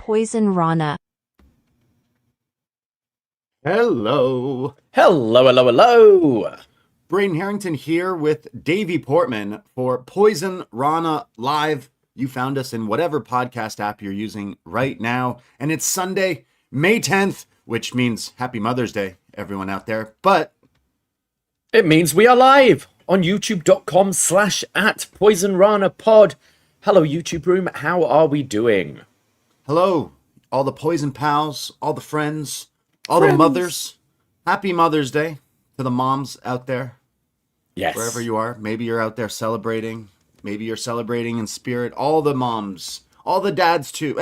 Poisonrana. Hello. Hello. Braden Herrington here with Davie Portman for Poisonrana Live. You found us in whatever podcast app you're using right now. And it's Sunday, May 10th, which means Happy Mother's Day, everyone out there. But it means we are live on youtube.com/@PoisonRanaPod. Hello, YouTube room. How are we doing? hello, all the Poison pals, all the friends, all the mothers. Happy Mother's Day to the moms out there. Yes. Wherever you are. Maybe you're out there celebrating. Maybe you're celebrating in spirit. All the moms. All the dads too.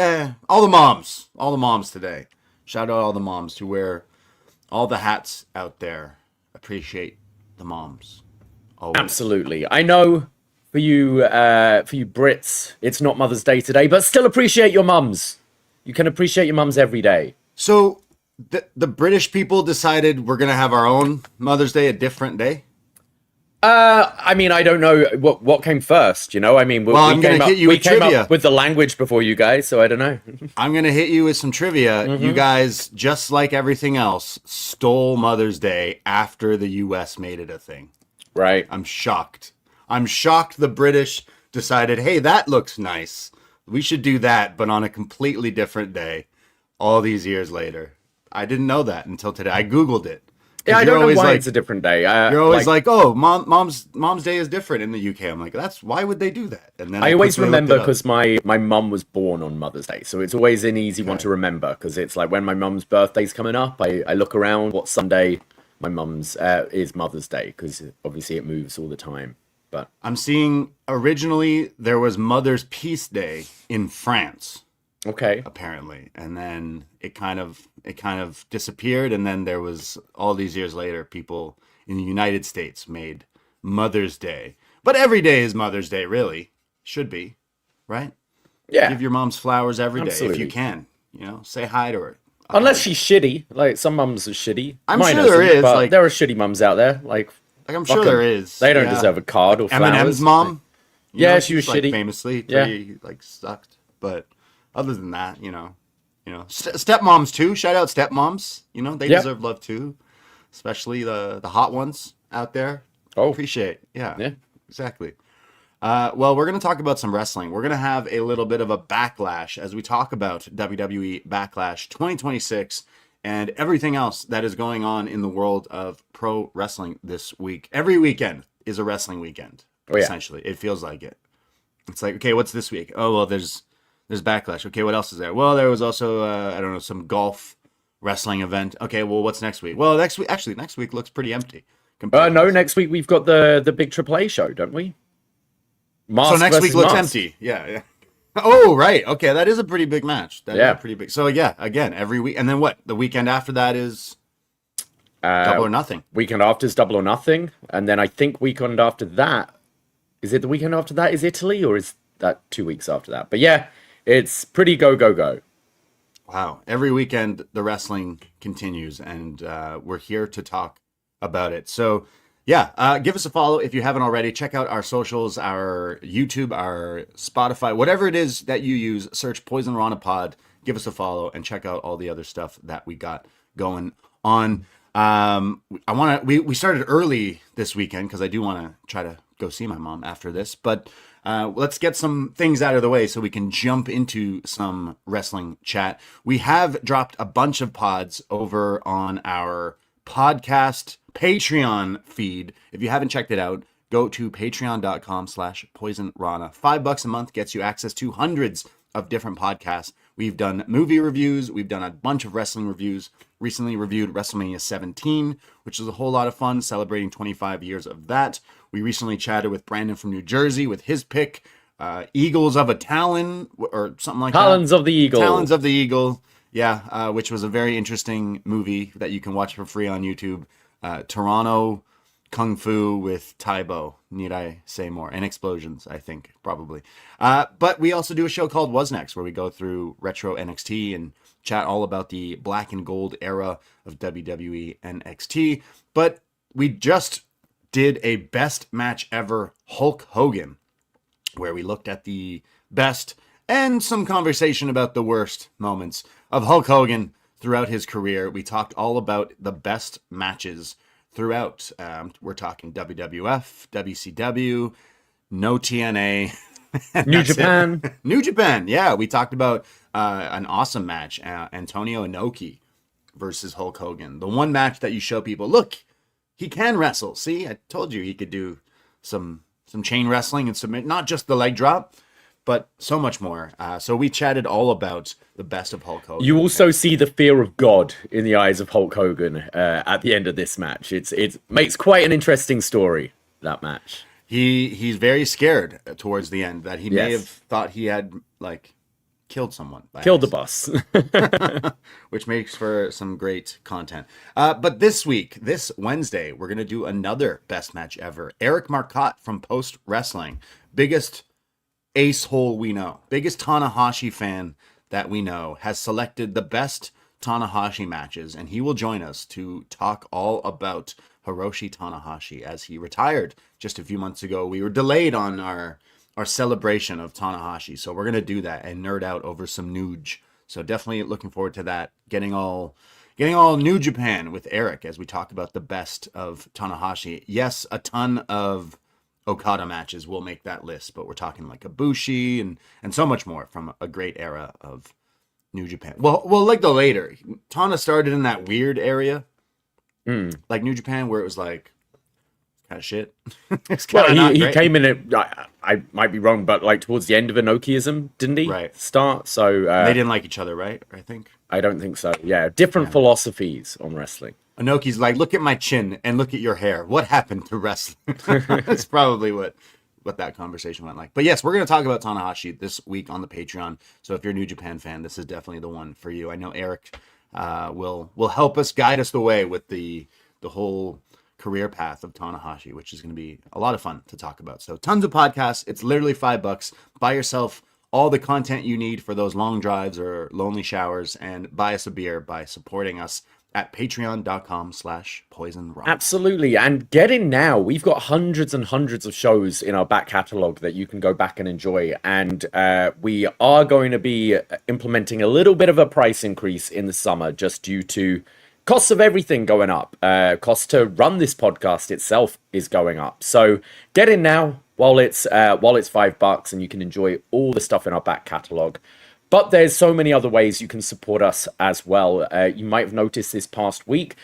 All the moms. All the moms today. Shout out all the moms who wear all the hats out there. Appreciate the moms. Always. Absolutely. I know for you Brits, it's not Mother's Day today, but still appreciate your mums. You can appreciate your mums every day. So the British people decided we're going to have our own Mother's Day a different day? I mean, I don't know what came first, you know? I mean, we came up with the language before you guys, so I don't know. I'm going to hit you with some trivia. Mm-hmm. You guys, just like everything else, stole Mother's Day after the U.S. made it a thing. Right. I'm shocked the British decided, hey, that looks nice. We should do that, but on a completely different day all these years later. I didn't know that until today. I Googled it. Yeah, I don't know why it's a different day. You're always like, oh, mom's day is different in the UK. I'm like, why would they do that? And then I always remember because my mum was born on Mother's Day. So it's always an easy one to remember because it's like when my mum's birthday's coming up, I look around what Sunday my mum's is Mother's Day because obviously it moves all the time. But I'm seeing originally there was Mother's Peace Day in France. Okay. Apparently. And then it kind of disappeared. And then there was all these years later, people in the United States made Mother's Day. But every day is Mother's Day, really. Should be, right? Yeah. Give your mom's flowers every day if you can. You know, say hi to her. Unless she's shitty. Like some mums are shitty. I'm sure there is. But like there are shitty mums out there. Like I'm sure there is. They don't deserve a card or flowers. Eminem's mom. Yeah, she was shitty. Famously, pretty sucked. But other than that, you know, stepmoms too. Shout out stepmoms. You know, they deserve love too, especially the hot ones out there. Oh, appreciate. Yeah, exactly. Well, we're gonna talk about some wrestling. We're gonna have a little bit of a backlash as we talk about WWE Backlash 2026 and everything else that is going on in the world of pro wrestling this week. Every weekend is a wrestling weekend. Oh, essentially, it feels like it. It's like, okay, what's this week? Oh, well, there's Backlash. Okay, what else is there? Well, there was also, I don't know, some golf wrestling event. Okay, well, what's next week? Well, next week looks pretty empty. No, next week we've got the big AAA show, don't we? So next week looks empty. Yeah. Oh, right. Okay, that is a pretty big match. That is pretty big. So, yeah, again, every week. And then what? The weekend after that is Double or Nothing. Weekend after is Double or Nothing. And then I think weekend after that, is it the weekend after that is Italy or is that 2 weeks after that? But yeah, it's pretty go. Wow. Every weekend, the wrestling continues, and we're here to talk about it. So, yeah, give us a follow if you haven't already. Check out our socials, our YouTube, our Spotify, whatever it is that you use. Search Poisonrana Pod. Give us a follow and check out all the other stuff that we got going on. We started early this weekend because I do want to try to go see my mom after this, but let's get some things out of the way so we can jump into some wrestling chat. We have dropped a bunch of pods over on our podcast Patreon feed. If you haven't checked it out, go to patreon.com/poisonrana. $5 a month gets you access to hundreds of different podcasts. We've done movie reviews. We've done a bunch of wrestling reviews. Recently reviewed WrestleMania 17, which was a whole lot of fun, celebrating 25 years of that. We recently chatted with Brandon from New Jersey with his pick, Eagles of a Talon, or something like Talons that. Of the Eagle. Talons of the Eagle, yeah, which was a very interesting movie that you can watch for free on YouTube. Toronto Kung Fu with Taibo, need I say more? And explosions, I think, probably. But we also do a show called Was Next, where we go through retro NXT and chat all about the black and gold era of WWE NXT. But we just did a best match ever Hulk Hogan, where we looked at the best and some conversation about the worst moments of Hulk Hogan throughout his career. We talked all about the best matches throughout. We're talking WWF, WCW, no TNA. New Japan. New Japan, yeah. We talked about an awesome match, Antonio Inoki versus Hulk Hogan. The one match that you show people, look, he can wrestle. See, I told you he could do some chain wrestling and submit, not just the leg drop, but so much more. So we chatted all about the best of Hulk Hogan. You also see the fear of God in the eyes of Hulk Hogan at the end of this match. It makes quite an interesting story, that match. He's very scared towards the end that he may have thought he had killed someone. Killed the boss. Which makes for some great content. But this week, this Wednesday, we're going to do another best match ever. Eric Marcotte from Post Wrestling. Biggest ace hole we know. Biggest Tanahashi fan that we know has selected the best Tanahashi matches. And he will join us to talk all about Hiroshi Tanahashi as he retired just a few months ago. We were delayed on our celebration of Tanahashi, so we're going to do that and nerd out over some Nuge. So definitely looking forward to that. Getting all New Japan with Eric as we talk about the best of Tanahashi. Yes, a ton of Okada matches will make that list, but we're talking like Ibushi and so much more from a great era of New Japan. Well, like the later. Tana started in that weird area, like New Japan, where it was like kind of shit. He came in at, I might be wrong, but like towards the end of Enochiism, didn't he? Right. Start. So they didn't like each other, right? I think. I don't think so. Yeah, different philosophies on wrestling. Inoki's like, look at my chin and look at your hair. What happened to wrestling? That's probably what that conversation went like. But yes, we're going to talk about Tanahashi this week on the Patreon. So if you're a New Japan fan, this is definitely the one for you. I know Eric will help us, guide us the way with the whole career path of Tanahashi, which is going to be a lot of fun to talk about. So tons of podcasts. It's literally $5. Buy yourself all the content you need for those long drives or lonely showers, and buy us a beer by supporting us at patreon.com/Poisonrana. Absolutely. And get in now. We've got hundreds and hundreds of shows in our back catalogue that you can go back and enjoy. And we are going to be implementing a little bit of a price increase in the summer just due to costs of everything going up. Cost to run this podcast itself is going up. So get in now while it's $5 and you can enjoy all the stuff in our back catalogue. But there's so many other ways you can support us as well. You might have noticed this past week,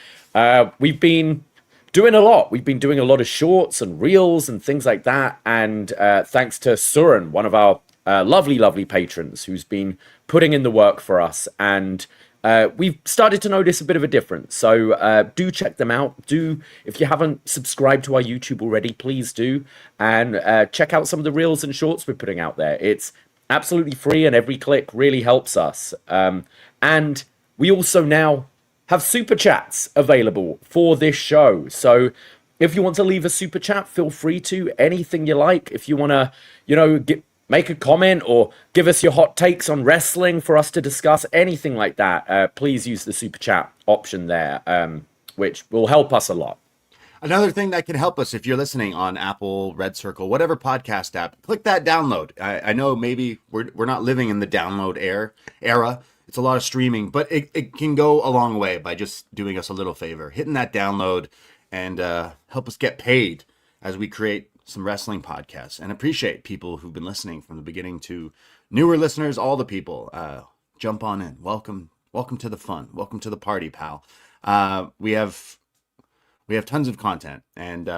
we've been doing a lot. We've been doing a lot of shorts and reels and things like that. And thanks to Suren, one of our lovely, lovely patrons who's been putting in the work for us. And we've started to notice a bit of a difference. So do check them out. If you haven't subscribed to our YouTube already, please do. And check out some of the reels and shorts we're putting out there. It's absolutely free, and every click really helps us. And we also now have super chats available for this show. So if you want to leave a super chat, feel free to. Anything you like. If you want to, make a comment or give us your hot takes on wrestling for us to discuss, anything like that, please use the super chat option there, which will help us a lot. Another thing that can help us, if you're listening on Apple, Red Circle, whatever podcast app, click that download. I know maybe we're not living in the download era. It's a lot of streaming, but it can go a long way by just doing us a little favor, hitting that download, and help us get paid as we create some wrestling podcasts. And appreciate people who've been listening from the beginning to newer listeners, all the people. Jump on in. Welcome to the fun. Welcome to the party, pal. We have tons of content, and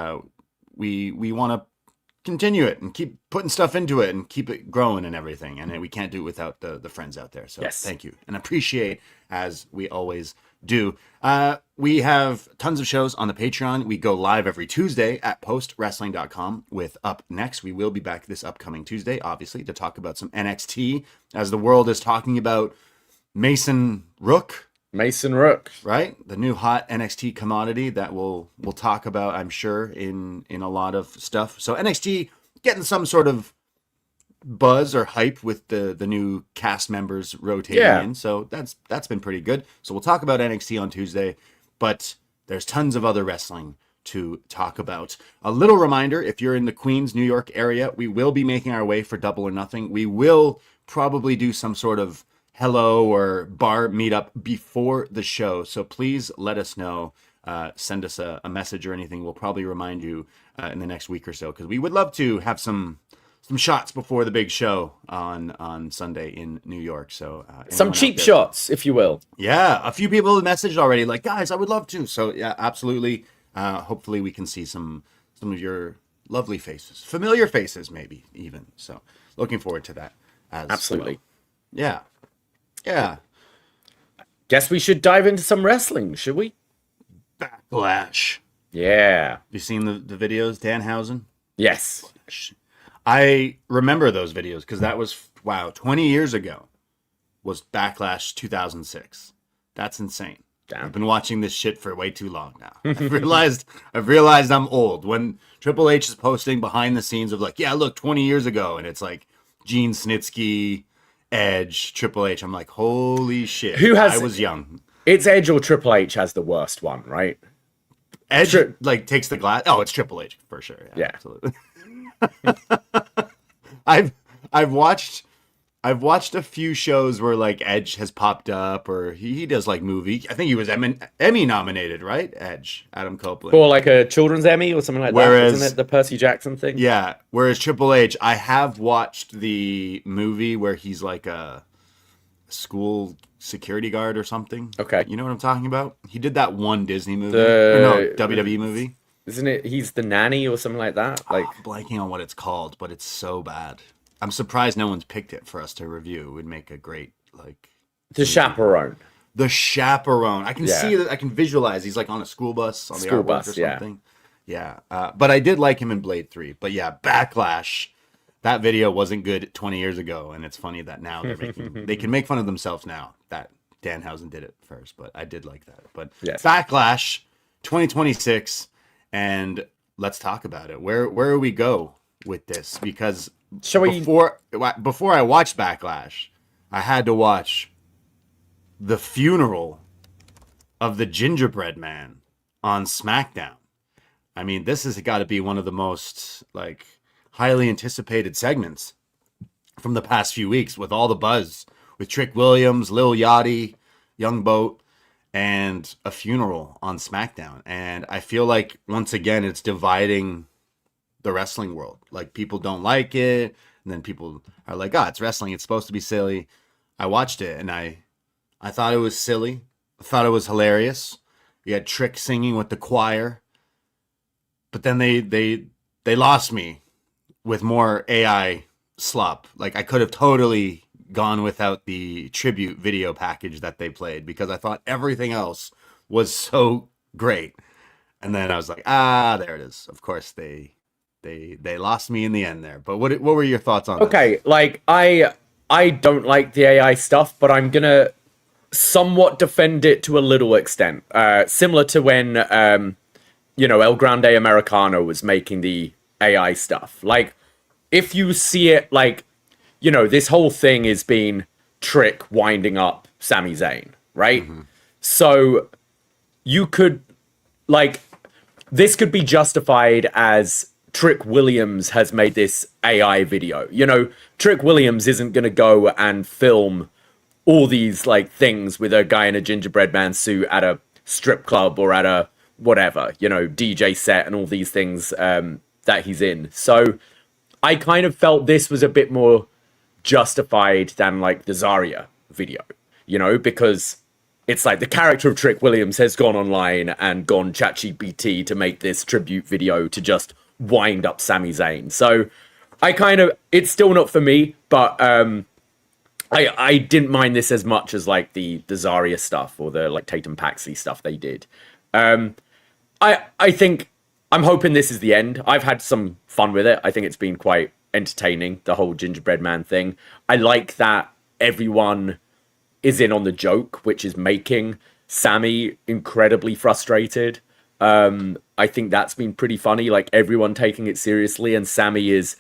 we want to continue it and keep putting stuff into it and keep it growing and everything. And we can't do it without the friends out there. So yes. Thank you and appreciate, as we always do. We have tons of shows on the Patreon. We go live every Tuesday at postwrestling.com with Up Next. We will be back this upcoming Tuesday, obviously, to talk about some NXT as the world is talking about Mason Rook, right? The new hot NXT commodity that we'll talk about, I'm sure, in a lot of stuff. So NXT getting some sort of buzz or hype with the new cast members rotating in. So that's been pretty good. So we'll talk about NXT on Tuesday, but there's tons of other wrestling to talk about. A little reminder, if you're in the Queens, New York area, we will be making our way for Double or Nothing. We will probably do some sort of hello or bar meetup before the show. So please let us know. Send us a message or anything. We'll probably remind you in the next week or so, because we would love to have some shots before the big show on Sunday in New York. So some cheap shots, if you will. Yeah, a few people have messaged already, like, guys, I would love to. So yeah, absolutely. Hopefully we can see some of your lovely faces, familiar faces, maybe even. So looking forward to that. Absolutely. Well. Yeah. Guess we should dive into some wrestling, should we? Backlash. Yeah. You seen the videos, Danhausen? Yes. I remember those videos because that was, 20 years ago was Backlash 2006. That's insane. Damn. I've been watching this shit for way too long now. I've realized I'm old. When Triple H is posting behind the scenes of like, yeah, look, 20 years ago, and it's like Gene Snitsky, Edge, Triple H. I'm like, holy shit. I was young. It's Edge or Triple H has the worst one, right? Edge takes the glass. Oh, it's Triple H for sure. Yeah. Absolutely. I've watched a few shows where like Edge has popped up, or he does like movie. I think he was Emmy nominated, right? Edge, Adam Copeland, or like a children's Emmy or something like that. Isn't it the Percy Jackson thing? Yeah. Whereas Triple H, I have watched the movie where he's like a school security guard or something. Okay, you know what I'm talking about? He did that one Disney movie, WWE movie. Isn't it? He's the nanny or something like that. Like I'm blanking on what it's called, but it's so bad. I'm surprised no one's picked it for us to review. It would make a great The Chaperone. The Chaperone. I can see that. I can visualize. He's like on a school bus on the artwork or something. Yeah. But I did like him in Blade 3. But yeah, Backlash. That video wasn't good 20 years ago, and it's funny that now they can make fun of themselves now that Danhausen did it first. But I did like that. But Backlash 2026. And let's talk about it. Where do we go with this? Because before I watched Backlash, I had to watch the funeral of the gingerbread man on SmackDown. I mean, this has got to be one of the most highly anticipated segments from the past few weeks, with all the buzz with Trick Williams, Lil Yachty, Young Boat, and a funeral on SmackDown. And I feel like once again it's dividing the wrestling world. Like, people don't like it, and then people are like, it's wrestling, it's supposed to be silly. I watched it and I thought it was silly. I thought it was hilarious. You had Trick singing with the choir, but then they lost me with more AI slop. Like, I could have totally gone without the tribute video package that they played, because I thought everything else was so great. And then I was like, there it is. Of course they lost me in the end there. But what were your thoughts on this? Like, I don't like the AI stuff, but I'm gonna somewhat defend it to a little extent. Similar to when El Grande Americano was making the AI stuff. Like, if you see it this whole thing is being Trick winding up Sami Zayn, right? Mm-hmm. So you could, this could be justified as Trick Williams has made this AI video. Trick Williams isn't going to go and film all these, things with a guy in a gingerbread man suit at a strip club or at a whatever, DJ set and all these things that he's in. So I kind of felt this was a bit more justified than the Zarya video, because it's the character of Trick Williams has gone online and gone ChatGPT to make this tribute video to just wind up Sami Zayn. So it's still not for me, but I didn't mind this as much as the Zarya stuff or the Tatum Paxley stuff they did. I think I'm hoping this is the end. I've had some fun with it. I think it's been quite entertaining, the whole gingerbread man thing. I like that everyone is in on the joke, which is making Sami incredibly frustrated. I think that's been pretty funny, everyone taking it seriously, and Sami is,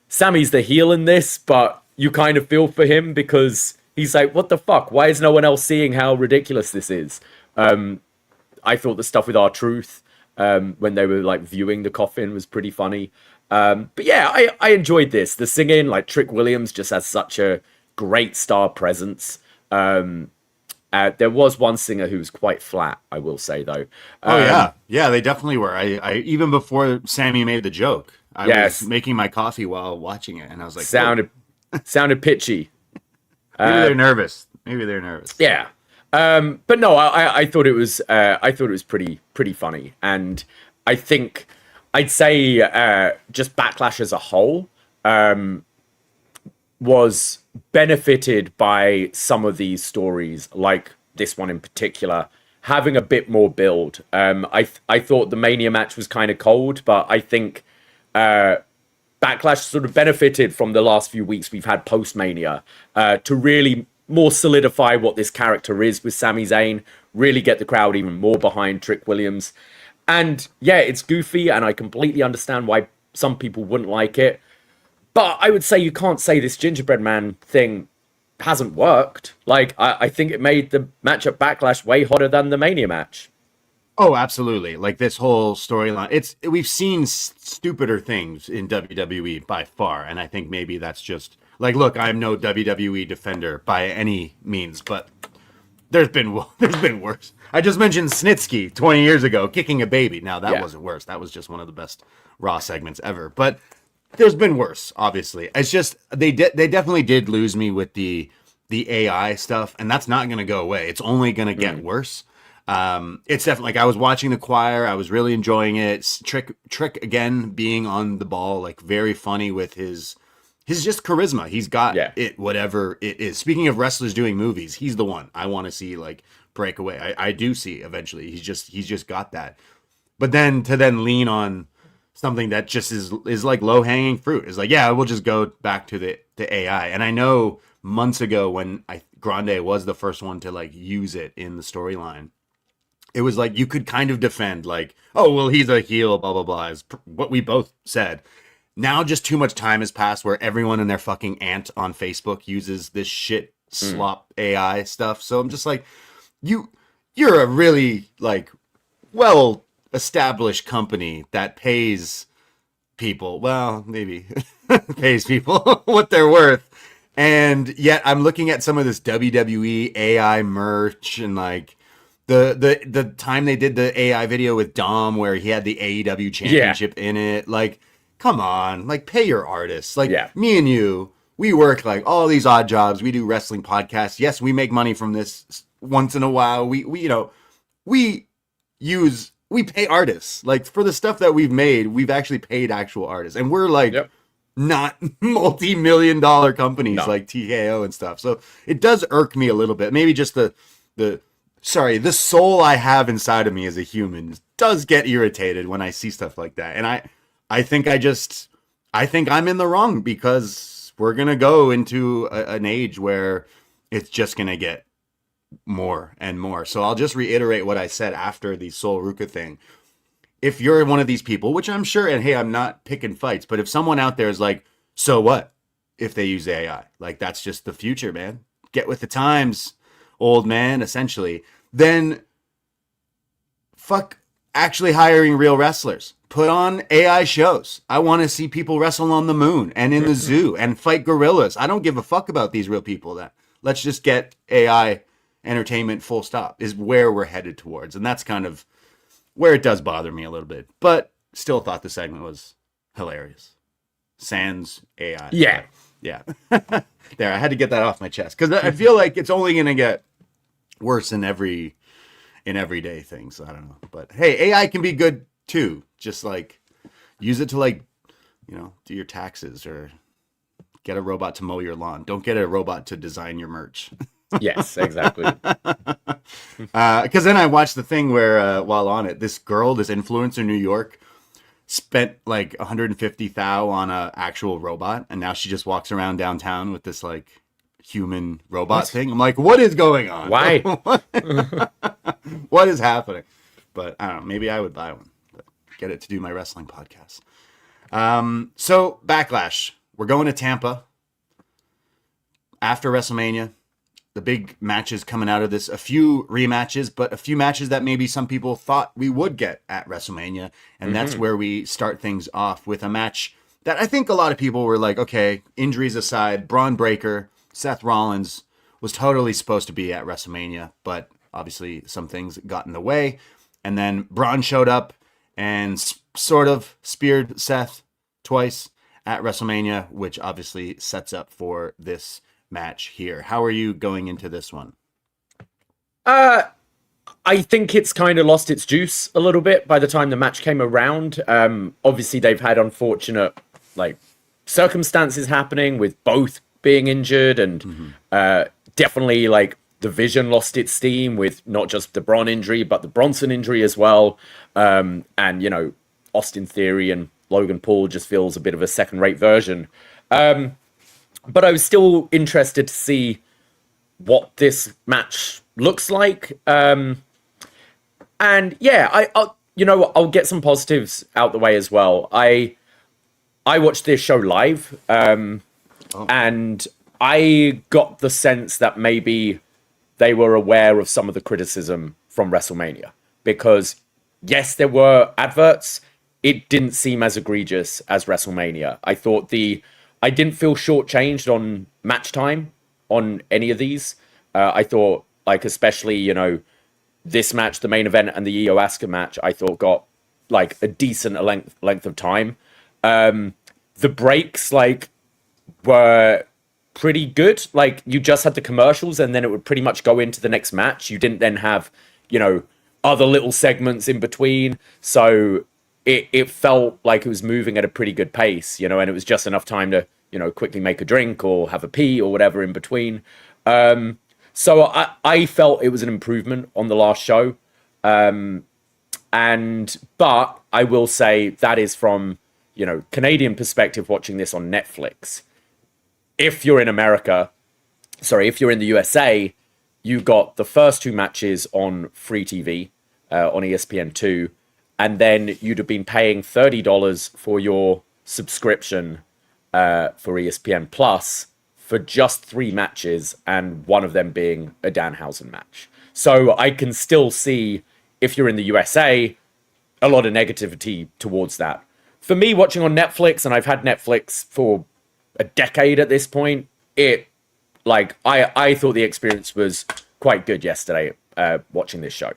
Sami's the heel in this, but you kind of feel for him because he's like, what the fuck? Why is no one else seeing how ridiculous this is? I thought the stuff with R-Truth, when they were viewing the coffin was pretty funny. But yeah, I enjoyed this. The singing, like Trick Williams just has such a great star presence. There was one singer who was quite flat, I will say though. Oh yeah, they definitely were. I even before Sammy made the joke, I was making my coffee while watching it, and I was like, sounded pitchy. Maybe they're nervous. Maybe they're nervous. Yeah. But no, I thought it was pretty funny, and I think I'd say just Backlash as a whole was benefited by some of these stories, like this one in particular, having a bit more build. I thought the Mania match was kind of cold, but I think Backlash sort of benefited from the last few weeks we've had post Mania to really more solidify what this character is with Sami Zayn, really get the crowd even more behind Trick Williams. And yeah, it's goofy, and I completely understand why some people wouldn't like it. But I would say you can't say this Gingerbread Man thing hasn't worked. Like, I think it made the match at Backlash way hotter than the Mania match. Oh, absolutely. Like this whole storyline, we've seen stupider things in WWE by far. And I think maybe that's just like, look, I'm no WWE defender by any means, but there's been worse. I just mentioned Snitsky 20 years ago kicking a baby. Now that wasn't worse. That was just one of the best Raw segments ever. But there's been worse, obviously. It's just they definitely did lose me with the AI stuff, and that's not going to go away. It's only going to get worse. It's definitely like I was watching The Choir. I was really enjoying it. Trick again being on the ball, like very funny with his just charisma. He's got it, whatever it is. Speaking of wrestlers doing movies, he's the one I want to see like break away. I do see eventually. He's just got that. But then to lean on something that just is like low hanging fruit is like, yeah, we'll just go back to the AI. And I know months ago when Grande was the first one to like use it in the storyline, it was like you could kind of defend like, oh well, he's a heel, blah blah blah, is what we both said. Now just too much time has passed where everyone and their fucking aunt on Facebook uses this shit slop AI stuff. So I'm just like, you're a really like well established company that pays people, well, maybe pays people what they're worth. And yet I'm looking at some of this WWE AI merch and like the time they did the AI video with Dom where he had the AEW championship in it. Like, come on, like pay your artists. Like me and you, we work like all these odd jobs. We do wrestling podcasts. Yes, we make money from this once in a while. We pay artists. Like for the stuff that we've made, we've actually paid actual artists. And we're like not multi-million-dollar companies like TKO and stuff. So it does irk me a little bit. Maybe just the soul I have inside of me as a human does get irritated when I see stuff like that. And I think I'm in the wrong because we're going to go into an age where it's just going to get more and more. So I'll just reiterate what I said after the Sol Ruka thing. If you're one of these people, which I'm sure, and hey, I'm not picking fights, but if someone out there is like, so what if they use AI? Like, that's just the future, man. Get with the times, old man, essentially. Then fuck actually hiring real wrestlers. Put on AI shows. I want to see people wrestle on the moon and in the zoo and fight gorillas. I don't give a fuck about these real people. Let's just get AI entertainment full stop is where we're headed towards. And that's kind of where it does bother me a little bit, but still thought the segment was hilarious. Sans AI. Yeah. Yeah. There, I had to get that off my chest because I feel like it's only going to get worse in everyday things. I don't know. But hey, AI can be good too. Just like use it to like, do your taxes or get a robot to mow your lawn. Don't get a robot to design your merch. Yes, exactly. Because then I watched the thing where, while on it, this influencer in New York, spent like 150 thou on a actual robot, and now she just walks around downtown with this like human robot thing. I'm like, what is going on? Why? What is happening? But I don't know. Maybe I would buy one. But get it to do my wrestling podcast. So Backlash. We're going to Tampa after WrestleMania. The big matches coming out of this, a few rematches, but a few matches that maybe some people thought we would get at WrestleMania. And that's where we start things off with a match that I think a lot of people were like, okay, injuries aside, Braun Breaker, Seth Rollins was totally supposed to be at WrestleMania, but obviously some things got in the way. And then Braun showed up and sort of speared Seth twice at WrestleMania, which obviously sets up for this match here. How are you going into this one? I think it's kind of lost its juice a little bit by the time the match came around. Obviously, they've had unfortunate circumstances happening with both being injured, and definitely the Vision lost its steam with not just the Bron injury, but the Bronson injury as well. And Austin Theory and Logan Paul just feels a bit of a second-rate version. But I was still interested to see what this match looks like. And yeah, I'll get some positives out the way as well. I watched this show live, and I got the sense that maybe they were aware of some of the criticism from WrestleMania, because yes, there were adverts. It didn't seem as egregious as WrestleMania. I didn't feel shortchanged on match time on any of these. I thought, especially, this match, the main event, and the IYO Asuka match, I thought got a decent length of time. The breaks were pretty good. You just had the commercials, and then it would pretty much go into the next match. You didn't then have other little segments in between, so it felt like it was moving at a pretty good pace, and it was just enough time to quickly make a drink or have a pee or whatever in between. So I felt it was an improvement on the last show. But I will say that is from, Canadian perspective, watching this on Netflix. If you're in the USA, you got the first two matches on free TV, on ESPN2, and then you'd have been paying $30 for your subscription for ESPN Plus for just 3 matches, and one of them being a Danhausen match. So I can still see, if you're in the USA, a lot of negativity towards that. For me, watching on Netflix, and I've had Netflix for a decade at this point, I thought the experience was quite good yesterday watching this show.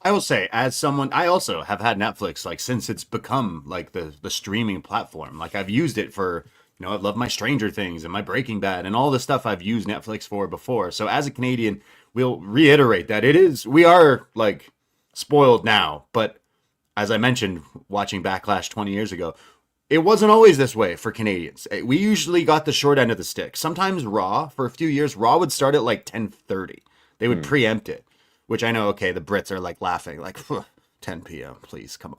I will say, as someone, I also have had Netflix since it's become the streaming platform. I've used it for, I've loved my Stranger Things and my Breaking Bad and all the stuff I've used Netflix for before. So as a Canadian, we'll reiterate that we are spoiled now. But as I mentioned, watching Backlash 20 years ago, it wasn't always this way for Canadians. We usually got the short end of the stick. Sometimes Raw, for a few years, Raw would start at 10:30. They would preempt it, which I know, okay, the Brits are laughing, 10 p.m., please, come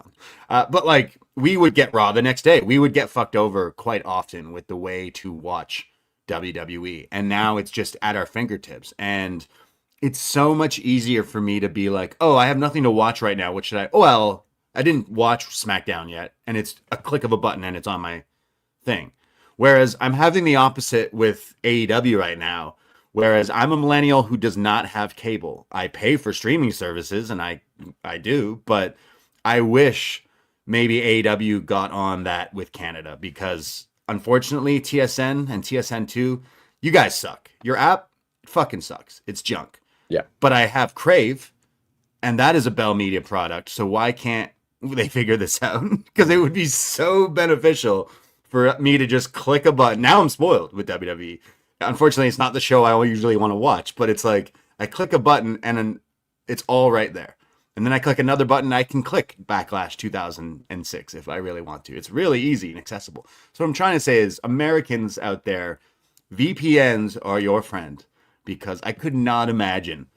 on. But we would get Raw the next day. We would get fucked over quite often with the way to watch WWE. And now it's just at our fingertips. And it's so much easier for me to be oh, I have nothing to watch right now. What should I? Oh, well, I didn't watch SmackDown yet. And it's a click of a button and it's on my thing. Whereas I'm having the opposite with AEW right now. Whereas I'm a millennial who does not have cable. I pay for streaming services, and I do, but I wish maybe AEW got on that with Canada, because unfortunately TSN and TSN2, you guys suck. Your app fucking sucks. It's junk. Yeah. But I have Crave, and that is a Bell Media product, so why can't they figure this out? Because it would be so beneficial for me to just click a button. Now I'm spoiled with WWE. Unfortunately, it's not the show I usually want to watch, but it's I click a button and then it's all right there. And then I click another button, I can click Backlash 2006 if I really want to. It's really easy and accessible. So what I'm trying to say is, Americans out there, VPNs are your friend, because I could not imagine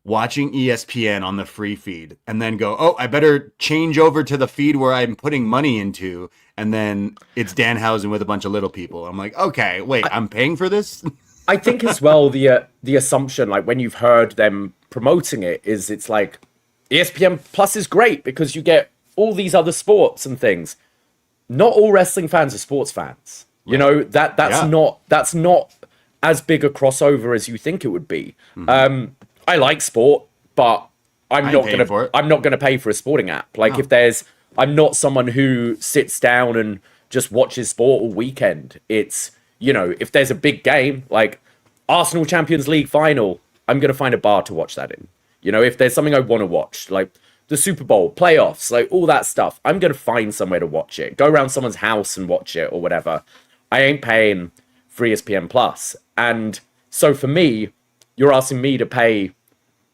watching ESPN on the free feed and then go, oh, I better change over to the feed where I'm putting money into, and then it's Danhausen with a bunch of little people. I'm okay, wait, I'm paying for this? I think as well, the assumption, when you've heard them promoting it, is it's ESPN Plus is great because you get all these other sports and things. Not all wrestling fans are sports fans. Right. That's not as big a crossover as you think it would be. Mm-hmm. I like sport, but I'm not gonna pay for a sporting app. I'm not someone who sits down and just watches sport all weekend. It's, you know, if there's a big game like Arsenal Champions League final, I'm going to find a bar to watch that in. You know, if there's something I want to watch, like the Super Bowl, playoffs, like all that stuff, I'm going to find somewhere to watch it. Go around someone's house and watch it or whatever. I ain't paying for ESPN Plus. And so for me, you're asking me to pay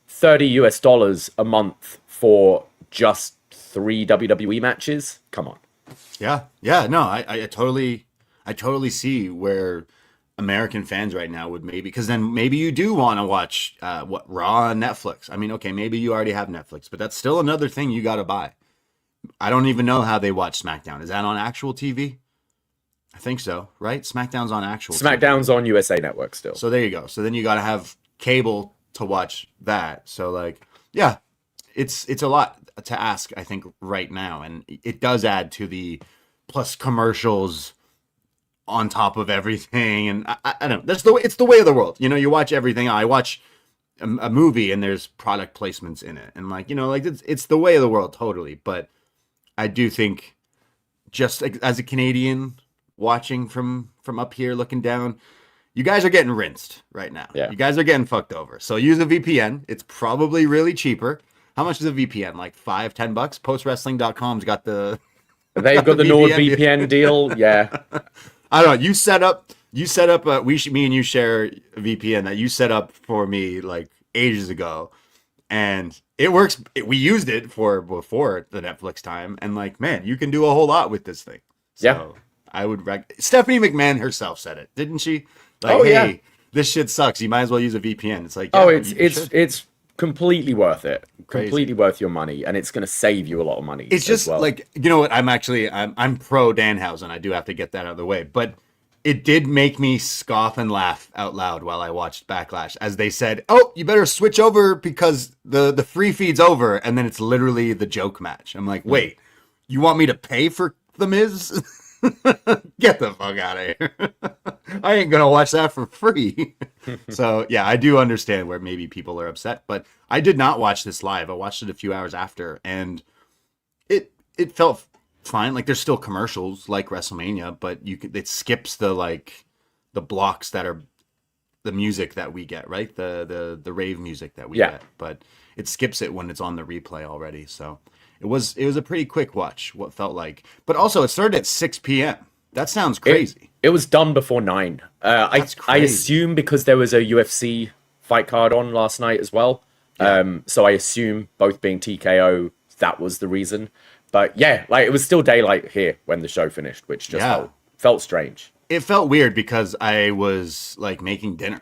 $30 a month for just 3 WWE matches? Come on. Yeah. No, I totally see where American fans right now would maybe, because then maybe you do want to watch Raw on Netflix. I mean, okay, maybe you already have Netflix, but that's still another thing you got to buy. I don't even know how they watch SmackDown. Is that on actual TV? I think so, right? SmackDown's on actual SmackDown's TV. on USA Network still. So there you go. So then you got to have cable to watch that. So like, yeah, it's a lot to ask, I think, right now. And it does add to the plus commercials on top of everything. And I don't know. It's the way of the world. You know, you watch everything. I watch a movie and there's product placements in it. And like, you know, like it's the way of the world totally. But I do think just as a Canadian watching from up here looking down, you guys are getting rinsed right now. Yeah. You guys are getting fucked over. So use a VPN. It's probably really cheaper. How much is a VPN? Like $5-10? Postwrestling.com's got the They've got the NordVPN deal. Yeah. I don't know. You set up me and you share a VPN that you set up for me like ages ago. And it works. We used it for before the Netflix time. And like, man, you can do a whole lot with this thing. So Yeah. I would Stephanie McMahon herself said it, didn't she? Like, hey, this shit sucks. You might as well use a VPN. It's like, yeah, it's completely worth it. Crazy. Completely worth your money, and it's going to save you a lot of money. It's just well. like, you know what? I'm pro Danhausen. I do have to get that out of the way, but it did make me scoff and laugh out loud while I watched Backlash, as they said, "Oh, you better switch over because the free feed's over," and then it's literally the joke match. I'm like, wait, you want me to pay for The Miz? Get the fuck out of here. I ain't gonna watch that for free. So yeah, I do understand where maybe people are upset, but I did not watch this live. I watched it a few hours after, and it felt fine. Like there's still commercials like WrestleMania, but it skips the blocks that are the music that we get, right? The rave music that we get, but it skips it when it's on the replay already. So it was a pretty quick watch, what felt like. But also, it started at 6 p.m. That sounds crazy. It was done before 9. I assume because there was a UFC fight card on last night as well. Yeah. So I assume both being TKO, that was the reason. But yeah, like it was still daylight here when the show finished, which just felt strange. It felt weird because I was like making dinner,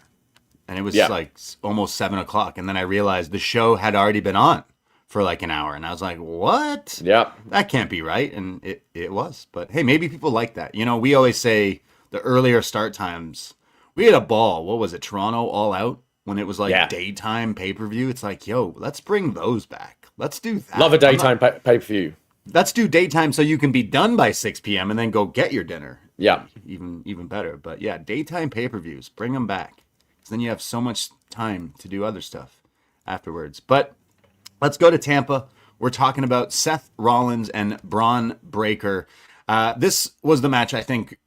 and it was like almost 7 o'clock, and then I realized the show had already been on for like an hour, and I was like, what? Yeah. That can't be right. And it was. But hey, maybe people like that. You know, we always say the earlier start times. We had a ball. What was it? Toronto All Out, when it was like daytime pay-per-view. It's like, yo, let's bring those back. Let's do that. Love a daytime pay-per-view. Let's do daytime so you can be done by 6 p.m. and then go get your dinner. Yeah. Even better. But yeah, daytime pay-per-views, bring them back. Because then you have so much time to do other stuff afterwards. But let's go to Tampa. We're talking about Seth Rollins and Bron Breakker. This was the match I think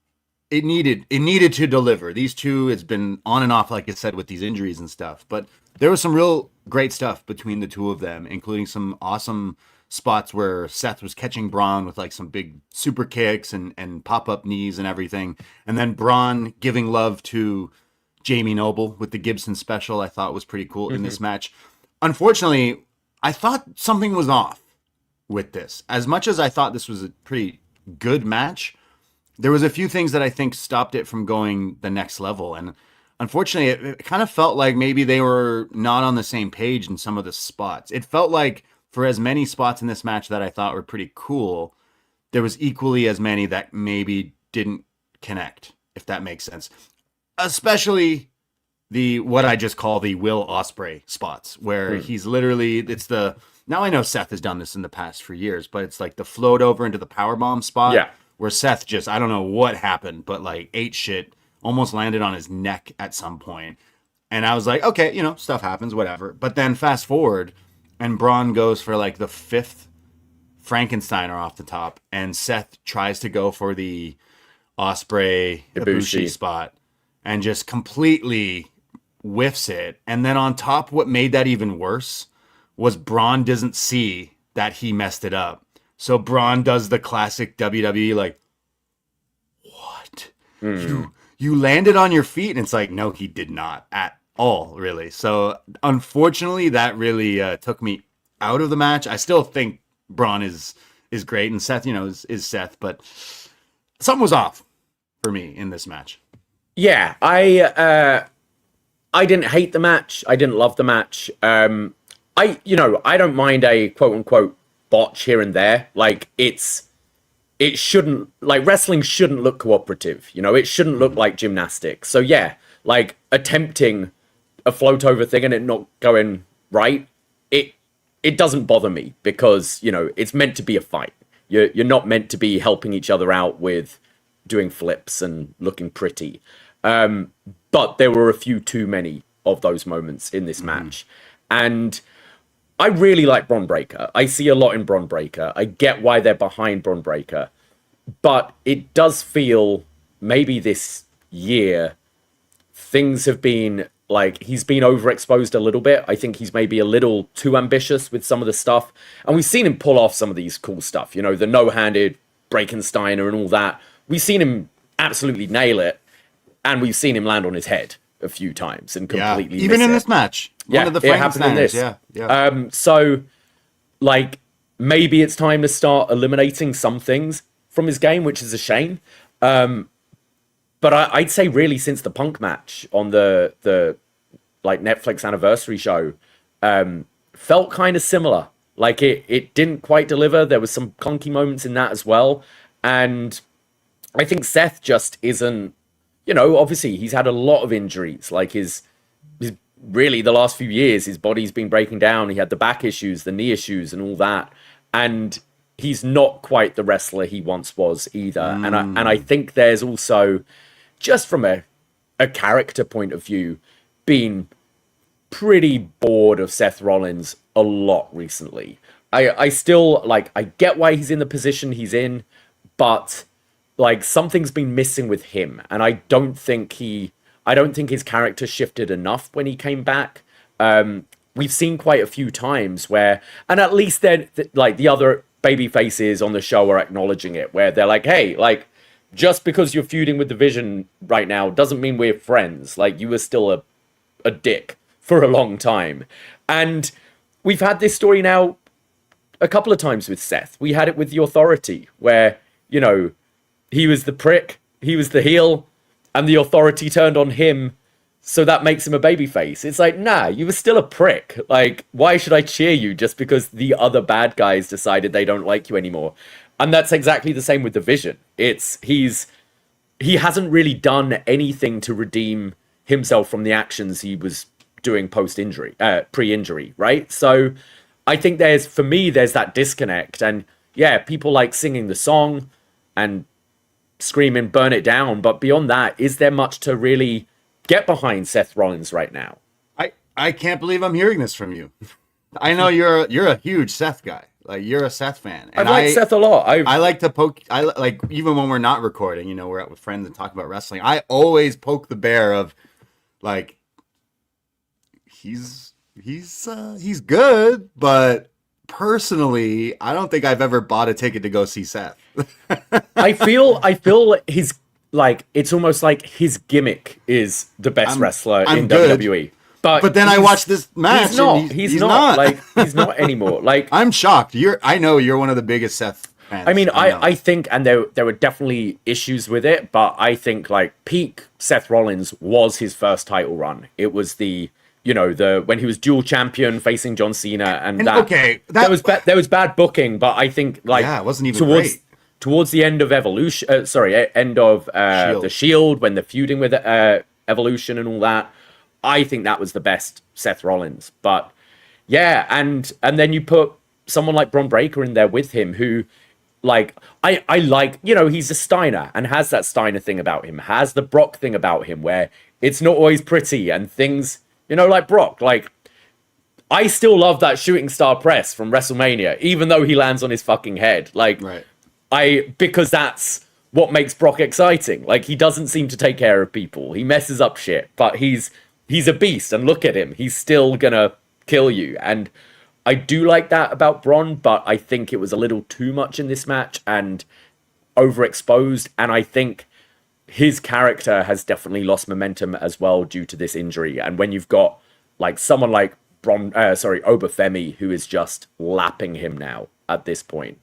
it needed to deliver. These two, it's been on and off, like I said, with these injuries and stuff. But there was some real great stuff between the two of them, including some awesome spots where Seth was catching Bron with like some big super kicks and pop-up knees and everything. And then Bron giving love to Jamie Noble with the Gibson special, I thought was pretty cool in this match. Unfortunately, I thought something was off with this. As much as I thought this was a pretty good match, there was a few things that I think stopped it from going the next level. And unfortunately, it kind of felt like maybe they were not on the same page in some of the spots. It felt like for as many spots in this match that I thought were pretty cool, there was equally as many that maybe didn't connect, if that makes sense. Especially what I just call the Will Ospreay spots, where he's literally, now I know Seth has done this in the past for years, but it's like the float over into the powerbomb spot where Seth just, I don't know what happened, but like ate shit, almost landed on his neck at some point. And I was like, okay, you know, stuff happens, whatever. But then fast forward, and Bron goes for like the fifth Frankensteiner off the top, and Seth tries to go for the Osprey Ibushi spot and just completely whiffs it. And then on top, what made that even worse was Bron doesn't see that he messed it up. So Bron does the classic WWE, like, what? You landed on your feet? And it's like, no, he did not at all, really. So unfortunately, that really took me out of the match. I still think Bron is great, and Seth, is Seth, but something was off for me in this match. Yeah, I didn't hate the match. I didn't love the match. I don't mind a quote unquote botch here and there. Like it shouldn't, like, wrestling shouldn't look cooperative. It shouldn't look like gymnastics. So yeah, like attempting a float over thing and it not going right, it doesn't bother me because, it's meant to be a fight. You're not meant to be helping each other out with doing flips and looking pretty. But there were a few too many of those moments in this match. And I really like Bron Breakker. I see a lot in Bron Breakker. I get why they're behind Bron Breakker. But it does feel, maybe this year, things have been, like, he's been overexposed a little bit. I think he's maybe a little too ambitious with some of the stuff. And we've seen him pull off some of these cool stuff. The no-handed Breakensteiner and all that. We've seen him absolutely nail it. And we've seen him land on his head a few times and completely even miss in it. this match. Yeah, One of the it happened in this. Yeah. So, like, maybe it's time to start eliminating some things from his game, which is a shame. But I'd say really since the Punk match on the like Netflix anniversary show, felt kind of similar. Like it didn't quite deliver. There was some clunky moments in that as well. And I think Seth just isn't, obviously he's had a lot of injuries. Like his really the last few years, his body's been breaking down. He had the back issues, the knee issues and all that. And he's not quite the wrestler he once was either. And I think there's also, just from a character point of view, been pretty bored of Seth Rollins a lot recently. I still, like, I get why he's in the position he's in, but like something's been missing with him. And I don't think his character shifted enough when he came back. We've seen quite a few times where, and at least then, like, the other baby faces on the show are acknowledging it, where they're like, hey, like, just because you're feuding with the Vision right now doesn't mean we're friends. Like, you were still a dick for a long time. And we've had this story now a couple of times with Seth. We had it with the Authority, where, he was the prick, he was the heel, and the Authority turned on him, so that makes him a babyface. It's like, nah, you were still a prick. Like, why should I cheer you just because the other bad guys decided they don't like you anymore? And that's exactly the same with the Vision. He hasn't really done anything to redeem himself from the actions he was doing pre-injury, right? So I think there's that disconnect. And yeah, people like singing the song and screaming, burn it down. But beyond that, is there much to really get behind Seth Rollins right now? I can't believe I'm hearing this from you. I know you're a huge Seth guy. Like, you're a Seth fan. And I like Seth a lot. I like to poke. Even when we're not recording, we're out with friends and talk about wrestling. I always poke the bear of, like, he's good, but personally, I don't think I've ever bought a ticket to go see Seth. I feel his, like, it's almost like his gimmick is the best wrestler in good. WWE. But then I watched this match. He's not. Like, he's not anymore. Like, I'm shocked. I know you're one of the biggest Seth fans. I mean, I think, and there were definitely issues with it, but I think, like, peak Seth Rollins was his first title run. It was the when he was dual champion facing John Cena, and there was bad booking, but I think, like, it wasn't even great. Towards the end of Evolution, end of the Shield, when they're feuding with Evolution and all that, I think that was the best Seth Rollins. But yeah, and then you put someone like Bron Breakker in there with him, who, like, I like, he's a Steiner and has that Steiner thing about him, has the Brock thing about him, where it's not always pretty and things, like Brock. Like, I still love that shooting star press from WrestleMania, even though he lands on his fucking head. Like, because that's what makes Brock exciting. Like, he doesn't seem to take care of people. He messes up shit, but he's a beast. And look at him. He's still gonna kill you. And I do like that about Bron, but I think it was a little too much in this match and overexposed. And I think his character has definitely lost momentum as well due to this injury. And when you've got like someone like Obafemi, who is just lapping him now at this point.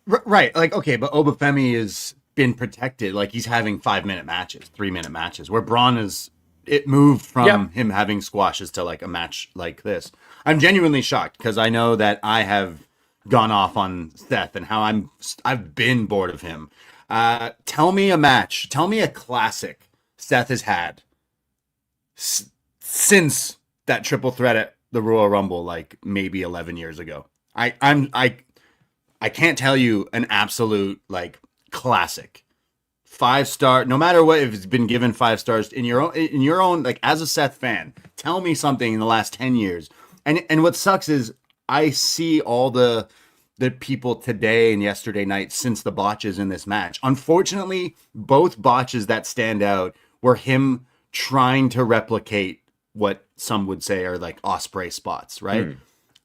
Right. Like, okay, but Obafemi has been protected. Like, he's having 5-minute matches, 3-minute matches, where Bron it moved from him having squashes to like a match like this. I'm genuinely shocked because I know that I have gone off on Seth and how I've been bored of him. Tell me a match. Tell me a classic Seth has had since that triple threat at the Royal Rumble, like maybe 11 years ago. I can't tell you an absolute like classic 5-star. No matter what, if it's been given 5 stars in your own like as a Seth fan, tell me something in the last 10 years. And what sucks is I see all the people today and yesterday night since the botches in this match. Unfortunately, both botches that stand out were him trying to replicate what some would say are like Ospreay spots, right?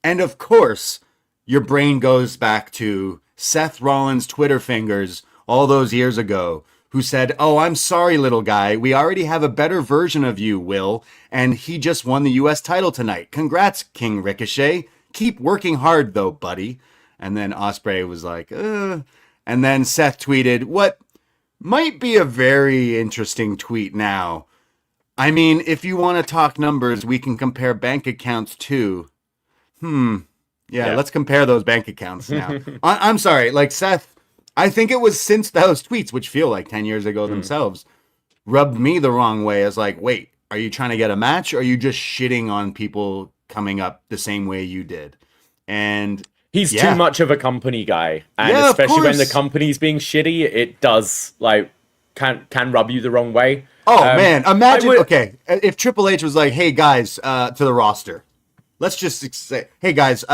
And of course, your brain goes back to Seth Rollins' Twitter fingers all those years ago, who said, "Oh, I'm sorry, little guy. We already have a better version of you, Will, and he just won the U.S. title tonight. Congrats, King Ricochet. Keep working hard, though, buddy." And then Ospreay was like, And then Seth tweeted, what might be a very interesting tweet now. I mean, if you want to talk numbers, we can compare bank accounts too. Yeah, let's compare those bank accounts now. I'm sorry, like Seth, I think it was since those tweets, which feel like 10 years ago themselves, rubbed me the wrong way as like, wait, are you trying to get a match or are you just shitting on people coming up the same way you did? And he's too much of a company guy. And especially when the company's being shitty, it does like can rub you the wrong way. Oh man, imagine if Triple H was like, "Hey guys, to the roster, let's just say, hey guys,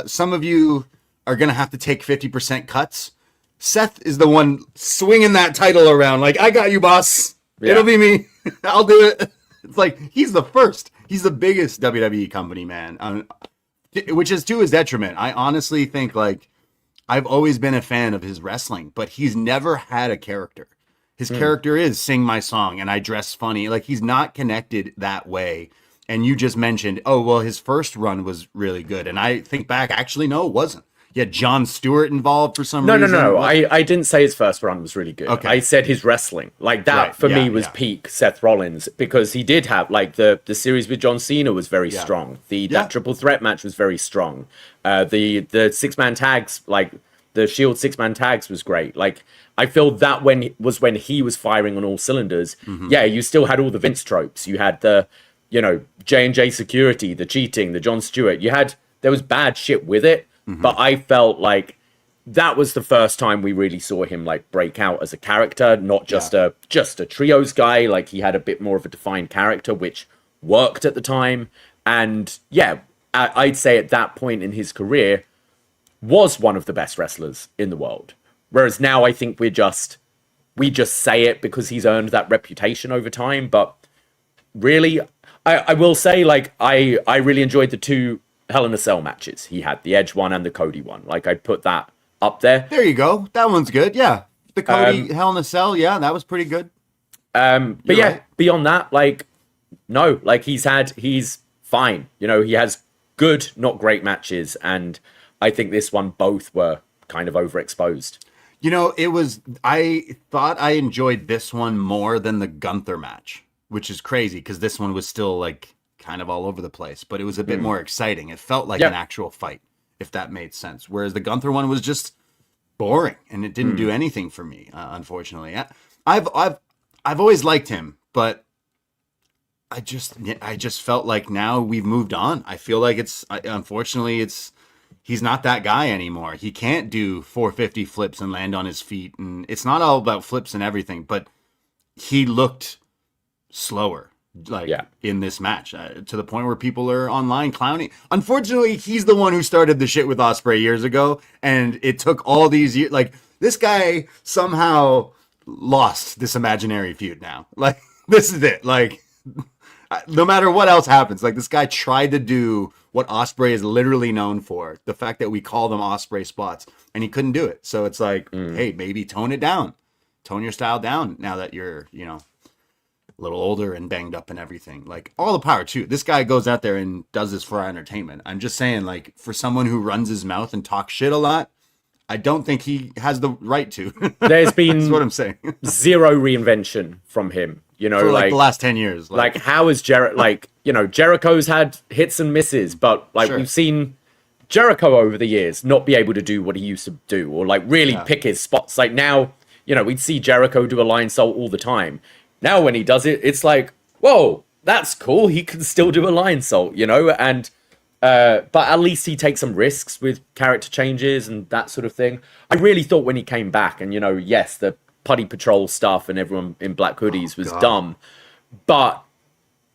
some of you are gonna have to take 50% cuts." Seth is the one swinging that title around, like, "I got you, boss. It'll be me. I'll do it." It's like he's the first. He's the biggest WWE company man, which is to his detriment. I honestly think like I've always been a fan of his wrestling, but he's never had a character. His character is sing my song and I dress funny. Like he's not connected that way. And you just mentioned, oh, well, his first run was really good. And I think back, actually, no, it wasn't. You had Jon Stewart involved for some reason. No. I didn't say his first run was really good. Okay. I said his wrestling. Like that for me was peak Seth Rollins because he did have like the series with John Cena was very strong. That triple threat match was very strong. The 6-man tags, like the Shield 6-man tags was great. Like I feel that when he was firing on all cylinders. Yeah, you still had all the Vince tropes. You had the, J&J security, the cheating, the Jon Stewart. There was bad shit with it. But I felt like that was the first time we really saw him like break out as a character, not just a trios guy. Like he had a bit more of a defined character, which worked at the time. And yeah, I'd say at that point in his career was one of the best wrestlers in the world. Whereas now I think we just say it because he's earned that reputation over time. But really, I will say like I really enjoyed the 2 Hell in a Cell matches he had, the Edge one and the Cody one. Like I'd put that up there. There you go. That one's good. Yeah. The Cody Hell in a Cell. Yeah, that was pretty good. But right. Beyond that, like, no, like he's fine. He has good, not great matches. And I think this one, both were kind of overexposed. I thought I enjoyed this one more than the Gunther match, which is crazy because this one was still like kind of all over the place, but it was a bit more exciting. It felt like an actual fight, if that made sense. Whereas the Gunther one was just boring and it didn't do anything for me, unfortunately. I've always liked him, but I just felt like now we've moved on. I feel like unfortunately he's not that guy anymore. He can't do 450 flips and land on his feet, and it's not all about flips and everything, but he looked slower like in this match to the point where people are online clowning. Unfortunately, he's the one who started the shit with Ospreay years ago, and it took all these years. Like, this guy somehow lost this imaginary feud now. Like, this is it. Like, no matter what else happens, like, this guy tried to do what Ospreay is literally known for, the fact that we call them Ospreay spots, and he couldn't do it. So it's like, hey, maybe tone it down. Tone your style down now that you're, you know, a little older and banged up and everything. Like, all the power too. This guy goes out there and does this for our entertainment. I'm just saying, like, for someone who runs his mouth and talks shit a lot, I don't think he has the right to. There's been That's what I'm saying. zero reinvention from him. You know, for like the last 10 years. Like how is like, you know, Jericho's had hits and misses, but like we've seen Jericho over the years not be able to do what he used to do, or like really pick his spots. Like now, you know, we'd see Jericho do a lion salt all the time. Now when he does it, it's like, whoa, that's cool. He can still do a lion salt, you know? And but at least he takes some risks with character changes and that sort of thing. I really thought when he came back, and, you know, yes, the Putty Patrol stuff and everyone in black hoodies was dumb, but,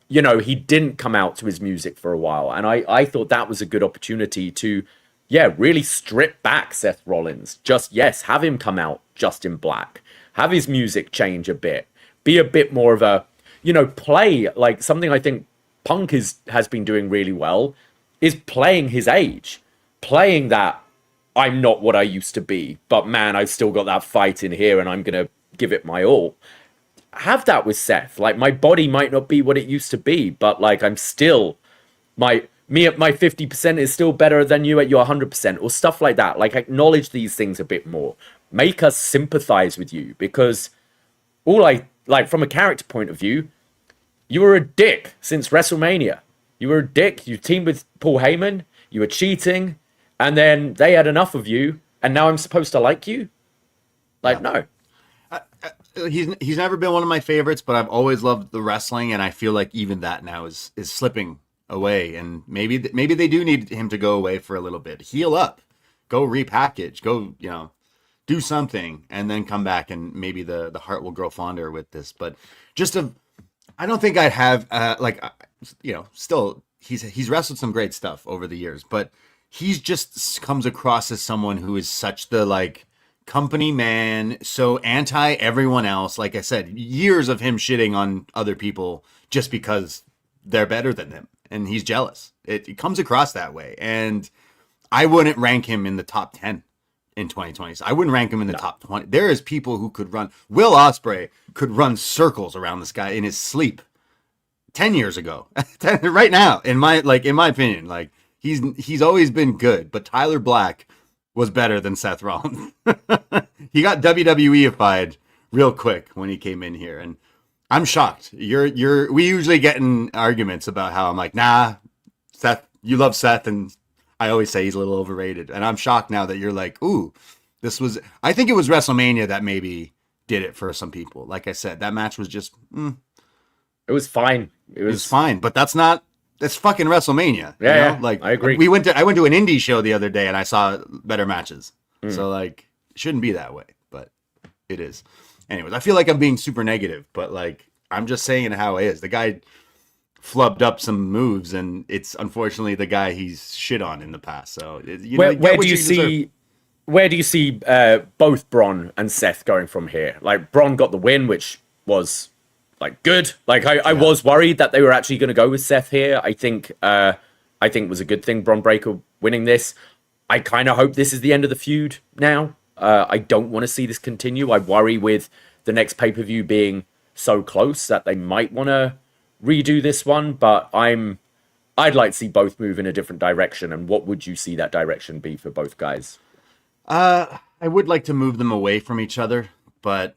you know, he didn't come out to his music for a while. And I thought that was a good opportunity to, really strip back Seth Rollins. Just, have him come out just in black. Have his music change a bit. Be a bit more of a, you know, play, like something I think Punk has been doing really well is playing his age. Playing that, I'm not what I used to be, but man, I've still got that fight in here and I'm going to give it my all. Have that with Seth. Like, my body might not be what it used to be, but like, I'm still, me at my 50% is still better than you at your 100%, or stuff like that. Like, acknowledge these things a bit more. Make us sympathize with you, because like, from a character point of view, you were a dick since WrestleMania. You were a dick. You teamed with Paul Heyman. You were cheating. And then they had enough of you. And now I'm supposed to like you? Like, no. He's never been one of my favorites, but I've always loved the wrestling. And I feel like even that now is slipping away. And maybe they do need him to go away for a little bit. Heal up. Go repackage. Go, you know, do something, and then come back, and maybe the heart will grow fonder with this. But I don't think I'd have still he's wrestled some great stuff over the years, but he's just comes across as someone who is such the like company man, so anti everyone else. Like I said, years of him shitting on other people just because they're better than him, and he's jealous. It comes across that way, and I wouldn't rank him in the top 10. In 2020. So I wouldn't rank him in the top 20. There is people who could run. Will Ospreay could run circles around this guy in his sleep 10 years ago. Right now, in my opinion, like he's always been good, but Tyler Black was better than Seth Rollins. He got WWEified real quick when he came in here, and I'm shocked. We usually get in arguments about how I'm like, nah, Seth, you love Seth, and I always say he's a little overrated, and I'm shocked now that you're like, ooh, I think it was WrestleMania that maybe did it for some people. Like I said, that match was just, It was fine. It was fine, but that's fucking WrestleMania. Yeah, you know? Like, I agree. I went to an indie show the other day and I saw better matches. So like, it shouldn't be that way, but it is. Anyways, I feel like I'm being super negative, but like, I'm just saying how it is. The guy flubbed up some moves, and it's unfortunately the guy he's shit on in the past. So where do you see both Bron and Seth going from here? Like, Bron got the win, which was like good. Like I was worried that they were actually going to go with Seth here. I think it was a good thing Bron Breakker winning this. I kind of hope this is the end of the feud now. I don't want to see this continue. I worry with the next pay-per-view being so close that they might want to redo this one, but I'd like to see both move in a different direction. And what would you see that direction be for both guys? I would like to move them away from each other, but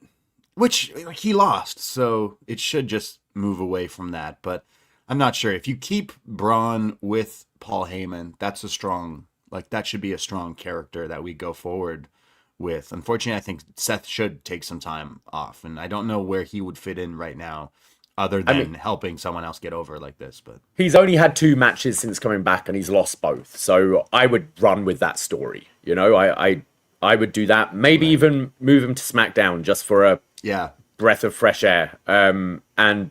which he lost, so it should just move away from that. But I'm not sure if you keep Braun with Paul Heyman, that should be a strong character that we go forward with. Unfortunately, I think Seth should take some time off, and I don't know where he would fit in right now, other than helping someone else get over like this. But he's only had 2 matches since coming back, and he's lost both. So I would run with that story. You know, I would do that. Maybe even move him to SmackDown just for a breath of fresh air. And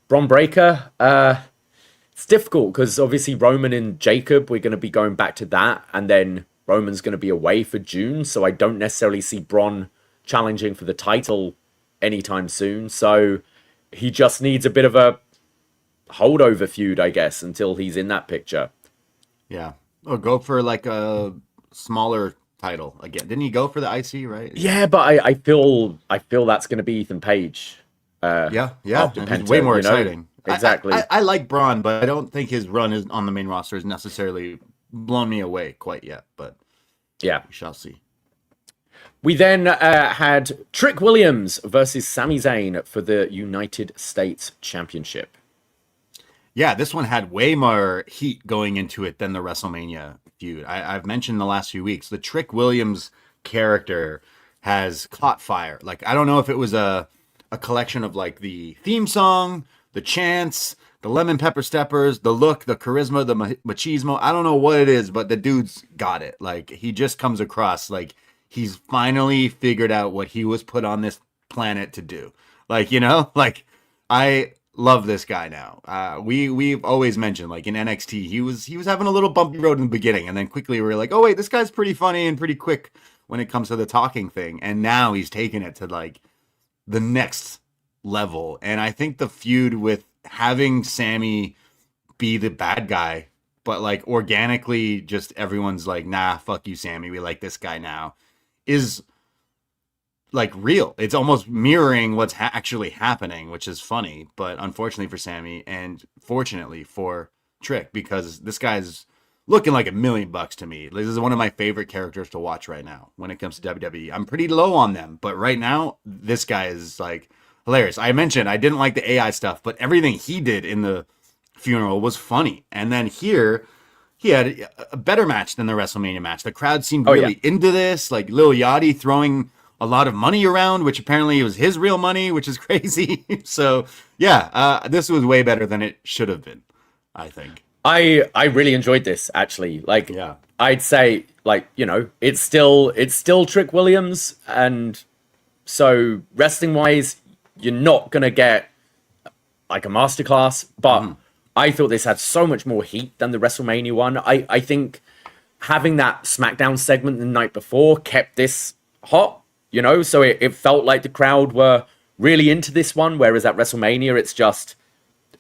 Bron Breakker. It's difficult because obviously Roman and Jacob, we're going to be going back to that, and then Roman's going to be away for June, so I don't necessarily see Bron challenging for the title anytime soon. So he just needs a bit of a holdover feud, I guess, until he's in that picture. Yeah. Or go for like a smaller title again. Didn't he go for the IC, right? Yeah, but I feel that's going to be Ethan Page. Yeah. After He's Penta, way more you know? exciting. Exactly. I like Braun, but I don't think his run is on the main roster is necessarily blown me away quite yet. But yeah, we shall see. We then had Trick Williams versus Sami Zayn for the United States Championship. Yeah, this one had way more heat going into it than the WrestleMania feud. I've mentioned the last few weeks, the Trick Williams character has caught fire. Like, I don't know if it was a collection of like the theme song, the chants, the lemon pepper steppers, the look, the charisma, the machismo. I don't know what it is, but the dude's got it. Like, he just comes across like he's finally figured out what he was put on this planet to do. Like, you know, like I love this guy now. We've always mentioned like in NXT, he was having a little bumpy road in the beginning, and then quickly we were like, oh wait, this guy's pretty funny and pretty quick when it comes to the talking thing. And now he's taken it to like the next level. And I think the feud with having Sami be the bad guy, but like organically just everyone's like, nah, fuck you, Sami, we like this guy now, is like real. It's almost mirroring what's actually happening, which is funny, but unfortunately for Sami and fortunately for Trick, because this guy's looking like $1 million to me. This is one of my favorite characters to watch right now when it comes to WWE. I'm pretty low on them, but right now this guy is like hilarious. I mentioned I didn't like the AI stuff, but everything he did in the funeral was funny. And then here he had a better match than the WrestleMania match. The crowd seemed really into this, like Lil Yachty throwing a lot of money around, which apparently was his real money, which is crazy. So yeah, this was way better than it should have been, I think. I really enjoyed this, actually. Like, yeah. I'd say, like, you know, it's still Trick Williams, and so wrestling wise, you're not gonna get like a masterclass, but I thought this had so much more heat than the WrestleMania one. I think having that SmackDown segment the night before kept this hot, you know, so it felt like the crowd were really into this one, whereas at WrestleMania it's just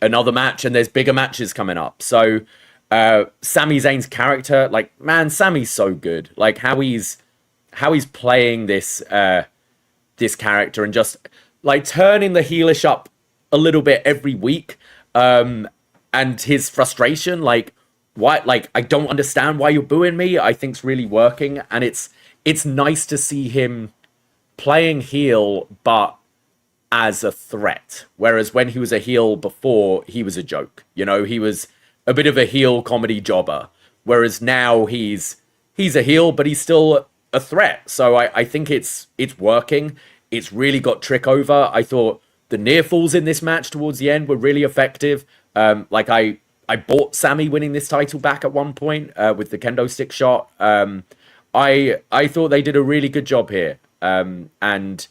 another match and there's bigger matches coming up. So Sami Zayn's character, like, man, Sami's so good. Like how he's playing this this character and just like turning the heelish up a little bit every week, and his frustration, like, why, like, I don't understand why you're booing me, I think's really working. And it's nice to see him playing heel but as a threat, whereas when he was a heel before, he was a joke, you know, he was a bit of a heel comedy jobber, whereas now he's a heel but he's still a threat. So I think it's working. It's really got Trick over. I thought the near falls in this match towards the end were really effective. Like I bought Sami winning this title back at one point with the kendo stick shot. I thought they did a really good job here, and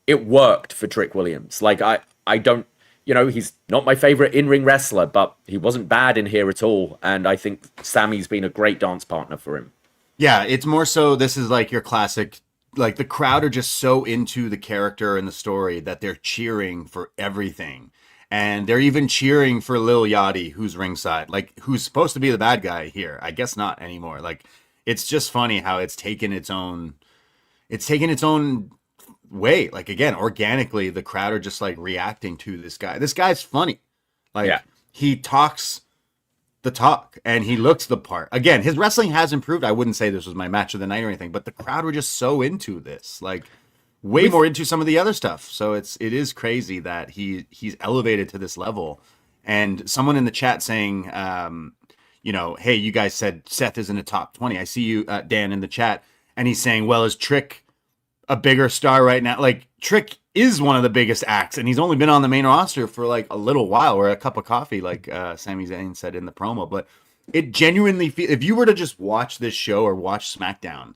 it worked for Trick Williams. Like I don't, you know, he's not my favorite in-ring wrestler, but he wasn't bad in here at all. And I think Sami's been a great dance partner for him. Yeah, it's more so this is like your classic, like the crowd are just so into the character and the story that they're cheering for everything. And they're even cheering for Lil Yachty, who's ringside, like who's supposed to be the bad guy here. I guess not anymore. Like, it's just funny how it's taken its own way. Like, again, organically, the crowd are just like reacting to this guy. This guy's funny. Like, he talks the talk and he looks the part. Again, his wrestling has improved. I wouldn't say this was my match of the night or anything, but the crowd were just so into this, like way more into some of the other stuff. So it is crazy that he's elevated to this level. And someone in the chat saying, you know, hey, you guys said Seth is in the top 20. I see you, Dan, in the chat. And he's saying, well, is Trick a bigger star right now? Like, Trick is one of the biggest acts, and he's only been on the main roster for like a little while, or a cup of coffee, like Sami Zayn said in the promo. But it genuinely if you were to just watch this show or watch SmackDown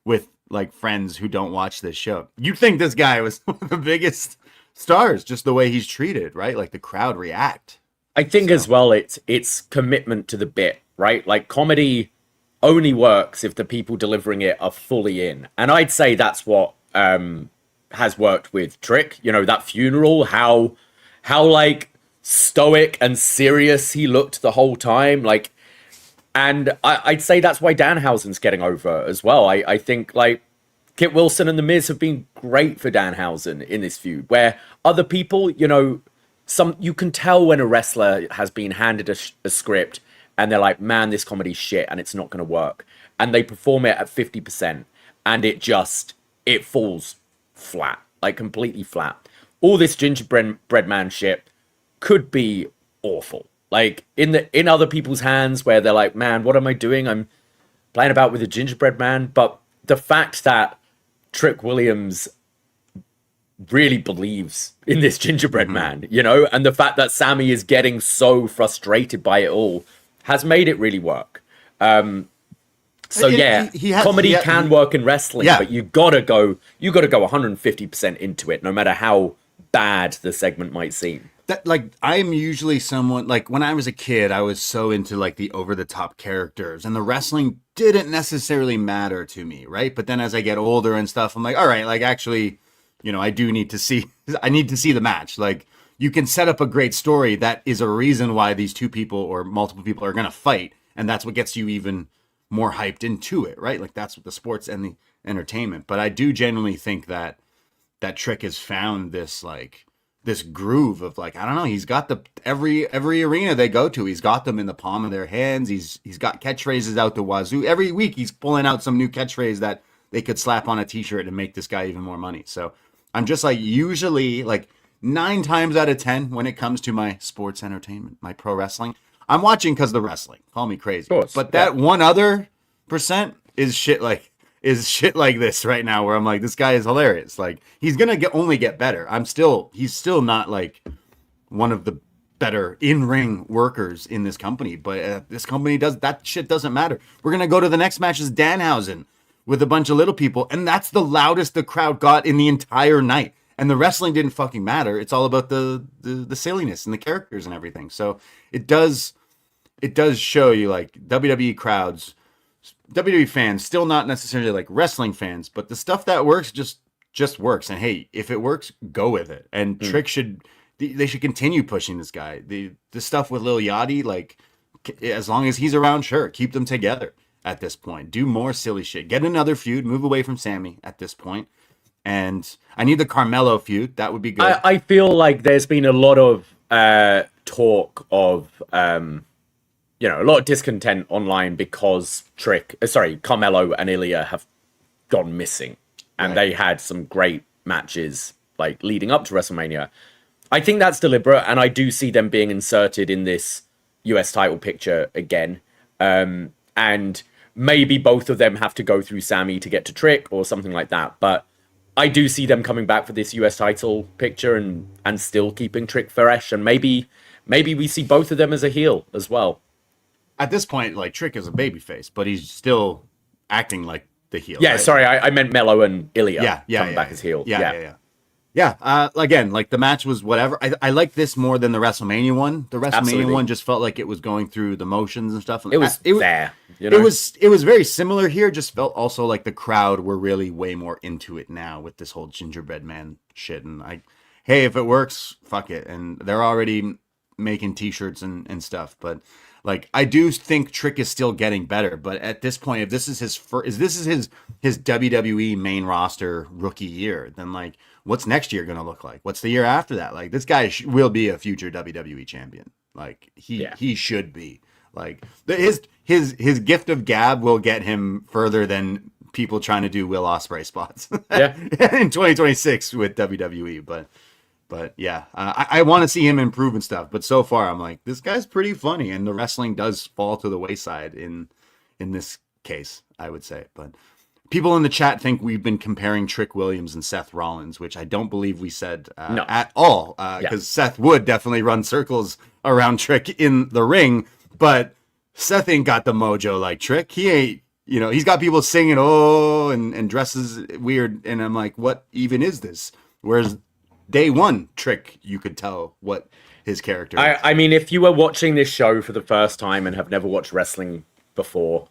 with like friends who don't watch this show, you'd think this guy was one of the biggest stars, just the way he's treated, right? Like the crowd react. I think as well, it's commitment to the bit, right? Like comedy only works if the people delivering it are fully in, and I'd say that's what has worked with Trick. You know, that funeral, how like stoic and serious he looked the whole time, like, and I'd say that's why Danhausen's getting over as well. I think like Kit Wilson and The Miz have been great for Danhausen in this feud, where other people, you know, you can tell when a wrestler has been handed a script and they're like, man, this comedy's shit and it's not going to work. And they perform it at 50% and it falls flat, like completely flat. All this gingerbread man shit could be awful. Like in other people's hands where they're like, man, what am I doing? I'm playing about with a gingerbread man. But the fact that Trick Williams really believes in this gingerbread man, you know, and the fact that Sami is getting so frustrated by it all has made it really work. So yeah, comedy can work in wrestling, but you gotta go 150% into it, no matter how bad the segment might seem. That, like, I'm usually someone, like, when I was a kid, I was so into like the over the top characters, and the wrestling didn't necessarily matter to me, right? But then as I get older and stuff, I'm like, all right, like, actually, you know, I need to see the match. Like, you can set up a great story that is a reason why these two people or multiple people are going to fight. And that's what gets you even more hyped into it, right? Like, that's what the sports and the entertainment. But I do genuinely think that Trick has found this, like, this groove of, like, I don't know, he's got every arena they go to, he's got them in the palm of their hands. He's got catchphrases out the wazoo. Every week he's pulling out some new catchphrase that they could slap on a t-shirt and make this guy even more money. So I'm just like, usually like 9 times out of 10 when it comes to my sports entertainment, my pro wrestling, I'm watching because the wrestling. Call me crazy. But that one other % is shit like this right now, where I'm like, this guy is hilarious. Like, he's gonna only get better. He's still not like one of the better in-ring workers in this company, but this company doesn't matter. We're gonna go to the next match is Danhausen with a bunch of little people, and that's the loudest the crowd got in the entire night. And the wrestling didn't fucking matter. It's all about the silliness and the characters and everything. So it does show you, like, WWE crowds, WWE fans, still not necessarily like wrestling fans, but the stuff that works just works. And hey, if it works, go with it. And Trick should continue pushing this guy. The stuff with Lil Yachty, like, as long as he's around, sure, keep them together at this point. Do more silly shit. Get another feud. Move away from Sami at this point. And I need the Carmelo feud. That would be good. I feel like there's been a lot of talk of a lot of discontent online because Carmelo and Ilya have gone missing, and they had some great matches like leading up to WrestleMania. I think that's deliberate, and I do see them being inserted in this US title picture again. And maybe both of them have to go through Sami to get to Trick or something like that. But I do see them coming back for this US title picture and still keeping Trick fresh. And maybe we see both of them as a heel as well. At this point, like, Trick is a babyface, but he's still acting like the heel. Yeah, right? sorry, I meant Mello and Ilya coming back as heel. Yeah. Again, like, the match was whatever. I like this more than the WrestleMania one. The WrestleMania one just felt like it was going through the motions and stuff. It was there. You know? It was very similar here. Just felt also like the crowd were really way more into it now with this whole gingerbread man shit. And hey, if it works, fuck it. And they're already making t-shirts and stuff. But, like, I do think Trick is still getting better. But at this point, if this is his WWE main roster rookie year, then, like, what's next year going to look like? What's the year after that? Like, this guy will be a future WWE champion. Like, he should be. Like, his gift of gab will get him further than people trying to do Will Ospreay spots in 2026 with WWE. But yeah, I want to see him improve and stuff. But so far, I'm like, this guy's pretty funny, and the wrestling does fall to the wayside in this case, I would say. But people in the chat think we've been comparing Trick Williams and Seth Rollins, which I don't believe we said at all, because Seth would definitely run circles around Trick in the ring, but Seth ain't got the mojo like Trick. He ain't, he's got people singing, and dresses weird, and I'm like, what even is this? Whereas day one, Trick, you could tell what his character is. I mean, if you were watching this show for the first time and have never watched wrestling before,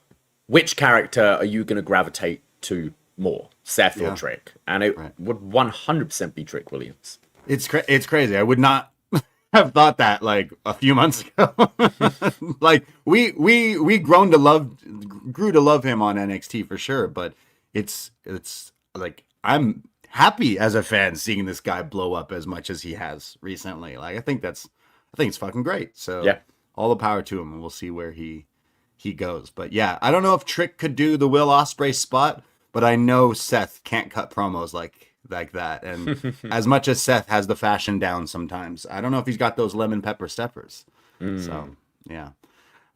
which character are you going to gravitate to more, Seth or Trick? And it would 100% be Trick Williams. It's crazy. I would not have thought that like a few months ago. Like we grew to love him on NXT for sure, but it's like I'm happy as a fan seeing this guy blow up as much as he has recently. Like I think it's fucking great. So yeah, all the power to him, and we'll see where he goes. But yeah, I don't know if Trick could do the Will Ospreay spot, but I know Seth can't cut promos like that. And as much as Seth has the fashion down sometimes, I don't know if he's got those lemon pepper steppers. So yeah,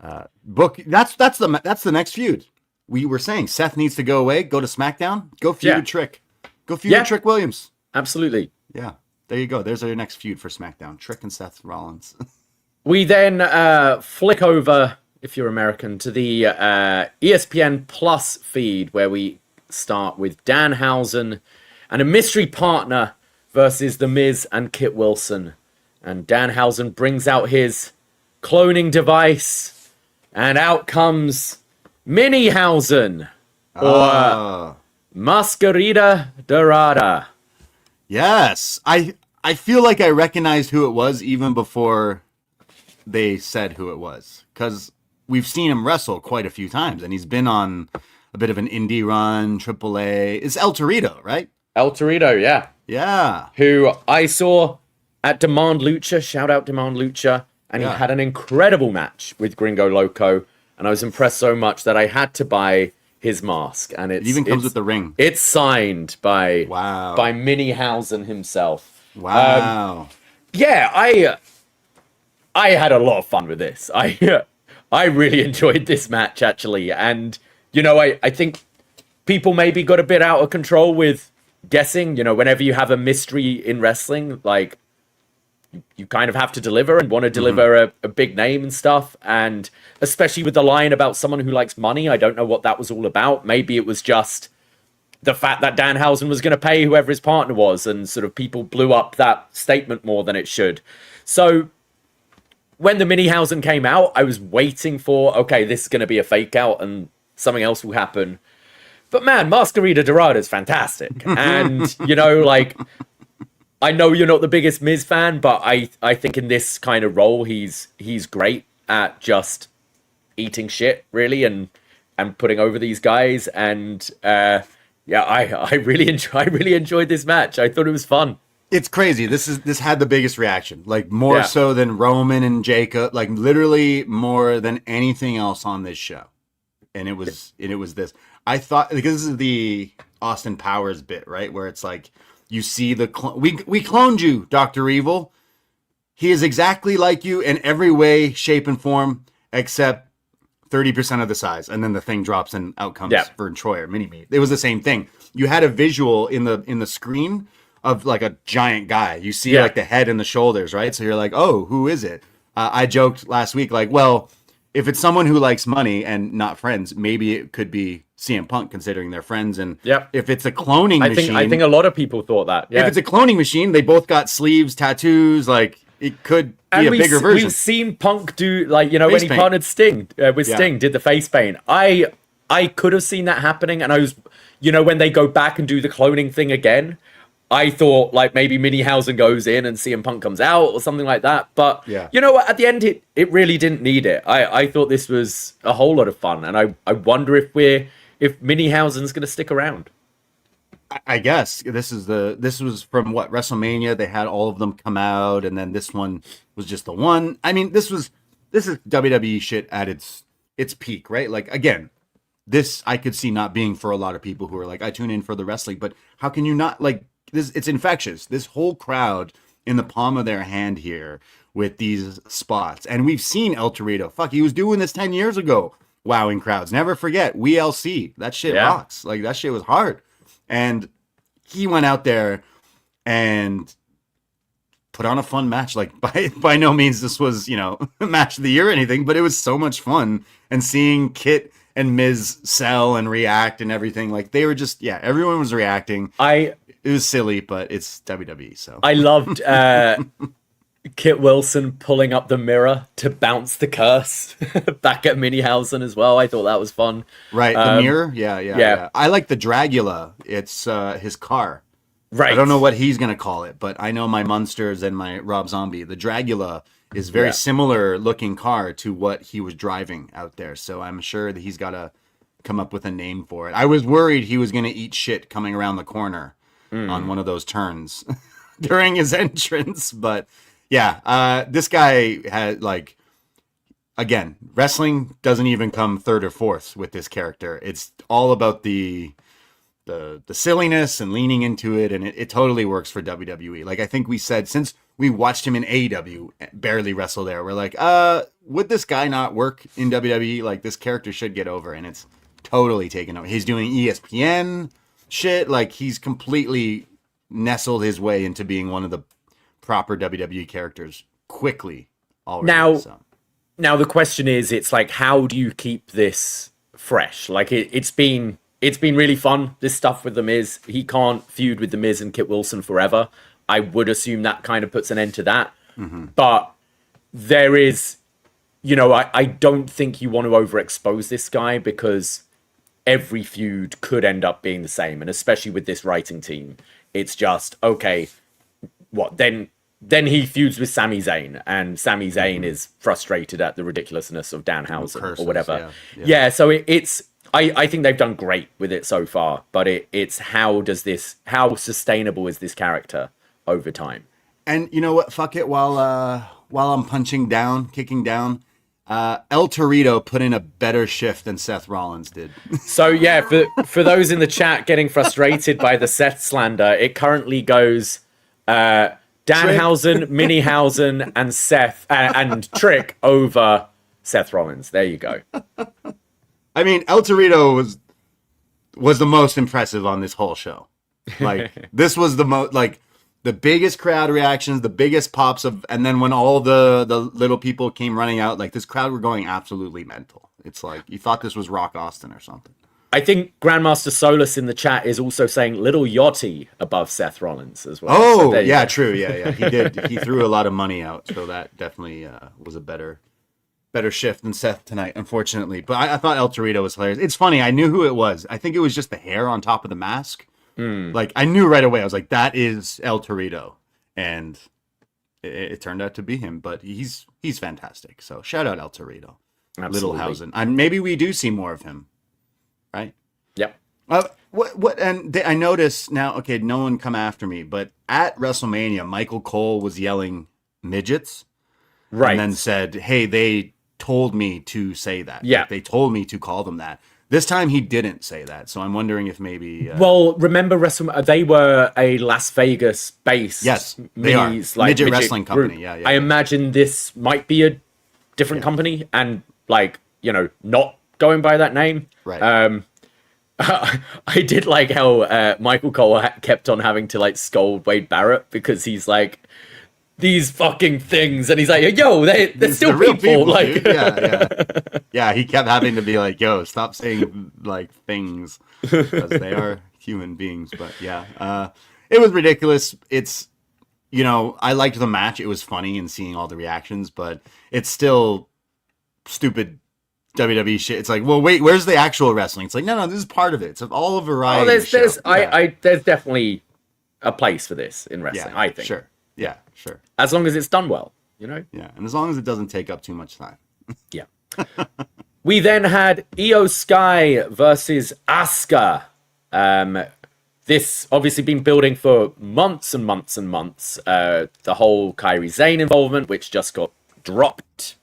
that's the next feud. We were saying Seth needs to go away, go to SmackDown, go feud with Trick, go feud with Trick Williams. Absolutely. Yeah, there you go. There's our next feud for SmackDown: Trick and Seth Rollins. We then flick over, if you're American, to the ESPN Plus feed where we start with Danhausen and a mystery partner versus The Miz and Kit Wilson. And Danhausen brings out his cloning device, and out comes Minihausen, or Mascarita Dorada. Yes, I feel like I recognized who it was even before they said who it was, because we've seen him wrestle quite a few times, and he's been on a bit of an indie run, AAA. It's El Torito, right? El Torito, yeah. Yeah. Who I saw at Demand Lucha, shout out Demand Lucha, and he had an incredible match with Gringo Loco, and I was impressed so much that I had to buy his mask. And it even comes with the ring. It's signed by Minihausen himself. Wow. Yeah, I had a lot of fun with this. I really enjoyed this match, actually. And, you know, I think people maybe got a bit out of control with guessing. You know, whenever you have a mystery in wrestling, like, you kind of have to deliver and want to deliver a big name and stuff. And especially with the line about someone who likes money, I don't know what that was all about. Maybe it was just the fact that Danhausen was going to pay whoever his partner was, and sort of people blew up that statement more than it should. So when the Minihausen came out, I was waiting for, okay, this is going to be a fake out and something else will happen. But man, Mascarita Dorada is fantastic. And, you know, like, I know you're not the biggest Miz fan, but I think in this kind of role, he's great at just eating shit, really, and putting over these guys. And I really enjoyed this match. I thought it was fun. It's crazy. This had the biggest reaction, like more so than Roman and Jacob, like literally more than anything else on this show. And it was this. I thought, because this is the Austin Powers bit, right, where it's like, you see we cloned you, Dr. Evil. He is exactly like you in every way, shape, and form, except 30% of the size. And then the thing drops and out comes Vern Troyer, Mini-Me. It was the same thing. You had a visual in the screen of like a giant guy. You see like the head and the shoulders, right? So you're like, oh, who is it? I joked last week, like, well, if it's someone who likes money and not friends, maybe it could be CM Punk, considering they're friends. And if it's a cloning machine, I think a lot of people thought that. Yeah. If it's a cloning machine, they both got sleeves, tattoos. Like, it could be a bigger version. We've seen Punk do, like, you know, when he partnered Sting with Sting, did the face paint. I could have seen that happening, and I was, you know, when they go back and do the cloning thing again, I thought, like, maybe Minihausen goes in and CM Punk comes out or something like that. But, you know what? At the end, it really didn't need it. I thought this was a whole lot of fun. And I wonder if Minihausen's going to stick around. I guess this was from what, WrestleMania? They had all of them come out, and then this one was just the one. I mean, this is WWE shit at its peak, right? Like, again, this I could see not being for a lot of people who are like, I tune in for the wrestling, but how can you not, like, this? It's infectious. This whole crowd in the palm of their hand here with these spots. And we've seen El Torito. Fuck, he was doing this 10 years ago, wowing crowds. Never forget, WeLC. That shit rocks. Like, that shit was hard. And he went out there and put on a fun match. Like, by no means this was, you know, match of the year or anything, but it was so much fun. And seeing Kit and Miz sell and react and everything, like, they were just, everyone was reacting. was silly, but it's WWE. So I loved Kit Wilson pulling up the mirror to bounce the curse back at Minihausen as well. I thought that was fun. Right, the mirror? Yeah. I like the Dragula. It's his car. Right. I don't know what he's going to call it, but I know my Munsters and my Rob Zombie. The Dragula is very similar looking car to what he was driving out there. So I'm sure that he's got to come up with a name for it. I was worried he was going to eat shit coming around the corner on one of those turns during his entrance, but yeah, this guy had like, again, wrestling doesn't even come third or fourth with this character. It's all about the silliness and leaning into it, and it totally works for WWE. Like I think we said since we watched him in AEW barely wrestle there, we're like, would this guy not work in WWE? Like this character should get over, and it's totally taken over. He's doing ESPN shit, like he's completely nestled his way into being one of the proper WWE characters quickly already. Now the question is, it's like, how do you keep this fresh? Like it's been really fun, this stuff with The Miz. He can't feud with The Miz and Kit Wilson forever. I would assume that kind of puts an end to that. Mm-hmm. But there is, I don't think you want to overexpose this guy because every feud could end up being the same. And especially with this writing team, it's just, okay, what then he feuds with Sami Zayn, and Sami Zayn is frustrated at the ridiculousness of Danhausen or whatever. Yeah, so it's I think they've done great with it so far, but it's how sustainable is this character over time? And you know what? Fuck it. While I'm kicking down, El Torito put in a better shift than Seth Rollins did. So yeah, for those in the chat getting frustrated by the Seth slander, it currently goes Danhausen, Minihausen, and Seth and Trick over Seth Rollins. There you go. I mean, El Torito was the most impressive on this whole show. Like this was the biggest crowd reactions, the biggest pops and then when all the little people came running out, like this crowd were going absolutely mental. It's like you thought this was Rock Austin or something. I think Grandmaster Solus in the chat is also saying Little Yachty above Seth Rollins as well. Oh, so yeah, true. Yeah. He did. He threw a lot of money out, so that definitely was a better shift than Seth tonight, unfortunately. But I thought El Torito was hilarious. It's funny. I knew who it was. I think it was just the hair on top of the mask. Like I knew right away. I was like, that is El Torito, and it turned out to be him. But he's fantastic. So shout out El Torito, Littlehausen. Maybe we do see more of him. Right. Yep. What? And I noticed now. Okay, no one come after me, but at WrestleMania, Michael Cole was yelling midgets, right? And then said, "Hey, they told me to say that. Yeah, like, they told me to call them that." This time he didn't say that, so I'm wondering if maybe. Well, remember they were a Las Vegas based. Yes, they are. Midget wrestling company. Yeah. I imagine this might be a different company, and not going by that name. Right. I did like how Michael Cole kept on having to scold Wade Barrett because he's like, these fucking things, and he's like, yo, they're still people. Like, yeah. He kept having to be like, yo, stop saying like things because they are human beings. But yeah, it was ridiculous. It's I liked the match. It was funny and seeing all the reactions, but it's still stupid WWE shit. It's like, well, wait, where's the actual wrestling? It's like, no, this is part of it. It's all a variety. There's definitely a place for this in wrestling. I think. Sure. Yeah, sure. As long as it's done well, Yeah, and as long as it doesn't take up too much time. Yeah. We then had IYO Sky versus Asuka. This obviously been building for months and months and months. The whole Kairi Zayn involvement, which just got dropped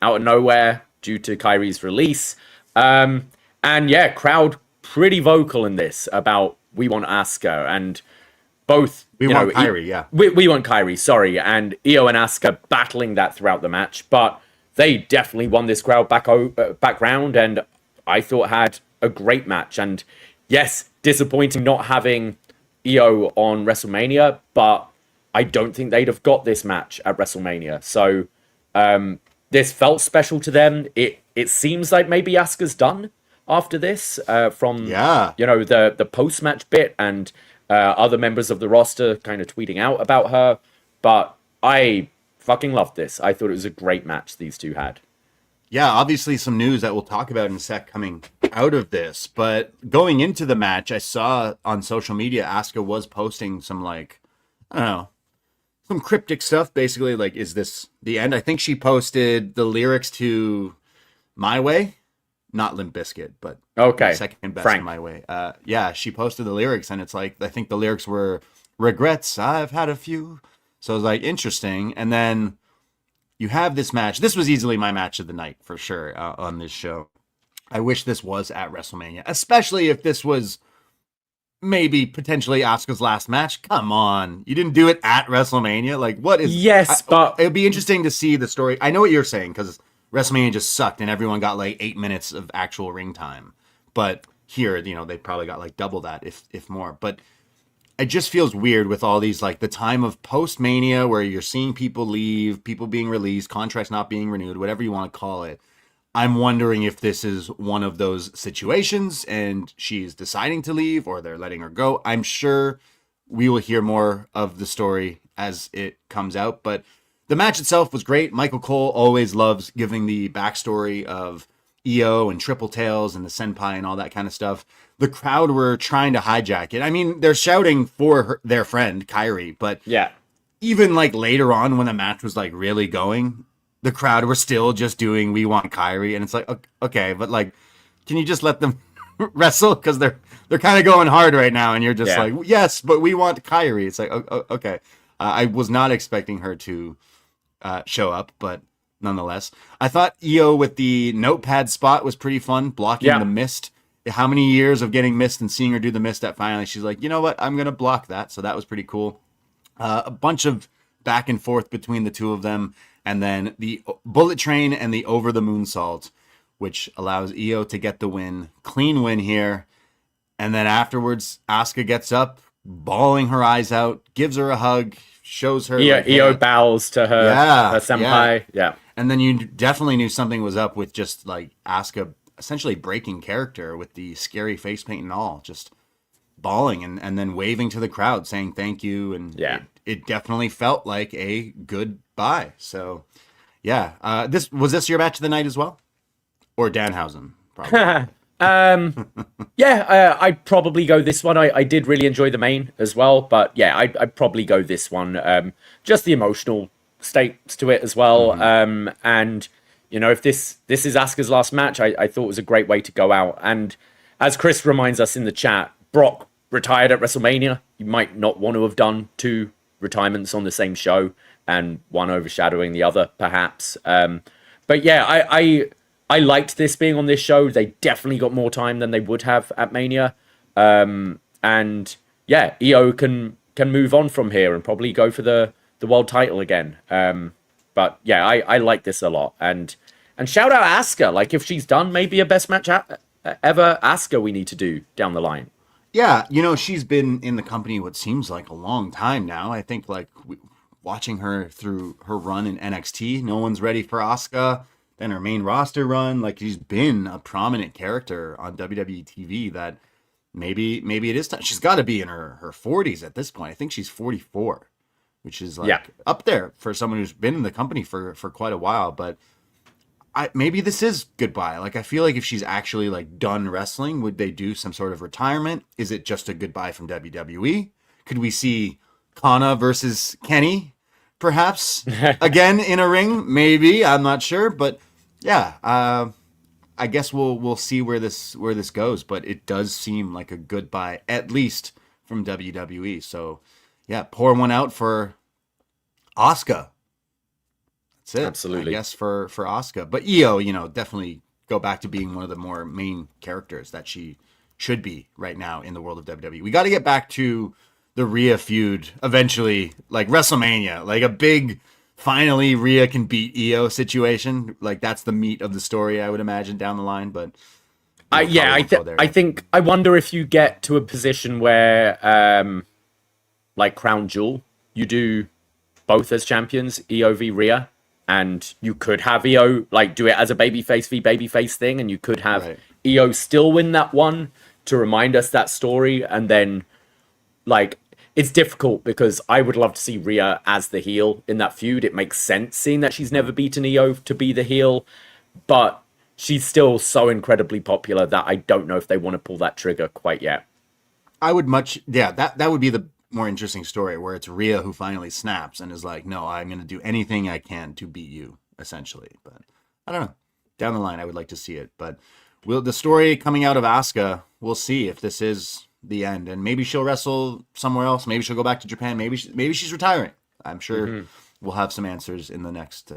out of nowhere due to Kairi's release. And yeah, crowd pretty vocal in this about we want Asuka, and both we want Kairi, we want Kairi, sorry, and IYO and Asuka battling that throughout the match, but they definitely won this crowd back round, and I thought had a great match. And yes, disappointing not having IYO on WrestleMania, but I don't think they'd have got this match at WrestleMania. So this felt special to them. It seems like maybe Asuka's done after this from the post-match bit, and other members of the roster kind of tweeting out about her. But I fucking loved this. I thought it was a great match these two had. Yeah, obviously some news that we'll talk about in a sec coming out of this. But going into the match, I saw on social media Asuka was posting some, like, I don't know, some cryptic stuff. Basically, like, is this the end? I think she posted the lyrics to My Way. Not Limp Bizkit, but okay, second best Frank. in My Way. Yeah, she posted the lyrics, and it's like, I think the lyrics were regrets. I've had a few. So it was like interesting. And then you have this match. This was easily my match of the night for sure on this show. I wish this was at WrestleMania, especially if this was maybe potentially Asuka's last match. Come on, you didn't do it at WrestleMania. Like, what is? Yes, but it'd be interesting to see the story. I know what you're saying because WrestleMania just sucked and everyone got like 8 minutes of actual ring time. But here, they probably got like double that, if more. But it just feels weird with all these, like, the time of post-Mania where you're seeing people leave, people being released, contracts not being renewed, whatever you want to call it. I'm wondering if this is one of those situations and she's deciding to leave or they're letting her go. I'm sure we will hear more of the story as it comes out, but the match itself was great. Michael Cole always loves giving the backstory of EO and Triple Tails and the Senpai and all that kind of stuff. The crowd were trying to hijack it. I mean, they're shouting for their friend, Kyrie, but yeah, even like later on when the match was like really going, the crowd were still just doing "We Want Kyrie," and it's like, okay, but like, can you just let them wrestle? Because they're kind of going hard right now, and you're just like, yes, but we want Kyrie. It's like, okay. I was not expecting her to show up, but nonetheless, I thought EO with the notepad spot was pretty fun, blocking the mist. How many years of getting mist and seeing her do the mist that finally she's like, you know what, I'm gonna block that. So that was pretty cool. A bunch of back and forth between the two of them, and then the bullet train and the over the moonsault, which allows EO to get the win. Clean win here. And then afterwards, Asuka gets up, bawling her eyes out, gives her a hug, shows her. EO bows to her, her senpai. Yeah. And then you definitely knew something was up with just like Asuka essentially breaking character with the scary face paint and all, just bawling and then waving to the crowd saying thank you. And it definitely felt like a goodbye. So yeah, this was your match of the night as well? Or Danhausen, probably. I'd probably go this one. I did really enjoy the main as well, but yeah, I'd probably go this one. Just the emotional stakes to it as well. Mm-hmm. And if this is Asuka's last match, I thought it was a great way to go out. And as Chris reminds us in the chat, Brock retired at WrestleMania. You might not want to have done two retirements on the same show and one overshadowing the other, perhaps. But yeah, I liked this being on this show. They definitely got more time than they would have at Mania. And yeah, EO can move on from here and probably go for the world title again. But yeah, I like this a lot. And shout out Asuka. Like, if she's done maybe a best match ever, Asuka we need to do down the line. Yeah, she's been in the company what seems like a long time now. I think like watching her through her run in NXT, no one's ready for Asuka. Then her main roster run, like, she's been a prominent character on WWE TV that maybe it is time. She's got to be in her 40s at this point. I think she's 44, which is like up there for someone who's been in the company for quite a while. But maybe this is goodbye. Like, I feel like if she's actually like done wrestling, would they do some sort of retirement? Is it just a goodbye from WWE? Could we see Kana versus Kenny, perhaps again in a ring? Maybe, I'm not sure, but yeah, I guess we'll see where this goes. But it does seem like a goodbye, at least from WWE. So yeah, pour one out for Asuka. That's it. Absolutely. I guess for Asuka. But EO, definitely go back to being one of the more main characters that she should be right now in the world of WWE. We got to get back to the Rhea feud eventually, like WrestleMania, like a big finally Rhea can beat EO situation. Like, that's the meat of the story, I would imagine, down the line. But I think I wonder if you get to a position where like Crown Jewel, you do both as champions, EO v Rhea, and you could have EO like do it as a babyface v babyface thing, and you could have EO still win that one to remind us that story, and then like, it's difficult because I would love to see Rhea as the heel in that feud. It makes sense seeing that she's never beaten Io to be the heel, but she's still so incredibly popular that I don't know if they want to pull that trigger quite yet. I would that would be the more interesting story, where it's Rhea who finally snaps and is like, no, I'm going to do anything I can to beat you, essentially. But I don't know. Down the line, I would like to see it. But the story coming out of Asuka, we'll see if this is the end, and maybe she'll wrestle somewhere else. Maybe she'll go back to Japan. Maybe she's retiring. I'm sure we'll have some answers in the next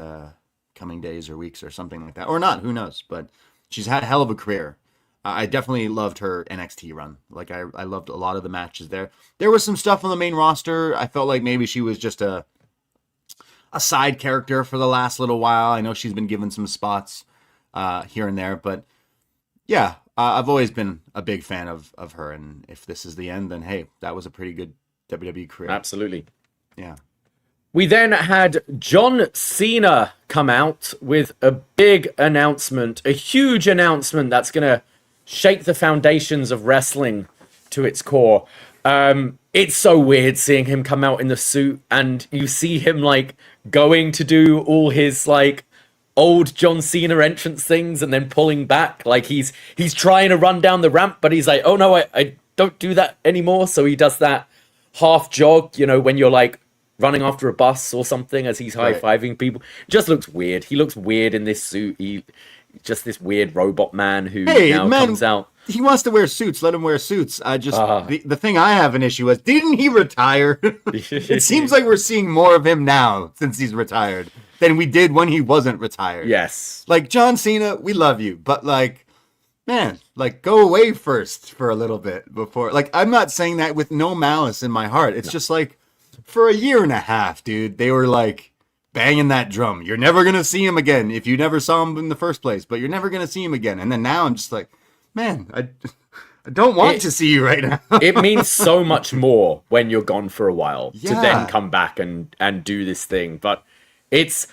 coming days or weeks or something like that, or not. Who knows? But she's had a hell of a career. I definitely loved her NXT run. Like I loved a lot of the matches there. There was some stuff on the main roster. I felt like maybe she was just a side character for the last little while. I know she's been given some spots here and there, but yeah. I've always been a big fan of her, and if this is the end, then hey, that was a pretty good WWE career. Absolutely. Yeah. We then had John Cena come out with a big announcement, a huge announcement that's going to shake the foundations of wrestling to its core. It's so weird seeing him come out in the suit, and you see him like going to do all his like old John Cena entrance things and then pulling back, like he's trying to run down the ramp, but he's like, oh no, I don't do that anymore. So he does that half jog, you know, when you're like running after a bus or something as he's high-fiving people. Just looks weird. He looks weird in this suit. He just this weird robot man who comes out. He wants to wear suits. Let him wear suits. I just the thing I have an issue with, didn't he retire? It seems like we're seeing more of him now since he's retired than we did when he wasn't retired. Yes. Like, John Cena, we love you, but like, man, like, go away first for a little bit before. Like, I'm not saying that with no malice in my heart. It's just like, for a year and a half, dude, they were like banging that drum. You're never going to see him again if you never saw him in the first place, but you're never going to see him again. And then now I'm just like, man, I don't want to see you right now. It means so much more when you're gone for a while to then come back and do this thing. But it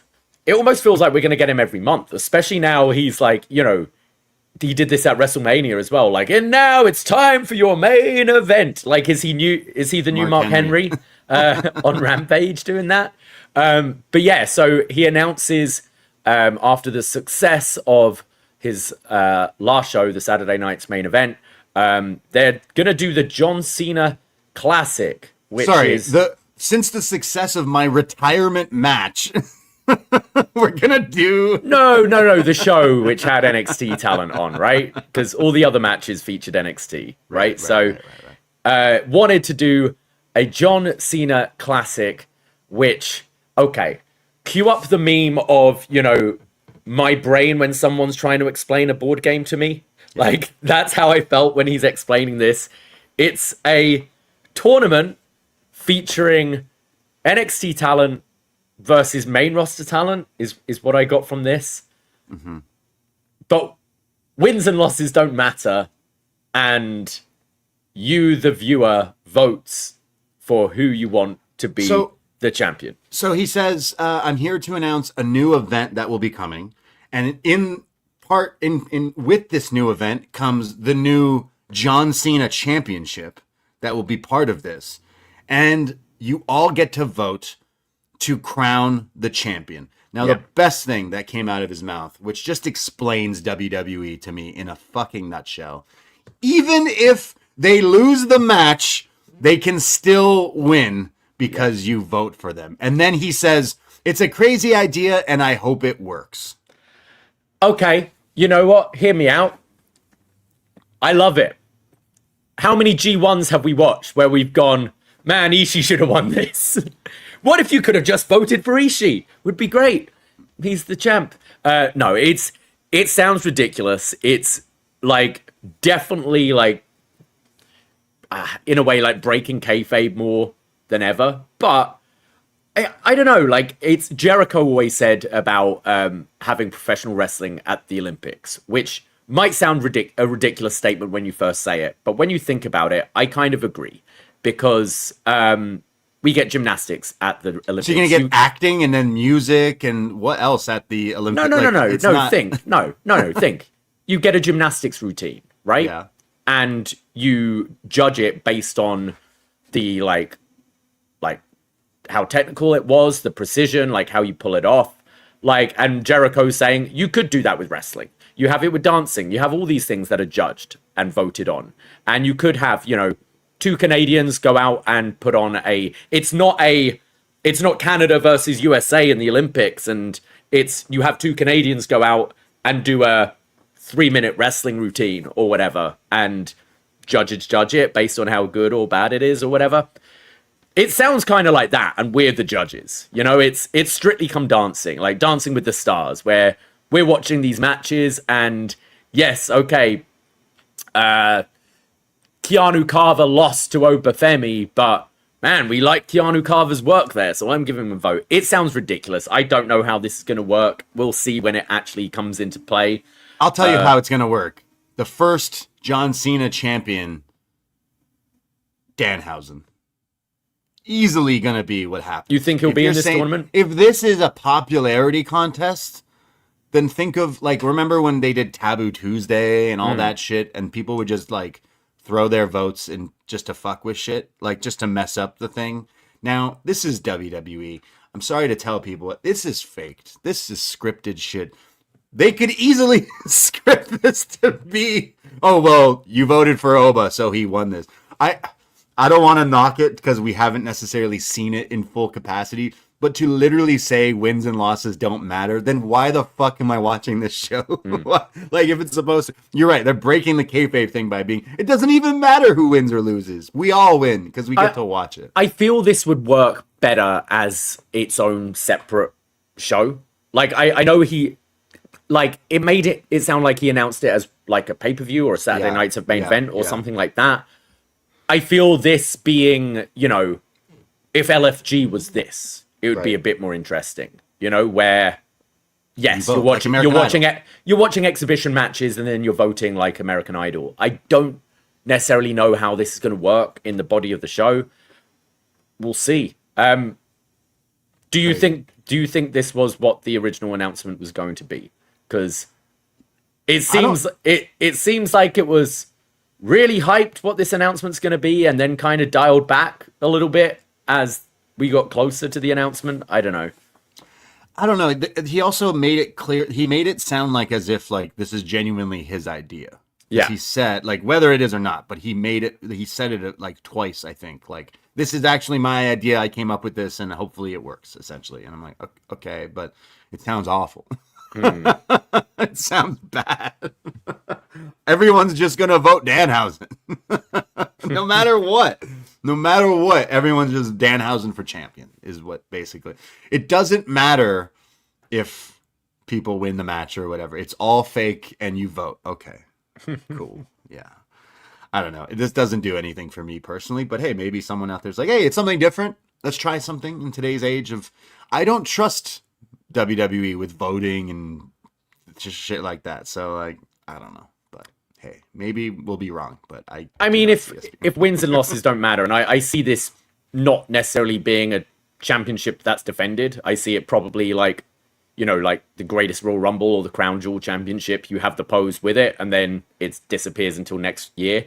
almost feels like we're going to get him every month, especially now he's like, you know, he did this at WrestleMania as well. Like, and now it's time for your main event. Like, is he the new Mark Henry on Rampage doing that? But yeah, so he announces after the success of his last show, the Saturday night's main event, they're going to do the John Cena Classic, which since the success of my retirement match, we're gonna do no, the show which had NXT talent on, right? Because all the other matches featured NXT, right? So wanted to do a John Cena Classic, which, okay, cue up the meme of, you know, my brain when someone's trying to explain a board game to me. Yeah. Like, that's how I felt when he's explaining this. It's a tournament featuring NXT talent versus main roster talent is what I got from this. Mm-hmm. But wins and losses don't matter, and you, the viewer, votes for who you want to be the champion. So he says, I'm here to announce a new event that will be coming, and in with this new event comes the new John Cena Championship that will be part of this, and you all get to vote to crown the champion. Now, the best thing that came out of his mouth, which just explains WWE to me in a fucking nutshell, even if they lose the match, they can still win because you vote for them. And then he says, it's a crazy idea and I hope it works. Okay, you know what? Hear me out. I love it. How many G1s have we watched where we've gone, man, Ishii should have won this? What if you could have just voted for Ishii? Would be great. He's the champ. No, it sounds ridiculous. It's like definitely like in a way like breaking kayfabe more than ever. But I don't know. Like, it's Jericho always said about having professional wrestling at the Olympics, which might sound a ridiculous statement when you first say it, but when you think about it, I kind of agree because. We get gymnastics at the Olympics. So you're going to get acting and then music and what else at the Olympics? No, think. You get a gymnastics routine, right? Yeah. And you judge it based on the like how technical it was, the precision, like how you pull it off. Like, and Jericho saying you could do that with wrestling. You have it with dancing. You have all these things that are judged and voted on. And you could have, you know, two Canadians go out and put on it's not Canada versus USA in the Olympics, and you have two Canadians go out and do a 3-minute wrestling routine or whatever, and judges judge it based on how good or bad it is or whatever. It sounds kind of like that, and we're the judges. You know, it's strictly come dancing, like Dancing with the Stars, where we're watching these matches, and yes, okay, Keanu Carver lost to Obafemi, but man, we like Keanu Carver's work there, so I'm giving him a vote. It sounds ridiculous. I don't know how this is going to work. We'll see when it actually comes into play. I'll tell you how it's going to work. The first John Cena champion, Danhausen. Easily going to be what happens. You think he'll be in this tournament? If this is a popularity contest, then think of, like, remember when they did Taboo Tuesday and all that shit, and people would just, like, throw their votes in just to fuck with shit, like, just to mess up the thing. Now, this is WWE. I'm sorry to tell people, this is faked. This is scripted shit. They could easily script this to be, oh, well, you voted for Oba, so he won this. I don't want to knock it because we haven't necessarily seen it in full capacity, but to literally say wins and losses don't matter, then why the fuck am I watching this show? Like, if it's supposed to, you're right, they're breaking the kayfabe thing by being, it doesn't even matter who wins or loses. We all win because we get to watch it. I feel this would work better as its own separate show. Like, I know it made it sound like he announced it as like a pay-per-view or Saturday nights of main event or something like that. I feel this being, you know, if LFG was this, it would be a bit more interesting, you know, where yes, you're watching exhibition matches and then you're voting like American Idol. I don't necessarily know how this is going to work in the body of the show. We'll see. Do you think this was what the original announcement was going to be? Because it seems like it was really hyped what this announcement's going to be, and then kind of dialed back a little bit as we got closer to the announcement. I don't know. He also made it clear. He made it sound like as if like this is genuinely his idea. Yeah. He said like whether it is or not, but he said it like twice, I think. Like, this is actually my idea. I came up with this and hopefully it works, essentially. And I'm like, okay, but it sounds awful. It sounds bad. Everyone's just gonna vote Danhausen. No matter what, everyone's just Danhausen for champion is what basically. It doesn't matter if people win the match or whatever. It's all fake and you vote. Okay, cool. Yeah, I don't know. This doesn't do anything for me personally, but hey, maybe someone out there's like, hey, it's something different. Let's try something in today's age of. I don't trust WWE with voting and just shit like that. So like, I don't know, but hey, maybe we'll be wrong. But I mean, if wins and losses don't matter, and I see this not necessarily being a championship that's defended. I see it probably like, you know, like the Greatest Royal Rumble or the Crown Jewel Championship. You have the pose with it, and then it disappears until next year.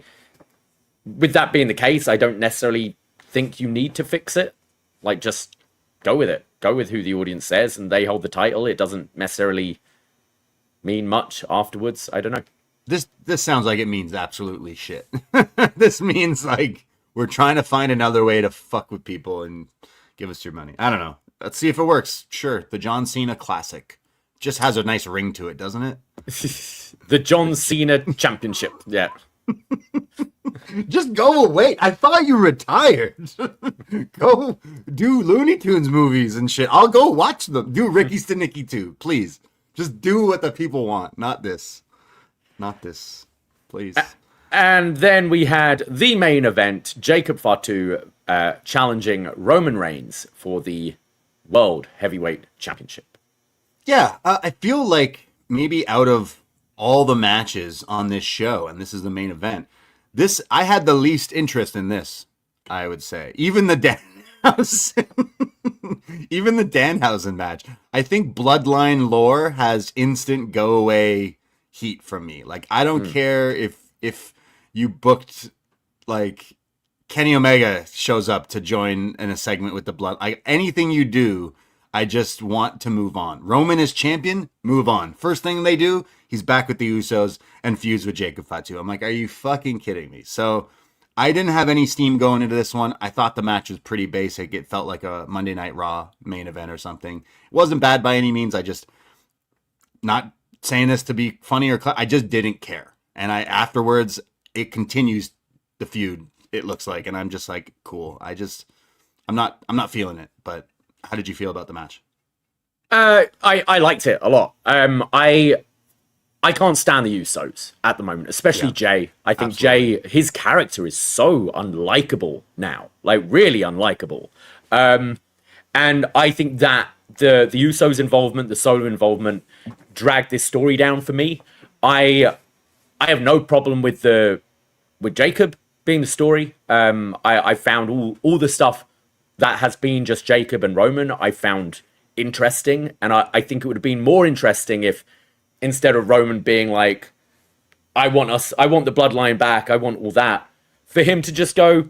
With that being the case, I don't necessarily think you need to fix it. Like, just go with it. Go with who the audience says, and they hold the title. It doesn't necessarily mean much afterwards. I don't know. This sounds like it means absolutely shit. This means like we're trying to find another way to fuck with people and give us your money. I don't know. Let's see if it works. Sure, the John Cena Classic just has a nice ring to it, doesn't it? The John Cena Championship. Yeah. Just go away. I thought you retired. Go do Looney Tunes movies and shit. I'll go watch them. Do Ricky Stenicki too, please. Just do what the people want. Not this. Not this. Please. And then we had the main event, Jacob Fatu challenging Roman Reigns for the World Heavyweight Championship. Yeah, I feel like maybe out of all the matches on this show, and this is the main event, I had the least interest in this, I would say. Even the Danhausen match. I think Bloodline lore has instant go away heat from me. Like, I don't care if you booked like Kenny Omega shows up to join in a segment with the Blood. Anything you do, I just want to move on. Roman is champion, move on. First thing they do, he's back with the Usos and feuds with Jacob Fatu. I'm like, are you fucking kidding me? So I didn't have any steam going into this one. I thought the match was pretty basic. It felt like a Monday Night Raw main event or something. It wasn't bad by any means. I just, not saying this to be funny or I just didn't care. And afterwards, it continues the feud, it looks like, and I'm just like, cool. I'm not feeling it. But how did you feel about the match? I liked it a lot. I can't stand the Usos at the moment, especially Jay. I think Jay, his character is so unlikable now, like really unlikable. And I think that the Usos involvement, the solo involvement, dragged this story down for me. I have no problem with Jacob being the story. I found all the stuff that has been just Jacob and Roman, I found interesting, and I think it would have been more interesting if, instead of Roman being like, I want the bloodline back, I want all that, for him to just go,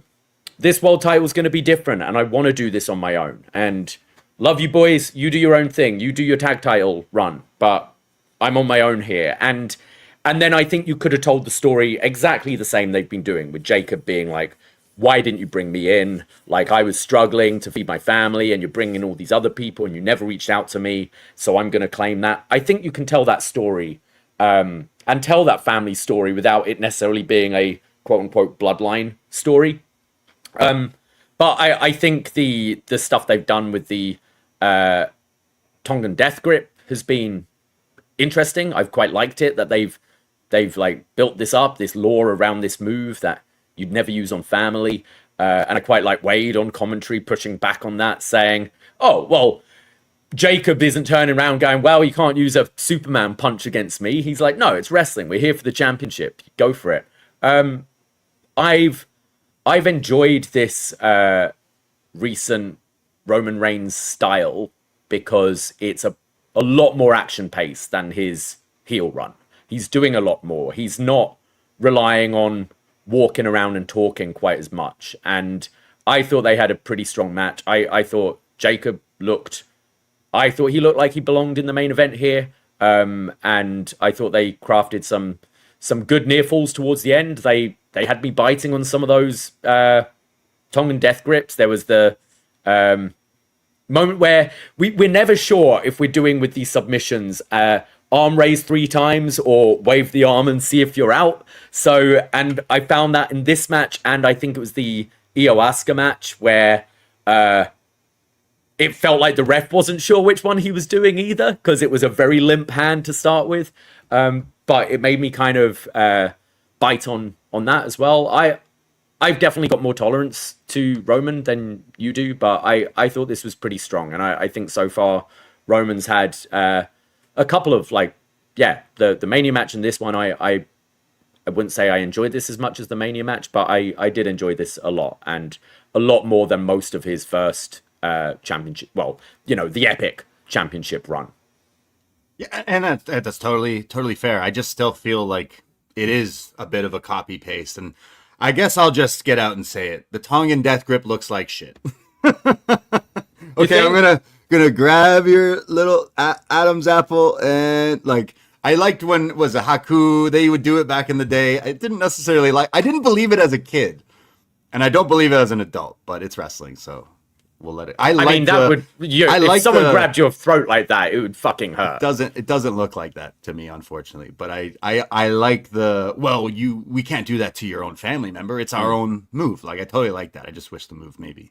this world title is going to be different, and I want to do this on my own. And love you boys, you do your own thing, you do your tag title run, but I'm on my own here. And then I think you could have told the story exactly the same they've been doing, with Jacob being like, why didn't you bring me in? Like, I was struggling to feed my family, and you're bringing all these other people, and you never reached out to me, so I'm going to claim that. I think you can tell that story, and tell that family story without it necessarily being a quote-unquote bloodline story. But I think the stuff they've done with the Tongan Death Grip has been interesting. I've quite liked it, that they've like built this up, this lore around this move that you'd never use on family. And I quite like Wade on commentary pushing back on that, saying, oh, well, Jacob isn't turning around going, well, you can't use a Superman punch against me. He's like, no, it's wrestling. We're here for the championship. Go for it. I've enjoyed this recent Roman Reigns style because it's a lot more action-paced than his heel run. He's doing a lot more. He's not relying on walking around and talking quite as much. And I thought they had a pretty strong match. I thought Jacob looked like he belonged in the main event here. And I thought they crafted some good near falls towards the end. They had me biting on some of those Tongan Death Grips. There was the moment where we're never sure if we're doing with these submissions arm raise 3 times or wave the arm and see if you're out. So, and I found that in this match, and I think it was the IYO Asuka match where it felt like the ref wasn't sure which one he was doing either, because it was a very limp hand to start with. But it made me kind of bite on that as well. I've definitely got more tolerance to Roman than you do, but I thought this was pretty strong. And I think so far Roman's had a couple of, like, the Mania match and this one, I wouldn't say I enjoyed this as much as the Mania match, but I did enjoy this a lot, and a lot more than most of his first championship, well, the epic championship run. Yeah, and that's totally fair. I just still feel like it is a bit of a copy paste, and I guess I'll just get out and say it. The Tongan Death Grip looks like shit. Okay, I'm gonna grab your little Adam's apple, and like, I liked when it was a Haku, they would do it back in the day. I didn't necessarily I didn't believe it as a kid, and I don't believe it as an adult, but it's wrestling, so we'll let it. If someone grabbed your throat like that, it would fucking hurt. It doesn't look like that to me, unfortunately, but I like we can't do that to your own family member. It's our own move. Like, I totally like that. I just wish the move maybe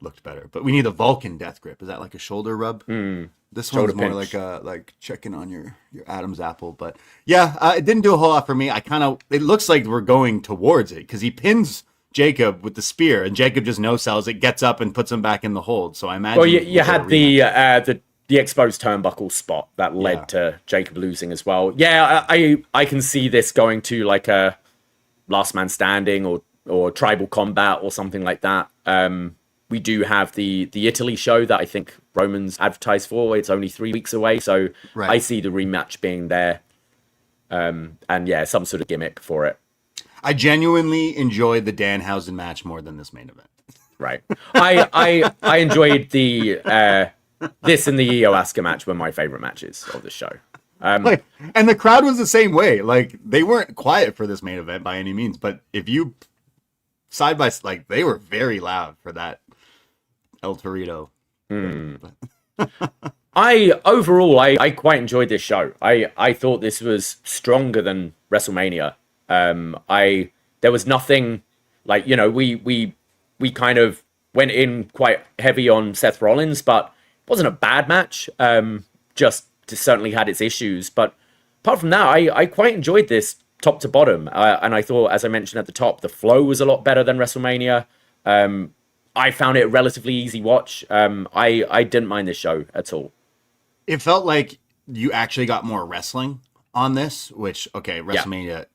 looked better, but we need a Vulcan Death Grip. Is that like a shoulder rub? This shoulder one's more pinch. like checking on your Adam's apple. But yeah, it didn't do a whole lot for me. It looks like we're going towards it because he pins Jacob with the spear, and Jacob just no sells it, gets up and puts him back in the hold. So I imagine. Well, you had the exposed turnbuckle spot that led to Jacob losing as well. Yeah, I can see this going to like a last man standing or tribal combat or something like that. We do have the Italy show that I think Roman's advertised for. It's only 3 weeks away, so I see the rematch being there. And yeah, some sort of gimmick for it. I genuinely enjoyed the Danhausen match more than this main event. Right. I enjoyed the this and the IYO Asuka match were my favorite matches of the show. And the crowd was the same way. Like, they weren't quiet for this main event by any means, but if you side by like, they were very loud for that El Torito. I quite enjoyed this show. I thought this was stronger than WrestleMania. There was nothing like, you know, we kind of went in quite heavy on Seth Rollins, but it wasn't a bad match. Just certainly had its issues. But apart from that, I quite enjoyed this top to bottom. And I thought, as I mentioned at the top, the flow was a lot better than WrestleMania. I found it a relatively easy watch. I didn't mind this show at all. It felt like you actually got more wrestling on this, which, okay, WrestleMania,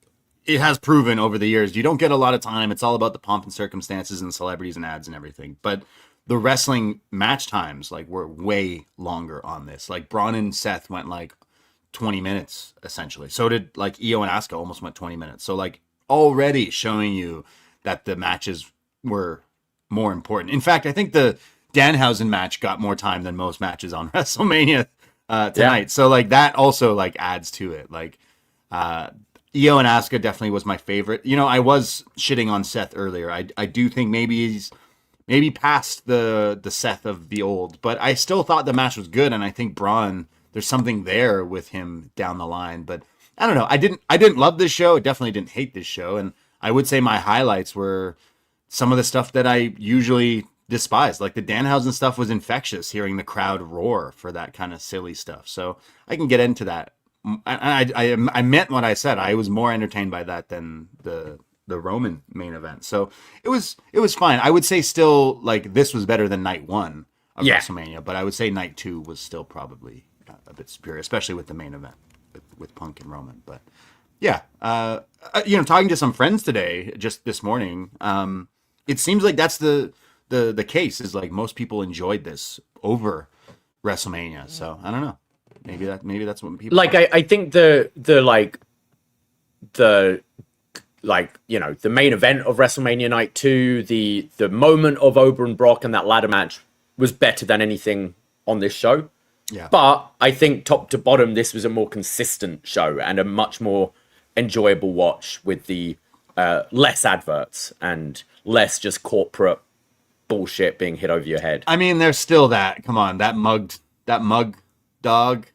it has proven over the years, you don't get a lot of time. It's all about the pomp and circumstances and celebrities and ads and everything. But the wrestling match times, like, were way longer on this. Like, Bron and Seth went, like, 20 minutes, essentially. So did, like, IYO and Asuka almost went 20 minutes. So, like, already showing you that the matches were more important. In fact, I think the Danhausen match got more time than most matches on WrestleMania tonight. Yeah. So, like, that also, like, adds to it. Like, IYO and Asuka definitely was my favorite. You know, I was shitting on Seth earlier. I do think maybe he's past the Seth of the old, but I still thought the match was good, and I think Bron, there's something there with him down the line. But I don't know. I didn't love this show. I definitely didn't hate this show, and I would say my highlights were some of the stuff that I usually despise. Like, the Danhausen stuff was infectious, hearing the crowd roar for that kind of silly stuff. So I can get into that. I meant what I said. I was more entertained by that than the Roman main event. So it was fine. I would say still, like, this was better than night one of WrestleMania, but I would say night two was still probably a bit superior, especially with the main event with Punk and Roman. But yeah, you know, talking to some friends today, just this morning, it seems like that's the case, is like most people enjoyed this over WrestleMania. So I don't know. Maybe that's what people like. I think the you know, the main event of WrestleMania Night 2, the moment of Ober and Brock and that ladder match was better than anything on this show. Yeah. But I think top to bottom, this was a more consistent show and a much more enjoyable watch with the less adverts and less just corporate bullshit being hit over your head. I mean, there's still that. Come on, that mug dog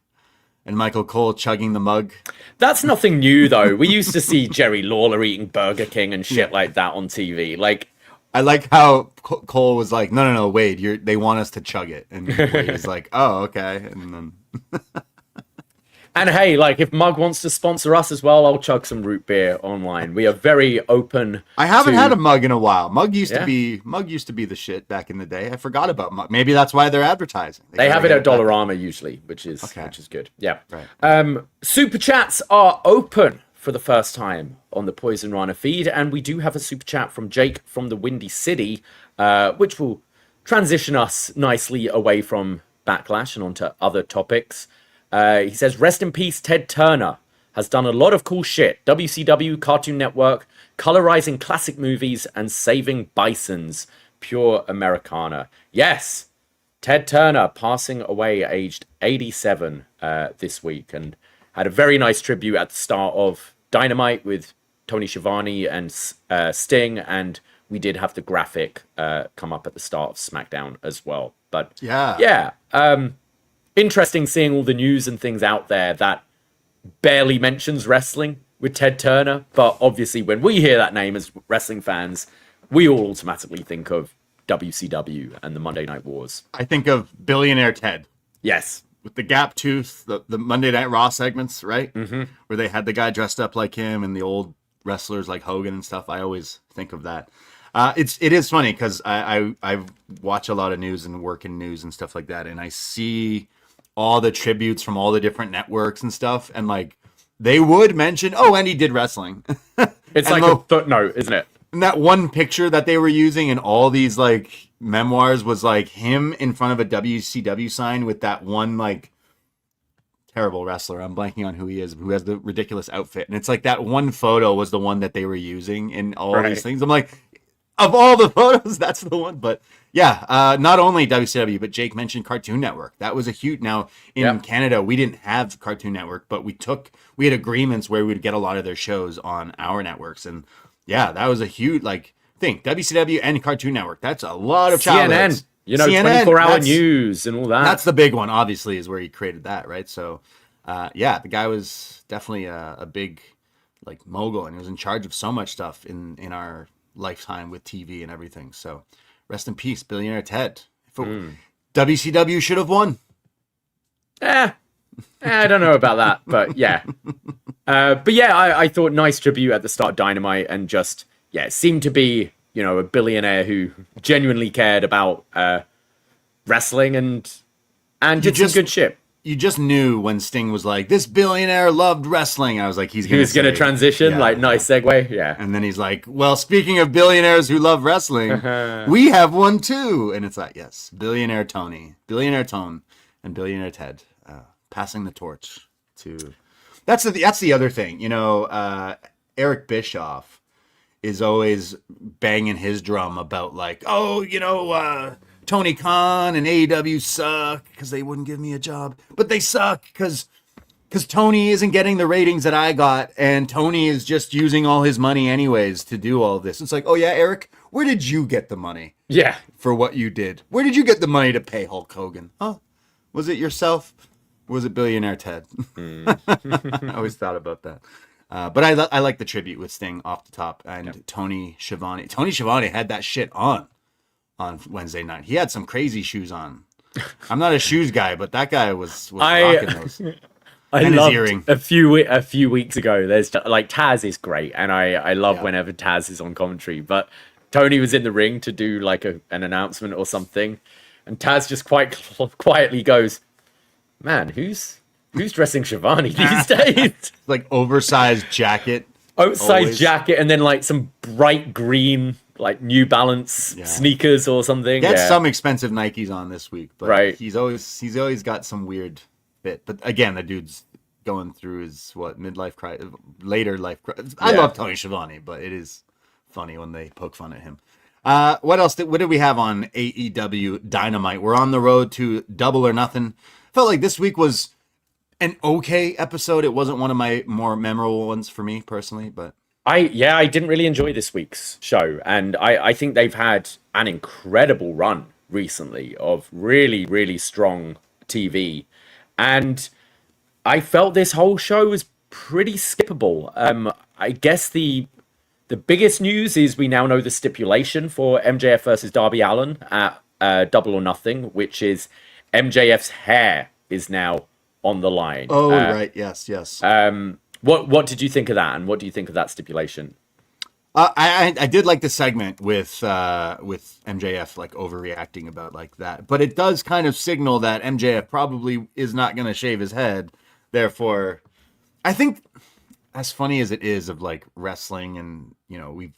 and Michael Cole chugging the mug. That's nothing new, though. We used to see Jerry Lawler eating Burger King and shit like that on TV. Like, I like how Cole was like, no, Wade, they want us to chug it. And Wade was like, oh, okay. And then... And hey, like, if Mug wants to sponsor us as well, I'll chug some root beer online. We are very open. I haven't had a mug in a while. Mug used to be the shit back in the day. I forgot about Mug. Maybe that's why they're advertising. They have it at Dollarama usually, which is good. Yeah. Right. Super chats are open for the first time on the Poisonrana feed, and we do have a super chat from Jake from the Windy City, which will transition us nicely away from Backlash and onto other topics. He says, rest in peace, Ted Turner has done a lot of cool shit. WCW, Cartoon Network, colorizing classic movies, and saving bisons. Pure Americana. Yes, Ted Turner passing away aged 87 this week, and had a very nice tribute at the start of Dynamite with Tony Schiavone and Sting, and we did have the graphic come up at the start of SmackDown as well. But yeah. Interesting seeing all the news and things out there that barely mentions wrestling with Ted Turner. But obviously, when we hear that name as wrestling fans, we all automatically think of WCW and the Monday Night Wars. I think of Billionaire Ted. Yes. With the gap tooth, the Monday Night Raw segments, right? Mm-hmm. Where they had the guy dressed up like him and the old wrestlers like Hogan and stuff. I always think of that. It is funny because I watch a lot of news and work in news and stuff like that, and I see all the tributes from all the different networks and stuff, and like they would mention, and he did wrestling. It's like a footnote, isn't it? And that one picture that they were using in all these like memoirs was like him in front of a WCW sign with that one like terrible wrestler. I'm blanking on who he is, who has the ridiculous outfit. And it's like that one photo was the one that they were using in all these things. I'm like, of all the photos, that's the one. But yeah, not only WCW, but Jake mentioned Cartoon Network. That was a huge. Now in Canada, we didn't have Cartoon Network, but we had agreements where we would get a lot of their shows on our networks. And yeah, that was a huge thing. WCW and Cartoon Network. That's a lot of childhoods. CNN. You know, 24-hour news and all that. That's the big one, obviously, is where he created that, right? So, yeah, the guy was definitely a big, mogul, and he was in charge of so much stuff in our lifetime with TV and everything. So, rest in peace, Billionaire Ted. WCW should have won. I don't know about that, but yeah. I thought nice tribute at the start of Dynamite, and just, it seemed to be, a billionaire who genuinely cared about wrestling and did some good shit. You just knew when Sting was like, this billionaire loved wrestling. I was like, he was going to transition, nice segue. Yeah. And then he's like, well, speaking of billionaires who love wrestling, we have one too. And it's like, yes, Billionaire Tony, Billionaire Tone, and Billionaire Ted passing the torch to... That's the other thing. Eric Bischoff is always banging his drum about Tony Khan and AEW suck because they wouldn't give me a job, but they suck because Tony isn't getting the ratings that I got, and Tony is just using all his money anyways to do all of this. It's like, oh yeah, Eric, where did you get the money? Yeah, for what you did. Where did you get the money to pay Hulk Hogan? Oh, was it yourself? Or was it Billionaire Ted? I always thought about that. But I like the tribute with Sting off the top, and Tony Schiavone. Tony Schiavone had that shit on Wednesday night. He had some crazy shoes on. I'm not a shoes guy, but that guy was rocking those. I loved a few weeks ago. There's Taz is great, and I love whenever Taz is on commentary. But Tony was in the ring to do an announcement or something, and Taz just quite quietly goes, "Man, who's dressing Schiavone these days?" Oversized jacket. Jacket, and then some bright green New Balance sneakers or something. He had some expensive Nikes on this week, but he's always got some weird fit. But again, the dude's going through his midlife crisis, later life crisis. I love Tony Schiavone, but it is funny when they poke fun at him. What else? What did we have on AEW Dynamite? We're on the road to Double or Nothing. Felt like this week was an okay episode. It wasn't one of my more memorable ones for me personally, but I didn't really enjoy this week's show, and I think they've had an incredible run recently of really, really strong TV, and I felt this whole show was pretty skippable. I guess the biggest news is we now know the stipulation for MJF versus Darby Allin at Double or Nothing, which is MJF's hair is now on the line. Oh, right. Yes. What did you think of that, and what do you think of that stipulation? I did like the segment with MJF overreacting about that, but it does kind of signal that MJF probably is not going to shave his head. Therefore, I think, as funny as it is of wrestling, and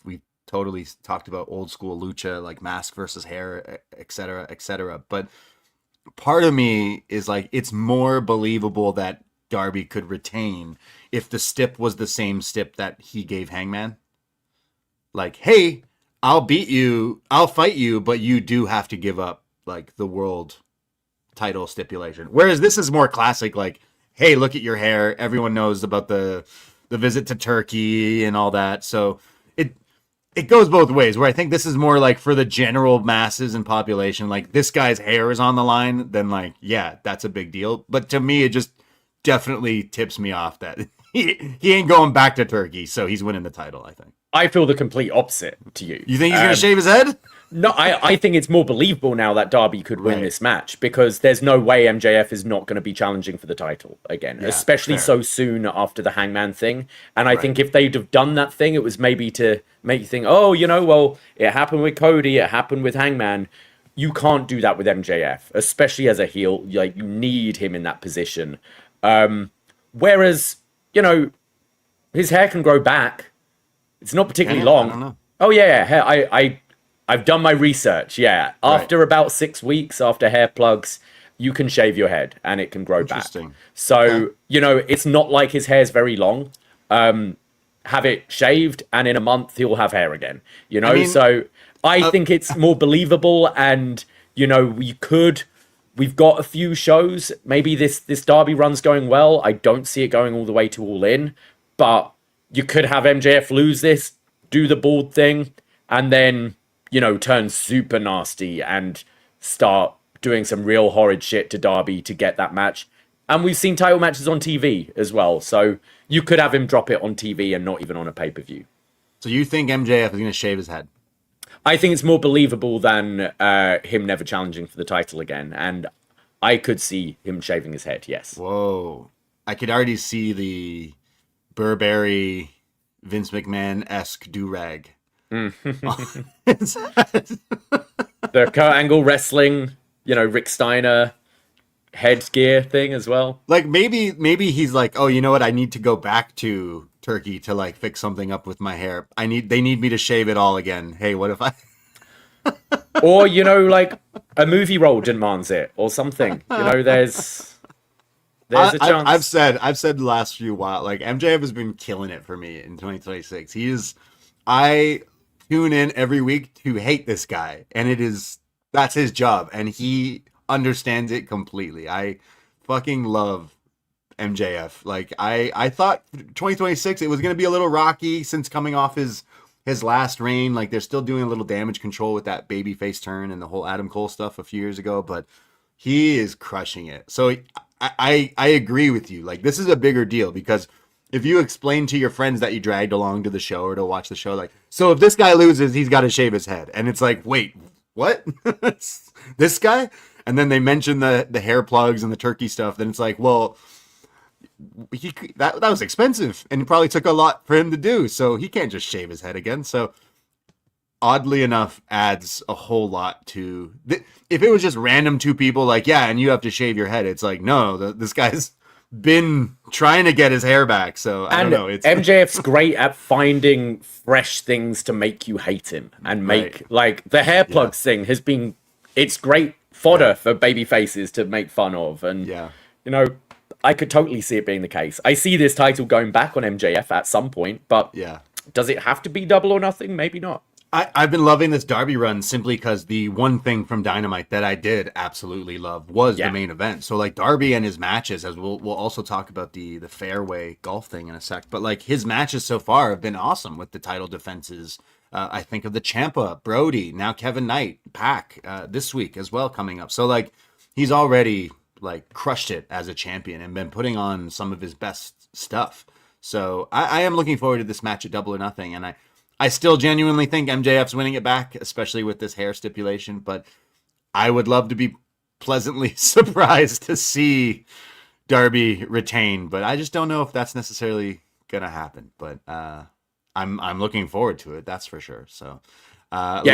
we've totally talked about old school lucha, mask versus hair, etc. But part of me is it's more believable that Darby could retain if the stip was the same stip that he gave Hangman. Hey, I'll beat you, I'll fight you, but you do have to give up the world title stipulation. Whereas this is more classic, hey, look at your hair. Everyone knows about the visit to Turkey and all that. So it goes both ways, where I think this is more for the general masses and population, this guy's hair is on the line, then that's a big deal. But to me, it just definitely tips me off that he ain't going back to Turkey, so he's winning the title, I think. I feel the complete opposite to you. You think he's going to shave his head? No, I think it's more believable now that Darby could win this match, because there's no way MJF is not going to be challenging for the title again, especially so soon after the Hangman thing. And I think if they'd have done that thing, it was maybe to make you think, oh, it happened with Cody, it happened with Hangman. You can't do that with MJF, especially as a heel. You need him in that position. Whereas, his hair can grow back. It's not particularly long. I don't know. Oh yeah, I've done my research. Yeah, after about 6 weeks after hair plugs, you can shave your head and it can grow back. Interesting. So, Okay. you know, it's not like his hair's very long. Have it shaved and in a month he'll have hair again, you know? I mean, so I think it's more believable, and, you know, we've got a few shows. Maybe this Derby run's going well. I don't see it going all the way to All In, but you could have MJF lose this, do the bald thing, and then, you know, turn super nasty and start doing some real horrid shit to Darby to get that match. And we've seen title matches on TV as well, so you could have him drop it on TV and not even on a pay-per-view. So you think MJF is going to shave his head? I think it's more believable than him never challenging for the title again, and I could see him shaving his head, yes. Whoa. I could already see the Burberry Vince McMahon-esque do-rag. The Kurt Angle wrestling, you know, Rick Steiner headgear thing as well. Like maybe he's like, oh, you know what? I need to go back to Turkey to like fix something up with my hair. They need me to shave it all again. Hey, what if I? Or, you know, like a movie role demands it or something. You know, there's a chance. I've said the last few while, like MJF has been killing it for me in 2026. I tune in every week to hate this guy, and that's his job, and he understands it completely. I fucking love MJF. Like I thought 2026 it was gonna be a little rocky since coming off his last reign. Like they're still doing a little damage control with that babyface turn and the whole Adam Cole stuff a few years ago, but he is crushing it. So I agree with you. Like this is a bigger deal because if you explain to your friends that you dragged along to the show or to watch the show, like, so if this guy loses, he's got to shave his head, and it's like, wait, what? This guy? And then they mention the hair plugs and the turkey stuff. Then it's like, well, that was expensive, and it probably took a lot for him to do. So he can't just shave his head again. So oddly enough, adds a whole lot to. If it was just random two people, like, yeah, and you have to shave your head, it's like, no, this guy's been trying to get his hair back. So I don't know. It's MJF's great at finding fresh things to make you hate him and make like the hair plugs thing has been. It's great fodder for baby faces to make fun of, and you know, I could totally see it being the case. I see this title going back on MJF at some point, but does it have to be Double or Nothing? Maybe not. I've been loving this Darby run simply because the one thing from Dynamite that I did absolutely love was the main event. So like Darby and his matches, as we'll also talk about the fairway golf thing in a sec, but like his matches so far have been awesome with the title defenses. I think of the Ciampa, Brody, now Kevin Knight, Pac this week as well coming up. So like he's already like crushed it as a champion and been putting on some of his best stuff. So I am looking forward to this match at Double or Nothing, and I still genuinely think MJF's winning it back, especially with this hair stipulation, but I would love to be pleasantly surprised to see Darby retain, but I just don't know if that's necessarily going to happen, but I'm looking forward to it, that's for sure. So sorry,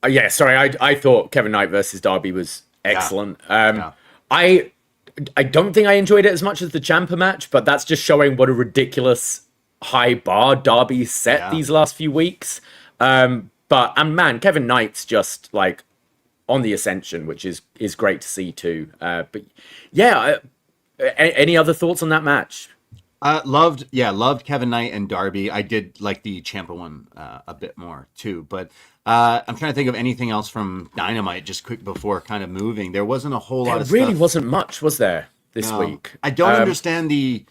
I thought Kevin Knight versus Darby was excellent. I don't think I enjoyed it as much as the Ciampa match, but that's just showing what a ridiculous high bar Darby set these last few weeks. Man, Kevin Knight's just like on the ascension, which is great to see too. But yeah, any other thoughts on that match? Loved Kevin Knight and Darby. I did like the Ciampa one a bit more too, but I'm trying to think of anything else from Dynamite just quick before kind of moving. There wasn't a whole lot of stuff. There really wasn't much, was there, this week? I don't understand the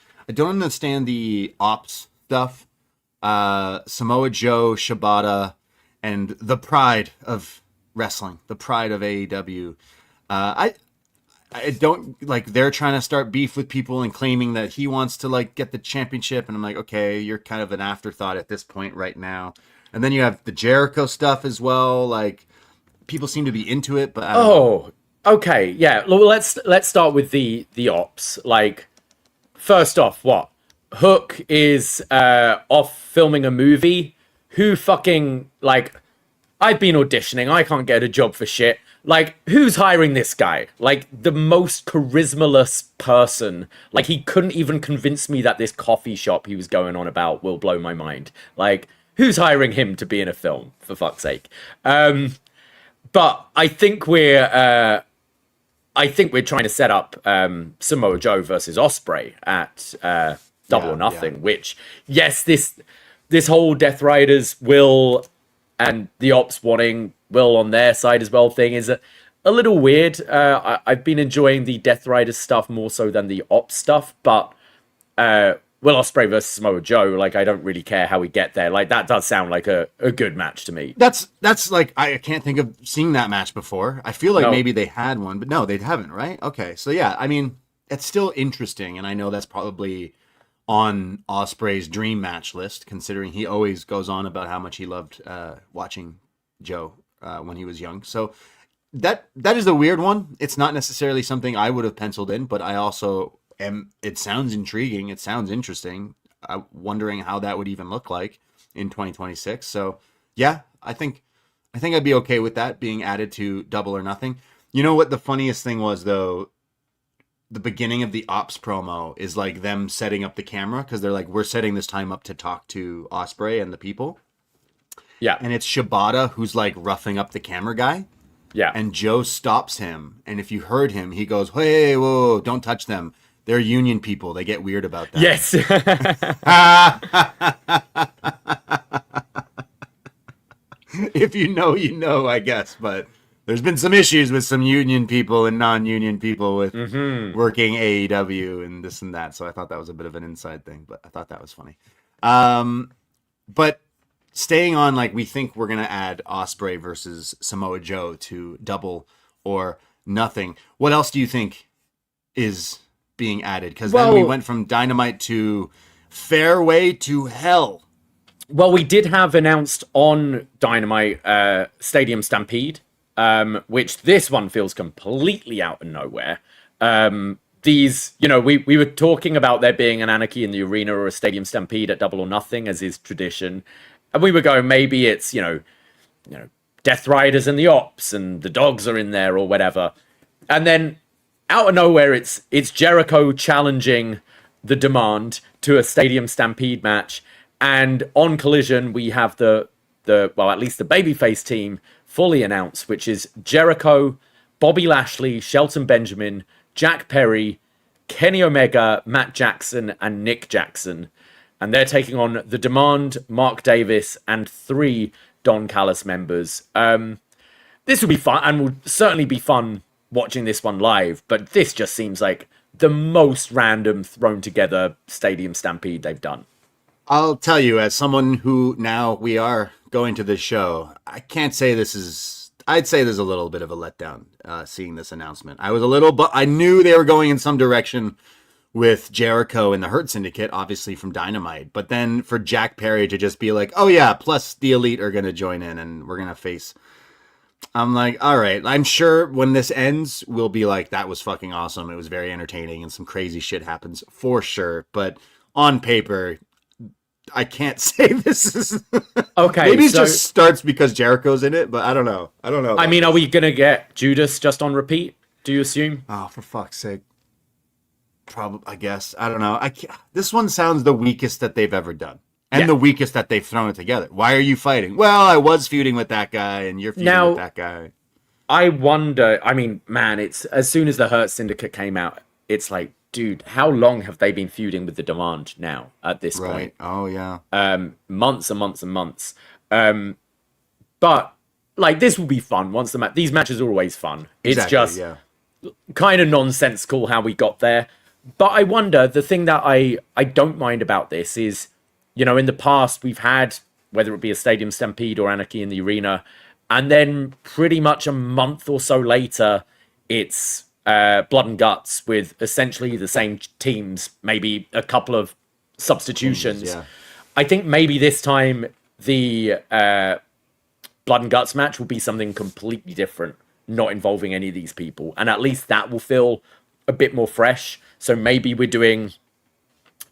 ops stuff. Samoa Joe, Shibata, and the pride of wrestling, the pride of AEW. I don't like, they're trying to start beef with people and claiming that he wants to like get the championship, and I'm like, okay, you're kind of an afterthought at this point right now. And then you have the Jericho stuff as well. Like people seem to be into it, but I don't know. Okay, yeah. Well, let's start with the ops. Like, first off, what? Hook is off filming a movie. Who fucking, like, I've been auditioning. I can't get a job for shit. Like, who's hiring this guy? Like, the most charismaless person. Like, he couldn't even convince me that this coffee shop he was going on about will blow my mind. Like, who's hiring him to be in a film, for fuck's sake? But I think we're I think we're trying to set up Samoa Joe versus Ospreay at Double or Nothing, which, yes, this whole Death Riders will and the Ops wanting Will on their side as well thing is a little weird. I've been enjoying the Death Riders stuff more so than the Ops stuff, but Will Ospreay versus Samoa Joe, like, I don't really care how we get there. Like, that does sound like a good match to me. That's like, I can't think of seeing that match before. I feel like maybe they had one, but no, they haven't, right? Okay, so yeah, I mean, it's still interesting, and I know that's probably on Ospreay's dream match list, considering he always goes on about how much he loved watching Joe when he was young. So that is a weird one. It's not necessarily something I would have penciled in, but I also am. It sounds intriguing. It sounds interesting. I'm wondering how that would even look like in 2026. So yeah, I think I'd be okay with that being added to Double or Nothing. You know what the funniest thing was, though? The beginning of the Ops promo is like them setting up the camera, because they're like, we're setting this time up to talk to Ospreay and the people. Yeah. And it's Shibata who's like roughing up the camera guy. Yeah. And Joe stops him. And if you heard him, he goes, hey, whoa, don't touch them. They're union people. They get weird about that. Yes. If you know, you know, I guess. But there's been some issues with some union people and non-union people with working AEW and this and that. So I thought that was a bit of an inside thing, but I thought that was funny. But staying on, like, we think we're going to add Ospreay versus Samoa Joe to Double or Nothing. What else do you think is being added? Because then we went from Dynamite to Fairway to Hell. Well, we did have announced on Dynamite Stadium Stampede, which this one feels completely out of nowhere. These, you know, we were talking about there being an Anarchy in the Arena or a Stadium Stampede at Double or Nothing, as is tradition. And we were going, maybe it's, you know, Death Riders and the Ops and the Dogs are in there or whatever. And then out of nowhere, it's Jericho challenging the Demand to a Stadium Stampede match. And on Collision, we have the at least the babyface team fully announced, which is Jericho, Bobby Lashley, Shelton Benjamin, Jack Perry, Kenny Omega, Matt Jackson, and Nick Jackson. And they're taking on The Demand, Mark Davis, and 3 Don Callis members. This will be fun, and will certainly be fun watching this one live, but this just seems like the most random thrown together Stadium Stampede they've done. I'll tell you, as someone who now we are going to this show, I can't say this is... I'd say there's a little bit of a letdown seeing this announcement. I was a little, but I knew they were going in some direction with Jericho and the Hurt Syndicate, obviously from Dynamite. But then for Jack Perry to just be like, oh yeah, plus the Elite are going to join in and we're going to face... I'm like, all right, I'm sure when this ends, we'll be like, that was fucking awesome. It was very entertaining and some crazy shit happens for sure. But on paper... I can't say this is okay. Maybe it just starts because Jericho's in it, but I don't know. I mean, are we gonna get Judas just on repeat? Do you assume? Oh, for fuck's sake! Probably. I guess. I don't know. This one sounds the weakest that they've ever done, and the weakest that they've thrown it together. Why are you fighting? Well, I was feuding with that guy, and you're feuding with that guy. I wonder. I mean, man, it's as soon as the Hurt Syndicate came out, it's like, dude, how long have they been feuding with the Demand now at this point? Oh, yeah. Months and months and months. But, like, this will be fun once these matches are always fun. It's just kind of nonsensical how we got there. But I wonder, the thing that I don't mind about this is, you know, in the past we've had, whether it be a Stadium Stampede or Anarchy in the Arena, and then pretty much a month or so later, it's... Blood and Guts with essentially the same teams, maybe a couple of substitutions. I think maybe this time the Blood and Guts match will be something completely different, not involving any of these people. And at least that will feel a bit more fresh. So maybe we're doing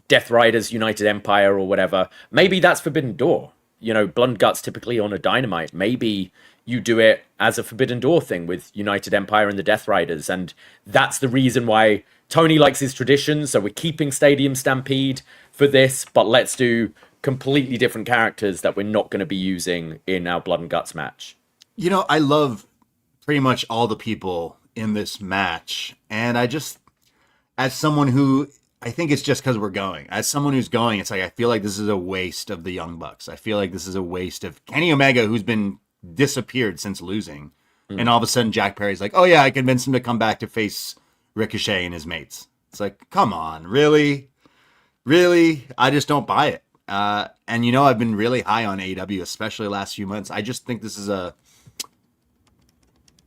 Death Riders, United Empire or whatever. Maybe that's Forbidden Door. You know, Blood and Guts typically on a Dynamite. Maybe you do it as a Forbidden Door thing with United Empire and the Death Riders. And that's the reason why Tony likes his traditions. So we're keeping Stadium Stampede for this, but let's do completely different characters that we're not going to be using in our Blood and Guts match. You know, I love pretty much all the people in this match. And I just, as someone who, I think it's just because we're going. As someone who's going, it's like I feel like this is a waste of the Young Bucks. I feel like this is a waste of Kenny Omega, who's been disappeared since losing. And all of a sudden, Jack Perry's like, oh, yeah, I convinced him to come back to face Ricochet and his mates. It's like, come on, really? Really? I just don't buy it. And, you know, I've been really high on AEW, especially the last few months. I just think this is a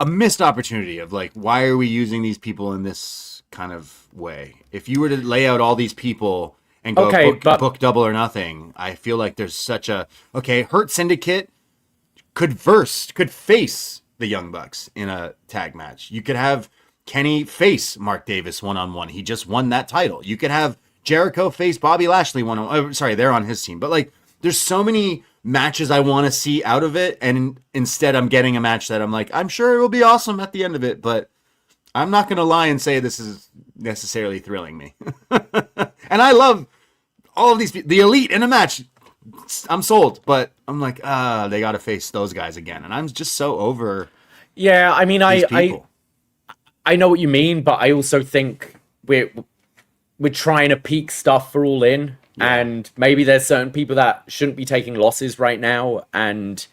missed opportunity of, like, why are we using these people in this kind of way? If you were to lay out all these people and go book Double or Nothing, I feel like there's such a... Okay, Hurt Syndicate could face the Young Bucks in a tag match. You could have Kenny face Mark Davis one-on-one. He just won that title. You could have Jericho face Bobby Lashley one-on-one. Sorry, they're on his team. But, like, there's so many matches I want to see out of it, and instead I'm getting a match that I'm like, I'm sure it will be awesome at the end of it, but I'm not going to lie and say this is necessarily thrilling me. And I love all of these people. The Elite in a match, I'm sold, but I'm like, they got to face those guys again, and I'm just so over. Yeah, I mean, I know what you mean, but I also think we're trying to peak stuff for All In, and maybe there's certain people that shouldn't be taking losses right now, and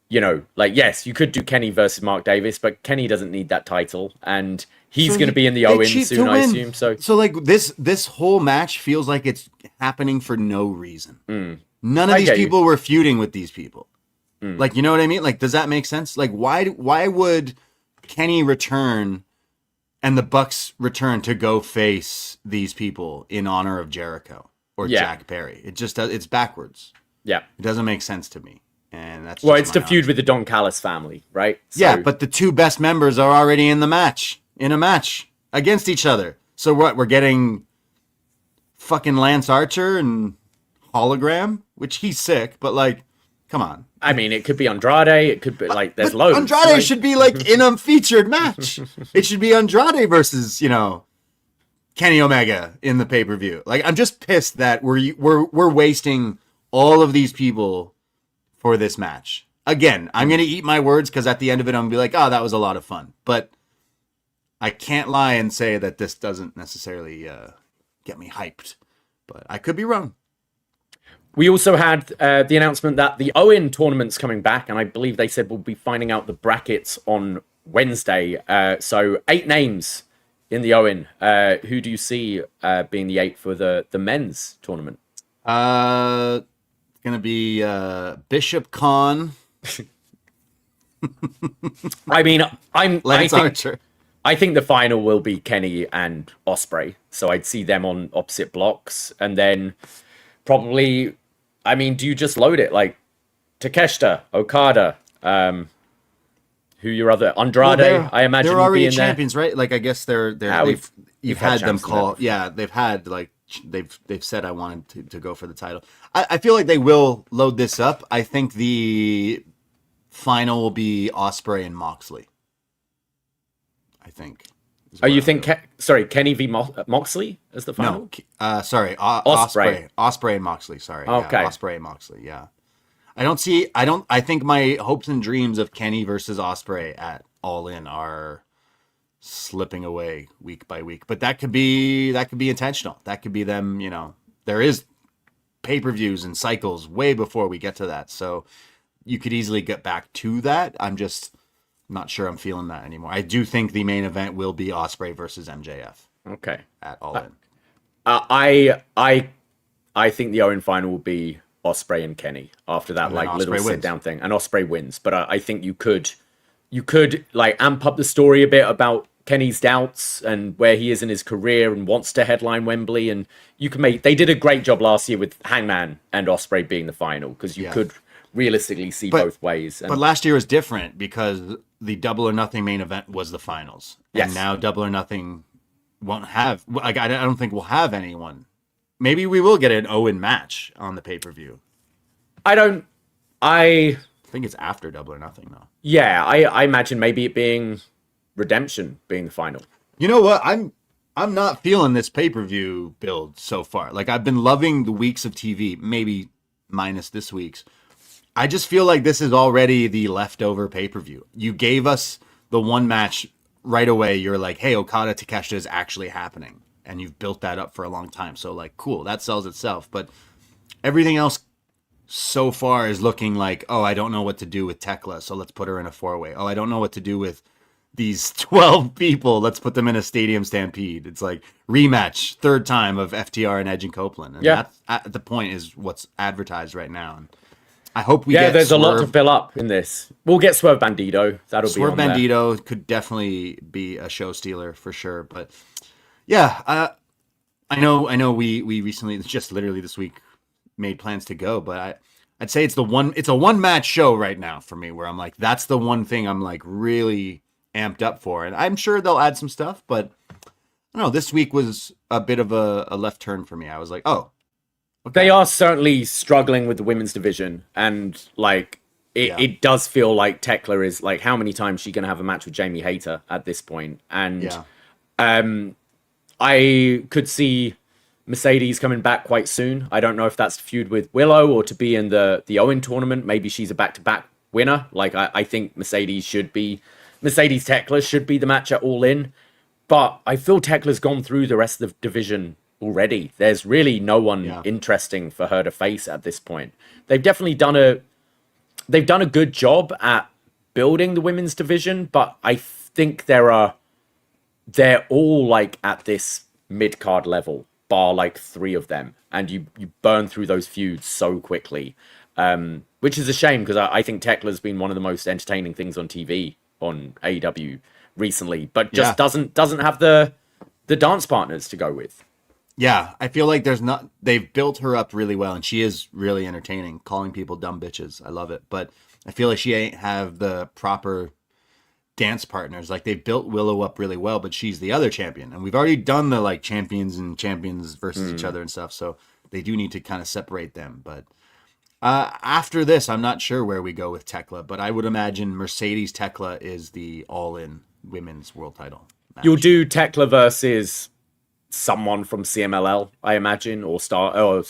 you know, like, yes, you could do Kenny versus Mark Davis, but Kenny doesn't need that title, and he's going to be in the Owen soon, I assume. So like this whole match feels like it's happening for no reason. None of these people were feuding with these people. Like, you know what I mean? Like, does that make sense? Like, why would Kenny return and the Bucks return to go face these people in honor of Jericho or Jack Perry? It just does. It's backwards. Yeah, it doesn't make sense to me. And that's it's to feud with the Don Callis family, right? So... Yeah, but the two best members are already in a match against each other. So what? We're getting fucking Lance Archer and Hologram, which he's sick, but like, come on. I mean, it could be Andrade. It could be like there's loads. Andrade should be like in a featured match. It should be Andrade versus, you know, Kenny Omega in the pay-per-view. Like, I'm just pissed that we're wasting all of these people for this match. Again, I'm going to eat my words because at the end of it, I'm going to be like, oh, that was a lot of fun. But I can't lie and say that this doesn't necessarily get me hyped. But I could be wrong. We also had the announcement that the Owen tournament's coming back, and I believe they said we'll be finding out the brackets on Wednesday. So 8 names in the Owen. Who do you see being the 8 for the men's tournament? Gonna be Bishop Khan. I mean, Archer. I think the final will be Kenny and Ospreay, so I'd see them on opposite blocks, and then probably, I mean, do you just load it like Takeshita, Okada, who your other Andrade? Well, I imagine they're already in champions, there. Right? Like, I guess you've had them call. Yeah, they've had like. They've said I wanted to go for the title. I feel like they will load this up. I think the final will be Ospreay and Moxley. I think. You think Kenny v Moxley as the final? No, sorry, Ospreay and Moxley. Sorry, okay, yeah, Ospreay and Moxley. Yeah, I think my hopes and dreams of Kenny versus Ospreay at All In are slipping away week by week, but that could be intentional. That could be them, you know, there is pay-per-views and cycles way before we get to that, so you could easily get back to that. I'm just not sure I'm feeling that anymore. I do think the main event will be Ospreay versus MJF. Okay, at All In. I think the Owen final will be Ospreay and Kenny after that, like little sit down thing, and Ospreay wins. But I think you could like amp up the story a bit about Kenny's doubts and where he is in his career and wants to headline Wembley, and you can they did a great job last year with Hangman and Ospreay being the final, because you could realistically see both ways. But last year was different because the Double or Nothing main event was the finals. And now Double or Nothing won't have, like, I don't think we'll have anyone. Maybe we will get an Owen match on the pay-per-view. I think it's after Double or Nothing, though. Yeah, I imagine maybe it being Redemption being the final. You know what? I'm not feeling this pay-per-view build so far. Like, I've been loving the weeks of TV, maybe minus this week's. I just feel like this is already the leftover pay-per-view. You gave us the one match right away, you're like, hey, Okada Takeshita is actually happening. And you've built that up for a long time. So, like, cool, that sells itself. But everything else so far is looking like, oh, I don't know what to do with Tekla, so let's put her in a 4-way. Oh, I don't know what to do with these 12 people. Let's put them in a stadium stampede. It's like rematch, third time of FTR and Edge and Copeland. And that's at the point is what's advertised right now. And I hope we get there's Swerve. A lot to fill up in this. We'll get Swerve Bandito. That'll Swerve be on Bandito there. could definitely be a show stealer for sure. But yeah, I know we recently, just literally this week, made plans to go, but I'd say it's a one match show right now for me where I'm like, that's the one thing I'm like really amped up for. And I'm sure they'll add some stuff, but I don't know, this week was a bit of a left turn for me. I was like, oh, okay. They are certainly struggling with the women's division, and like it does feel like Tekla is like, how many times is she gonna have a match with Jamie Hayter at this point? And I could see Mercedes coming back quite soon. I don't know if that's to feud with Willow or to be in the Owen tournament. Maybe she's a back-to-back winner. Like, I think Mercedes Tekla should be the match at All In. But I feel Tekla's gone through the rest of the division already. There's really no one interesting for her to face at this point. They've definitely done a good job at building the women's division, but I think they're all like at this mid-card level, bar like 3 of them, and you burn through those feuds so quickly, which is a shame because I think Tekla's been one of the most entertaining things on TV on AEW recently, but just doesn't have the dance partners to go with. Yeah, I feel like they've built her up really well, and she is really entertaining, calling people dumb bitches. I love it, but I feel like she ain't have the proper dance partners. Like, they've built Willow up really well, but she's the other champion, and we've already done the like champions versus each other and stuff, so they do need to kind of separate them. But after this, I'm not sure where we go with Tekla, but I would imagine Mercedes Tekla is the all-in women's world title match. You'll do Tekla versus someone from CMLL, I imagine, or Stardom.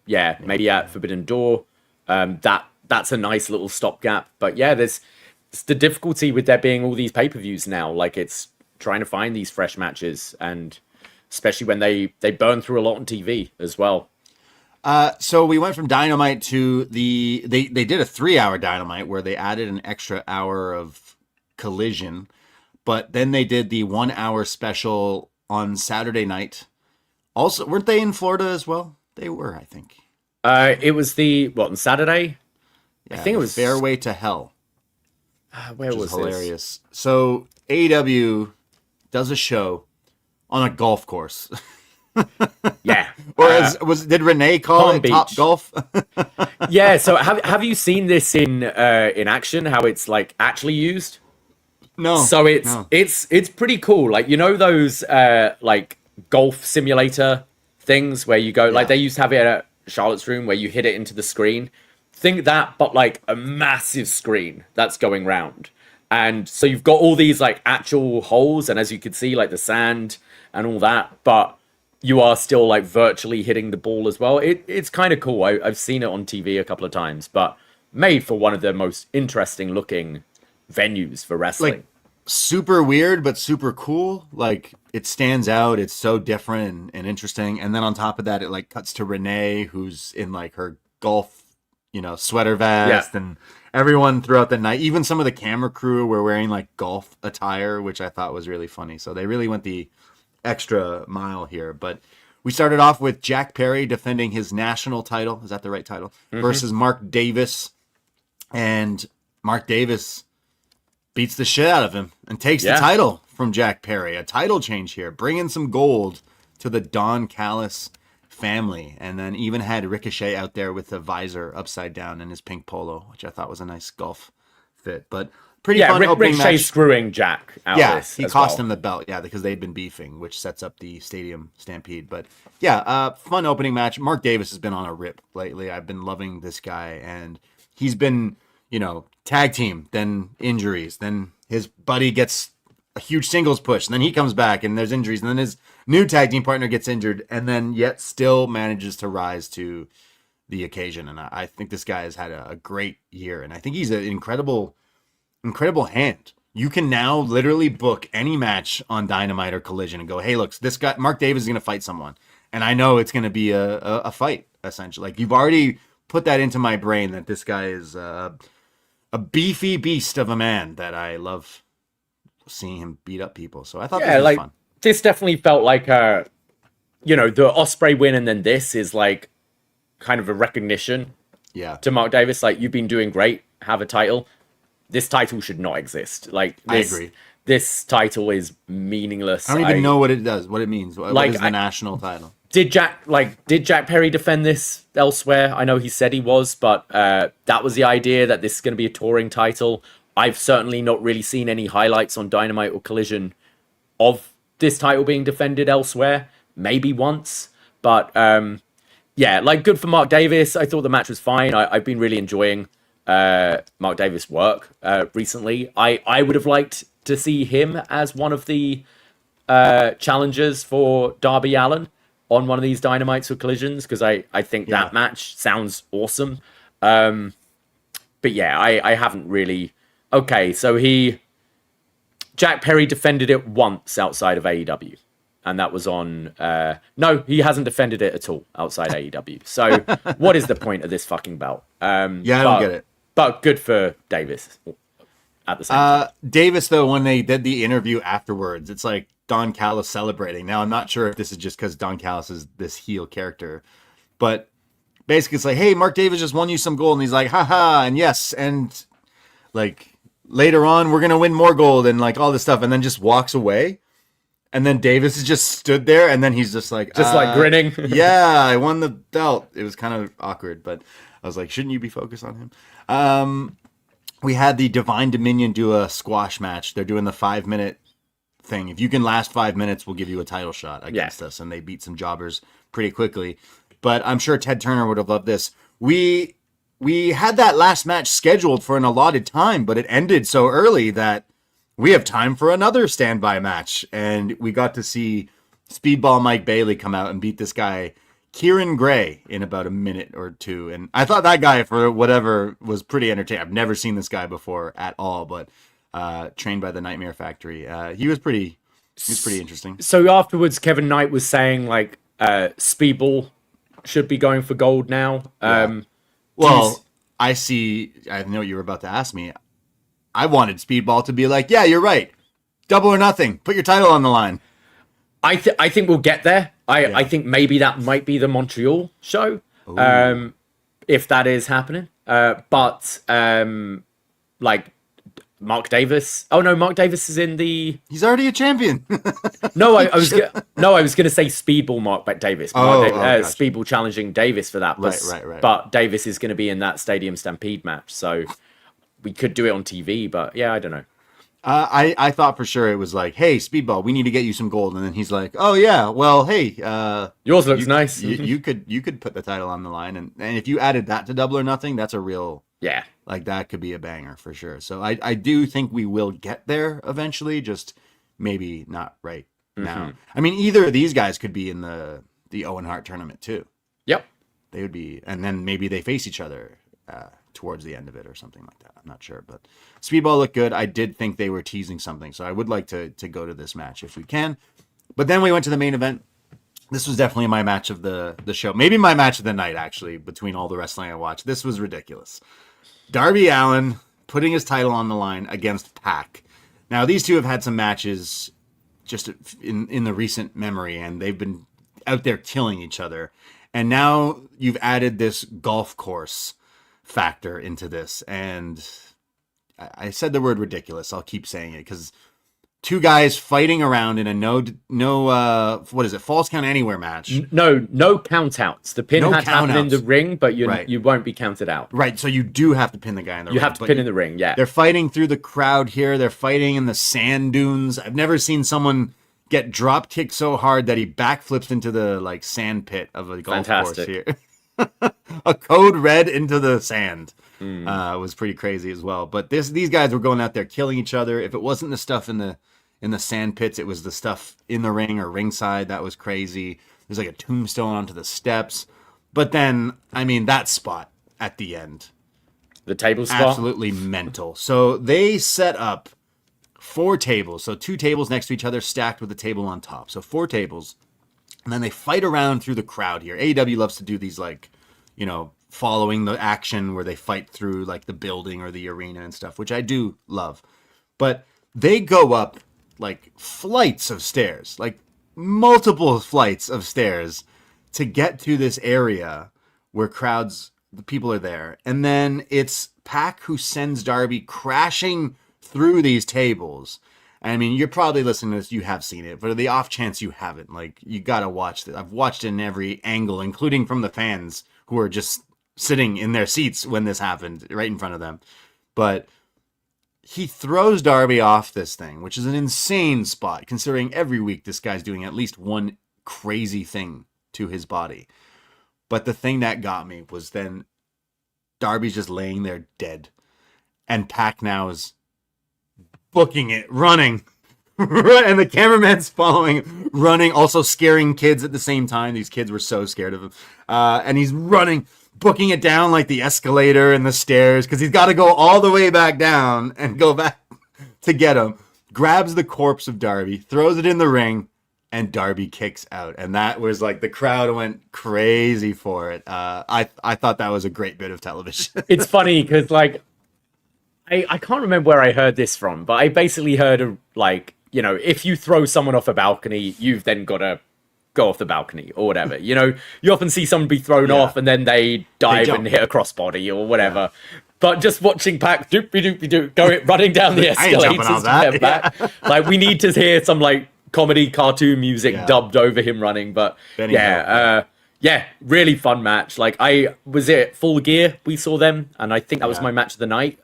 Yeah, maybe at Forbidden Door. That's a nice little stopgap. But yeah, it's the difficulty with there being all these pay-per-views now. Like, it's trying to find these fresh matches, and especially when they burn through a lot on TV as well. So we went from Dynamite to they did a 3-hour Dynamite where they added an extra hour of Collision, but then they did the 1-hour special on Saturday night. Also, weren't they in Florida as well? They were, I think. It was on Saturday? Yeah, I think it was Fairway to Hell. Where was hilarious? This? So AEW does a show on a golf course. Yeah. Did Renee call it Top Golf? Yeah. So have you seen this in action? How it's like actually used? No. So it's pretty cool. Like, you know those like golf simulator things where you go like they used to have it at Charlotte's room where you hit it into the screen. Think that, but like a massive screen that's going round. And so you've got all these like actual holes, and as you can see, like the sand and all that, but you are still like virtually hitting the ball as well. It's kind of cool. I've seen it on TV a couple of times, but made for one of the most interesting looking venues for wrestling. Like, super weird, but super cool. Like, it stands out. It's so different and interesting. And then on top of that, it like cuts to Renee, who's in like her golf, sweater vest, and everyone throughout the night, even some of the camera crew were wearing like golf attire, which I thought was really funny. So they really went the extra mile here. But we started off with Jack Perry defending his national title. Is that the right title? Versus Mark Davis. And Mark Davis beats the shit out of him and takes the title from Jack Perry. A title change here, bringing some gold to the Don Callis family, and then even had Ricochet out there with the visor upside down in his pink polo, which I thought was a nice golf fit. But pretty fun opening Ricochet match. screwing Jack out of this. He cost him the belt, because they'd been beefing, which sets up the stadium stampede. But fun opening match. Mark Davis has been on a rip lately. I've been loving this guy, and he's been, tag team, then injuries, then his buddy gets a huge singles push, and then he comes back and there's injuries, and then his new tag team partner gets injured, and then yet still manages to rise to the occasion. And I think this guy has had a great year, and I think he's an incredible incredible hand. You can now literally book any match on Dynamite or Collision and go, hey, look, this guy, Mark Davis, is going to fight someone. And I know it's going to be a fight, essentially. Like, you've already put that into my brain that this guy is a beefy beast of a man that I love seeing him beat up people. So I thought this was fun. This definitely felt like, the Ospreay win and then this is like kind of a recognition to Mark Davis. Like, you've been doing great, have a title. This title should not exist. Like, I agree. This title is meaningless. I don't even know what it does, what it means. What is the national title? Did Jack Perry defend this elsewhere? I know he said he was, but that was the idea, that this is going to be a touring title. I've certainly not really seen any highlights on Dynamite or Collision of this title being defended elsewhere. Maybe once, but good for Mark Davis. I thought the match was fine. I've been really enjoying Mark Davis' work recently. I would have liked to see him as one of the challengers for Darby Allin on one of these Dynamites or Collisions, because I think that match sounds awesome. But yeah, I haven't really... Okay, so Jack Perry defended it once outside of AEW. And that was on... no, he hasn't defended it at all outside AEW. So what is the point of this fucking belt? I don't get it. But good for Davis at the same time. Davis, though, when they did the interview afterwards, it's like Don Callis celebrating. Now, I'm not sure if this is just because Don Callis is this heel character, but basically it's like, hey, Mark Davis just won you some gold. And he's like, haha, and yes, and like later on, we're going to win more gold and like all this stuff, and then just walks away. And then Davis is just stood there, and then he's just like grinning. Yeah, I won the belt. It was kind of awkward, but I was like, shouldn't you be focused on him? We had the Divine Dominion do a squash match. They're doing the 5-minute thing. If you can last 5 minutes, we'll give you a title shot against us. And they beat some jobbers pretty quickly. But I'm sure Ted Turner would have loved this. We had that last match scheduled for an allotted time, but it ended so early that we have time for another standby match. And we got to see Speedball Mike Bailey come out and beat this guy, Kieran Gray, in about a minute or two. And I thought that guy, for whatever, was pretty entertaining. I've never seen this guy before at all, but trained by the Nightmare Factory. He was pretty interesting. So afterwards, Kevin Knight was saying like Speedball should be going for gold now. Well, I know what you were about to ask me. I wanted Speedball to be like, yeah, you're right. Double or nothing. Put your title on the line. I think we'll get there. I think maybe that might be the Montreal show, if that is happening. But Mark Davis. Oh no, Mark Davis is in the. He's already a champion. No, I was going to say Speedball Mark Davis. Gotcha. Speedball challenging Davis for that. Right. But Davis is going to be in that Stadium Stampede match, so we could do it on TV. But yeah, I don't know. I thought for sure it was like, hey, Speedball, we need to get you some gold, and then he's like, oh yeah, well, hey, yours looks nice. you could put the title on the line, and if you added that to Double or Nothing, that's a real like that could be a banger for sure. So I do think we will get there eventually, just maybe not right now. I mean, either of these guys could be in the Owen Hart tournament too. Yep, they would be, and then maybe they face each other towards the end of it or something like that. I'm not sure, but Speedball looked good. I did think they were teasing something, so I would like to go to this match if we can. But then we went to the main event. This was definitely my match of the show. Maybe my match of the night, actually, between all the wrestling I watched. This was ridiculous. Darby Allin putting his title on the line against Pac. Now, these two have had some matches just in the recent memory, and they've been out there killing each other. And now you've added this golf course factor into this, and I said the word ridiculous. I'll keep saying it because two guys fighting around in a no what is it, false count anywhere match. No count outs. The pin had to happen in the ring, but you won't be counted out. Right, so you do have to pin the guy in the ring. You have to pin in the ring, yeah. They're fighting through the crowd here. They're fighting in the sand dunes. I've never seen someone get drop kicked so hard that he backflips into the sand pit of a golf course here. A code red into the sand was pretty crazy as well. But these guys were going out there killing each other. If it wasn't the stuff in the sand pits, it was the stuff in the ring or ringside. That was crazy. There's like a tombstone onto the steps. But then, I mean, that spot at the end. The table spot? Absolutely mental. So they set up 4 tables. So 2 tables next to each other stacked with a table on top. So 4 tables. And then they fight around through the crowd here. AEW loves to do these, like, you know, following the action where they fight through like the building or the arena and stuff, which I do love. But they go up like flights of stairs, like multiple flights of stairs to get to this area where the people are there. And then it's Pac who sends Darby crashing through these tables. I mean, you're probably listening to this, you have seen it, but the off chance you haven't, like, you got to watch it. I've watched it in every angle, including from the fans who are just sitting in their seats when this happened right in front of them. But he throws Darby off this thing, which is an insane spot, considering every week this guy's doing at least one crazy thing to his body. But the thing that got me was then Darby's just laying there dead. And Pac now is booking it, running. And the cameraman's following, running, also scaring kids at the same time. These kids were so scared of him. And he's running, booking it down like the escalator and the stairs, because he's got to go all the way back down and go back to get him. Grabs the corpse of Darby, throws it in the ring, and Darby kicks out. And that was like, the crowd went crazy for it. I thought that was a great bit of television. It's funny because, like, I can't remember where I heard this from, but I basically heard, like, you know, if you throw someone off a balcony, you've then got to go off the balcony or whatever. You know, you often see someone be thrown off and then they dive and hit a crossbody or whatever. Yeah. But just watching Pac doopy-doopy-doo running down the escalators to get back. Like, we need to hear some, like, comedy cartoon music dubbed over him running. But really fun match. Like, I was at Full Gear, we saw them, and I think that was my match of the night.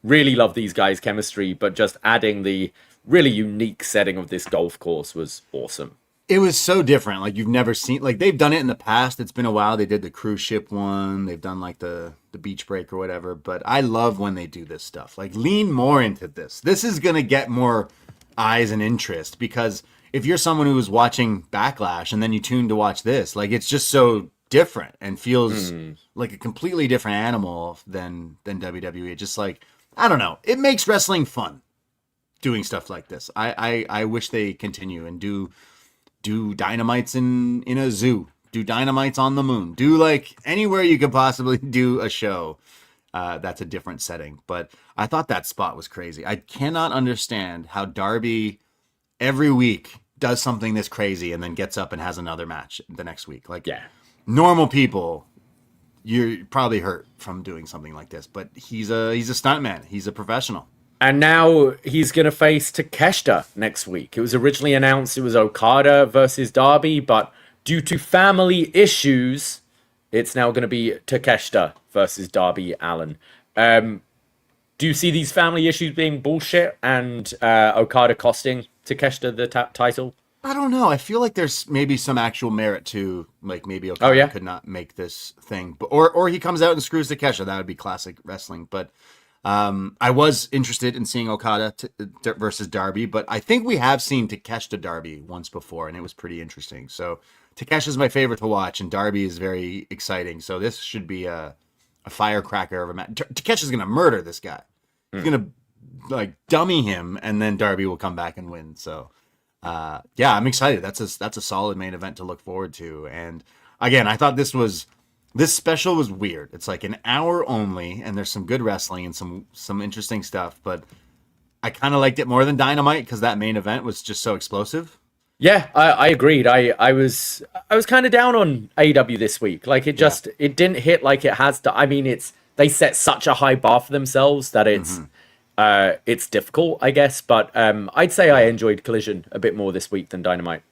Really love these guys' chemistry, but just adding the really unique setting of this golf course was awesome. It was so different. Like, you've never seen, like, they've done it in the past. It's been a while. They did the cruise ship one. They've done like the beach break or whatever. But I love when they do this stuff. Like, lean more into this. This is going to get more eyes and interest, because if you're someone who was watching Backlash and then you tune to watch this, like, it's just so different and feels like a completely different animal than WWE. It just, like, I don't know. It makes wrestling fun doing stuff like this. I wish they continue and do dynamites in a zoo, do dynamites on the moon, do like anywhere you could possibly do a show that's a different setting. But I thought that spot was crazy. I cannot understand how Darby every week does something this crazy and then gets up and has another match the next week. Like, normal people, you're probably hurt from doing something like this, but he's a stuntman. He's a professional. And now he's going to face Takeshita next week. It was originally announced it was Okada versus Darby, but due to family issues, it's now going to be Takeshita versus Darby Allin. Do you see these family issues being bullshit and Okada costing Takeshita the title? I don't know. I feel like there's maybe some actual merit to, like, maybe Okada could not make this thing, but or he comes out and screws Takeshita. That would be classic wrestling, but. I was interested in seeing Okada versus Darby, but I think we have seen Takeshita Darby once before, and it was pretty interesting. So Takeshi's my favorite to watch, and Darby is very exciting. So this should be a firecracker of a match. Takeshi's going to murder this guy. He's going to, like, dummy him, and then Darby will come back and win. So I'm excited. That's a solid main event to look forward to. And again, I thought this special was weird. It's like an hour only, and there's some good wrestling and some interesting stuff, but I kind of liked it more than Dynamite because that main event was just so explosive. Yeah, I agreed. I was kind of down on AEW this week. Like, it didn't hit like it has to. I mean, they set such a high bar for themselves that it's difficult, I guess. But I'd say I enjoyed Collision a bit more this week than Dynamite.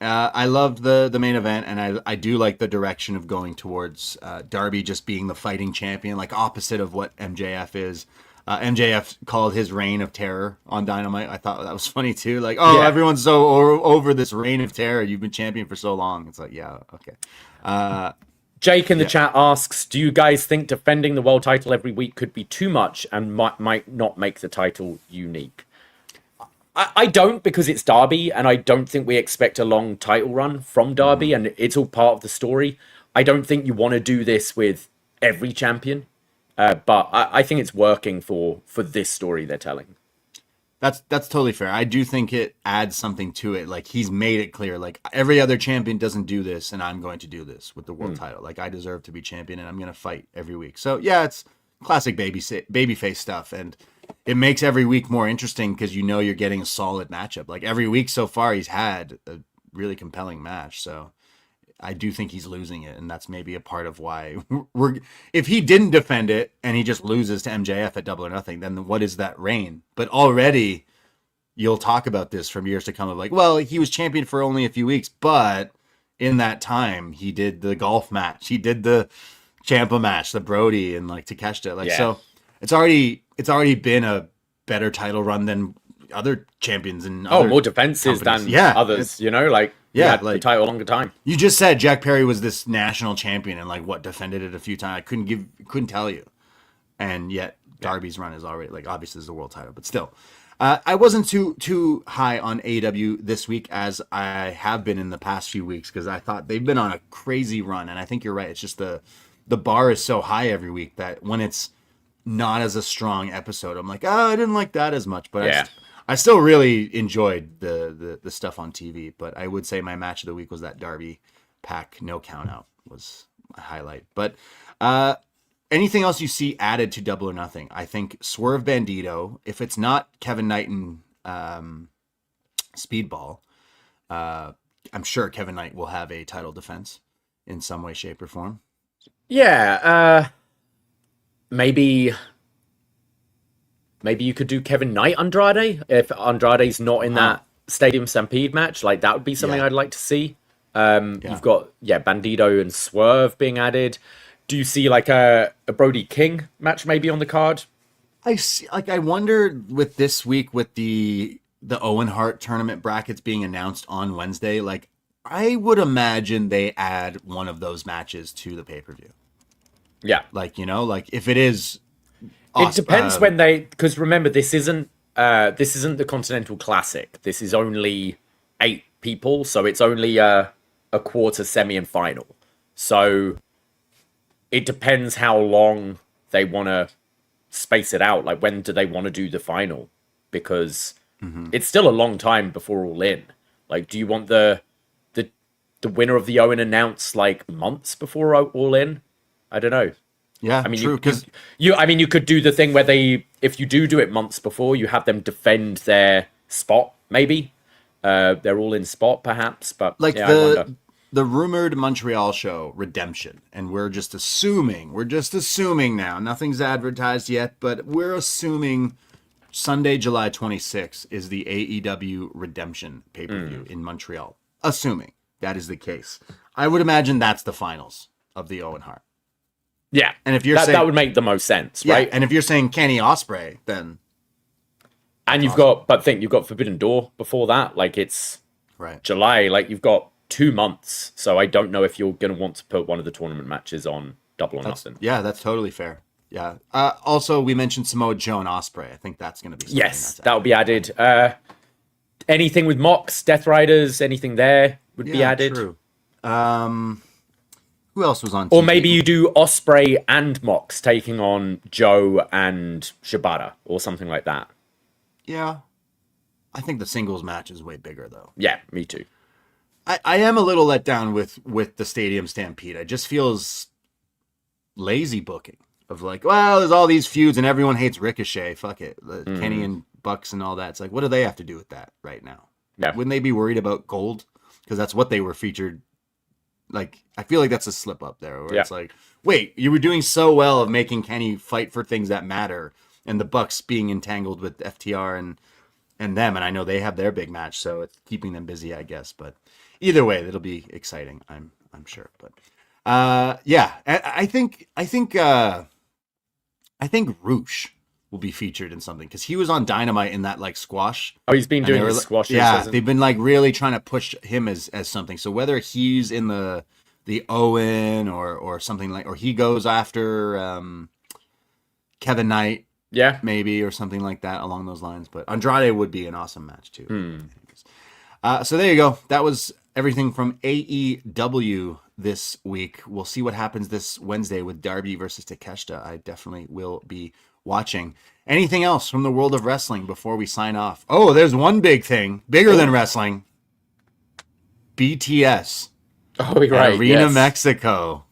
I loved the main event, and I do like the direction of going towards Darby just being the fighting champion, like opposite of what MJF is. MJF called his reign of terror on Dynamite. I thought that was funny too. Like, everyone's so over this reign of terror. You've been champion for so long. It's like, yeah, okay. Jake in the chat asks, do you guys think defending the world title every week could be too much and might not make the title unique? I don't, because it's Darby, and I don't think we expect a long title run from Darby, and it's all part of the story. I don't think you want to do this with every champion. But I think it's working for this story they're telling. That's totally fair. I do think it adds something to it. Like, he's made it clear, like, every other champion doesn't do this, and I'm going to do this with the world title. Like, I deserve to be champion, and I'm going to fight every week. So yeah, it's classic babyface stuff, and it makes every week more interesting because you know you're getting a solid matchup. Like, every week so far, he's had a really compelling match. So I do think he's losing it, and that's maybe a part of why if he didn't defend it and he just loses to MJF at Double or Nothing, then what is that reign? But already you'll talk about this from years to come of like, well, he was champion for only a few weeks, but in that time he did the golf match, he did the Ciampa match, the Brody and like Takeshita, like, so it's already been a better title run than other champions and more defenses than others, you know, like. Yeah, like the title a longer time. You just said Jack Perry was this national champion and like what defended it a few times. I couldn't tell you, and yet Darby's run is already like obviously is the world title, but still, I wasn't too high on AEW this week as I have been in the past few weeks because I thought they've been on a crazy run, and I think you're right. It's just the bar is so high every week that when it's not as a strong episode, I'm like, I didn't like that as much, but I still really enjoyed the stuff on TV, but I would say my match of the week was that Darby Pac no count out was a highlight. But anything else you see added to Double or Nothing? I think Swerve Bandito, if it's not Kevin Knight and Speedball, I'm sure Kevin Knight will have a title defense in some way, shape, or form. Yeah, maybe you could do Kevin Knight Andrade if Andrade's not in that Stadium Stampede match. Like, that would be something I'd like to see. You've got Bandito and Swerve being added. Do you see like a Brody King match maybe on the card? I see. Like, I wonder with this week with the Owen Hart tournament brackets being announced on Wednesday. Like, I would imagine they add one of those matches to the pay-per-view. Yeah, like, you know, like if it is. It depends when because remember, this isn't the Continental Classic. This is only 8 people, so it's only a quarter, semi, and final. So it depends how long they want to space it out. Like, when do they want to do the final? Because it's still a long time before All In. Like, do you want the winner of the Owen announced like months before All In? I don't know. Yeah, I mean, true. Because you could do the thing where if you do it months before, you have them defend their spot. Maybe they're all in spot, perhaps. But like the rumored Montreal show Redemption, and we're just assuming now. Nothing's advertised yet, but we're assuming Sunday, July 26th is the AEW Redemption pay-per-view in Montreal. Assuming that is the case, I would imagine that's the finals of the Owen Hart. Yeah, and if you're saying that would make the most sense, right? And if you're saying Kenny Ospreay, then you've got Forbidden Door before that. Like, it's July. Like, you've got 2 months. So I don't know if you're going to want to put one of the tournament matches on Double or Nothing. Yeah, that's totally fair. Yeah. Also, we mentioned Samoa Joe and Ospreay. I think that's going to be something that will be added. Anything with Mox, Death Riders, anything there would be added. True. Who else was on TV? Or maybe you do Ospreay and Mox taking on Joe and Shibata or something like that. Yeah. I think the singles match is way bigger, though. Yeah, me too. I am a little let down with the Stadium Stampede. It just feels lazy booking of like, well, there's all these feuds and everyone hates Ricochet. Fuck it. Kenny and Bucks and all that. It's like, what do they have to do with that right now? Yeah. Wouldn't they be worried about gold? Because that's what they were featured. Like, I feel like that's a slip up there where it's like, wait, you were doing so well of making Kenny fight for things that matter and the Bucks being entangled with FTR and them. And I know they have their big match, so it's keeping them busy, I guess. But either way, it'll be exciting. I'm sure. But I think Roosh will be featured in something because he was on Dynamite in that like squash. Oh, he's been doing his squash. Yeah, they've been like really trying to push him as something. So whether he's in the Owen or something like, or he goes after Kevin Knight, maybe, or something like that along those lines. But Andrade would be an awesome match too. So there you go. That was everything from AEW this week. We'll see what happens this Wednesday with Darby versus Takeshita. I definitely will be watching. Anything else from the world of wrestling before we sign off? Oh, there's one big thing, bigger than wrestling. BTS. Oh, right. Arena yes. Mexico.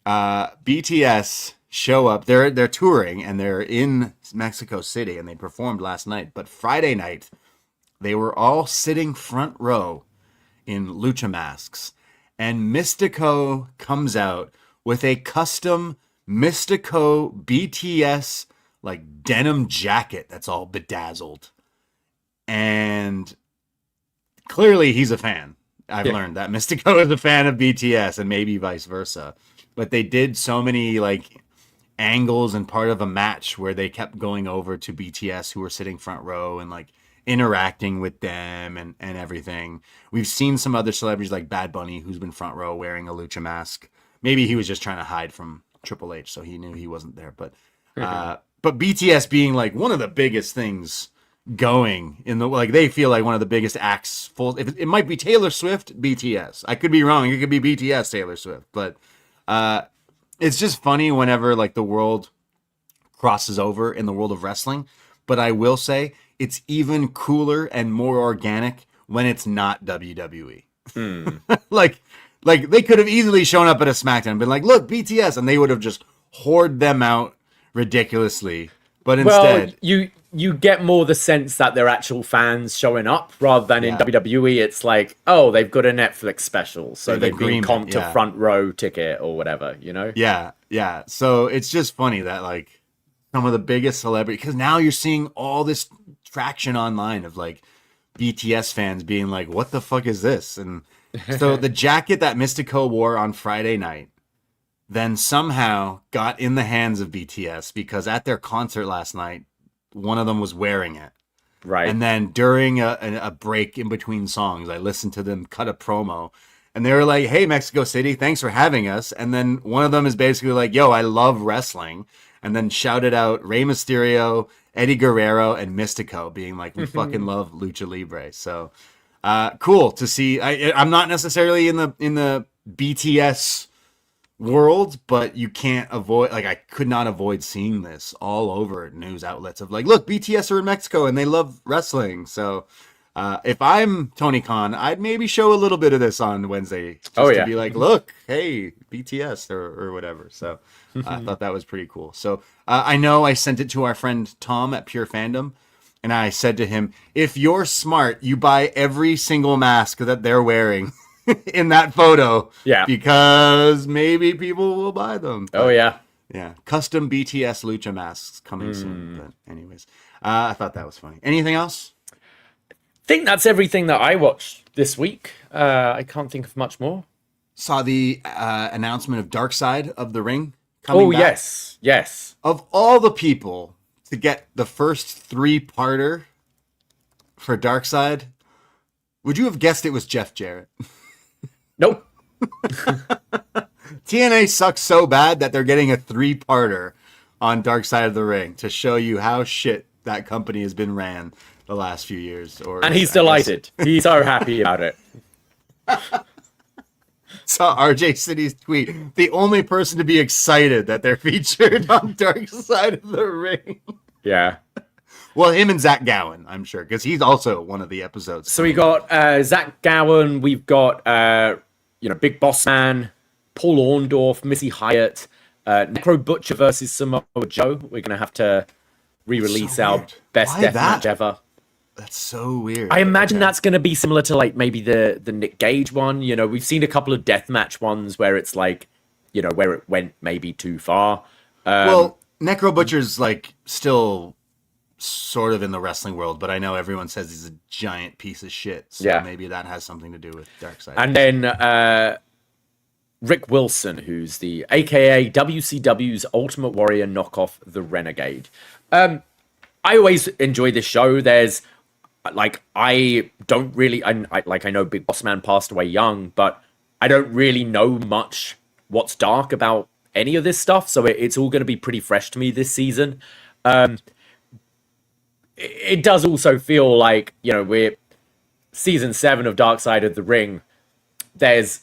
BTS show up. They're touring and they're in Mexico City and they performed last night. But Friday night, they were all sitting front row in lucha masks. And Mystico comes out with a custom Mystico BTS like denim jacket that's all bedazzled. And clearly he's a fan. I've learned that Mystico is a fan of BTS and maybe vice versa. But they did so many like angles and part of a match where they kept going over to BTS who were sitting front row and like interacting with them and everything. We've seen some other celebrities like Bad Bunny who's been front row wearing a lucha mask. Maybe he was just trying to hide from Triple H, so he knew he wasn't there. But BTS being like one of the biggest things going in the like they feel like one of the biggest acts full. If it might be Taylor Swift, BTS. I could be wrong. It could be BTS, Taylor Swift. But it's just funny whenever like the world crosses over in the world of wrestling. But I will say it's even cooler and more organic when it's not WWE. like they could have easily shown up at a SmackDown and been like, look, BTS, and they would have just hoard them out ridiculously. But instead, you get more the sense that they're actual fans showing up rather than in WWE. It's like, oh, they've got a Netflix special, so they've been comped a front row ticket or whatever, you know? Yeah. So it's just funny that like some of the biggest celebrities, because now you're seeing all this traction online of like BTS fans being like, what the fuck is this? And so the jacket that Mystico wore on Friday night then somehow got in the hands of BTS because at their concert last night, one of them was wearing it. Right. And then during a break in between songs, I listened to them cut a promo and they were like, hey, Mexico City, thanks for having us. And then one of them is basically like, yo, I love wrestling. And then shouted out Rey Mysterio, Eddie Guerrero, and Mystico being like, we fucking love Lucha Libre. So cool to see. I'm not necessarily in the BTS world, but you can't avoid, like, I could not avoid seeing this all over news outlets of like, look, BTS are in Mexico and they love wrestling. So if I'm Tony Khan, I'd maybe show a little bit of this on Wednesday just to be like, look, hey, BTS or whatever. So I thought that was pretty cool. So I know I sent it to our friend Tom at Pure Fandom, and I said to him, if you're smart, you buy every single mask that they're wearing in that photo. Yeah. Because maybe people will buy them. But, yeah. Custom BTS lucha masks coming soon. But anyways, I thought that was funny. Anything else? I think that's everything that I watched this week. I can't think of much more. Saw the announcement of Dark Side of the Ring coming back. Yes. Of all the people to get the first 3-parter for Dark Side, would you have guessed it was Jeff Jarrett? Nope. TNA sucks so bad that they're getting a 3-parter on Dark Side of the Ring to show you how shit that company has been ran the last few years. And he's delighted. He's so happy about it. Saw RJ City's tweet. The only person to be excited that they're featured on Dark Side of the Ring. Yeah. Well, him and Zach Gowen, I'm sure, because he's also one of the episodes. So we got Zach Gowen. We've got Big Boss Man, Paul Orndorff, Missy Hyatt, Necro Butcher versus Samoa Joe. We're gonna have to re-release our best death match ever. That's so weird. I imagine that's going to be similar to like maybe the Nick Gage one. You know, we've seen a couple of deathmatch ones where it's like, you know, where it went maybe too far. Well, Necro Butcher's like still sort of in the wrestling world, but I know everyone says he's a giant piece of shit. So maybe that has something to do with Dark Side. And then Rick Wilson, who's the AKA WCW's Ultimate Warrior knockoff, the Renegade. I always enjoy this show. There's like, I don't really, I know Big Boss Man passed away young, but I don't really know much what's dark about any of this stuff. So it's all going to be pretty fresh to me this season. It does also feel like, you know, we're season 7 of Dark Side of the Ring. There's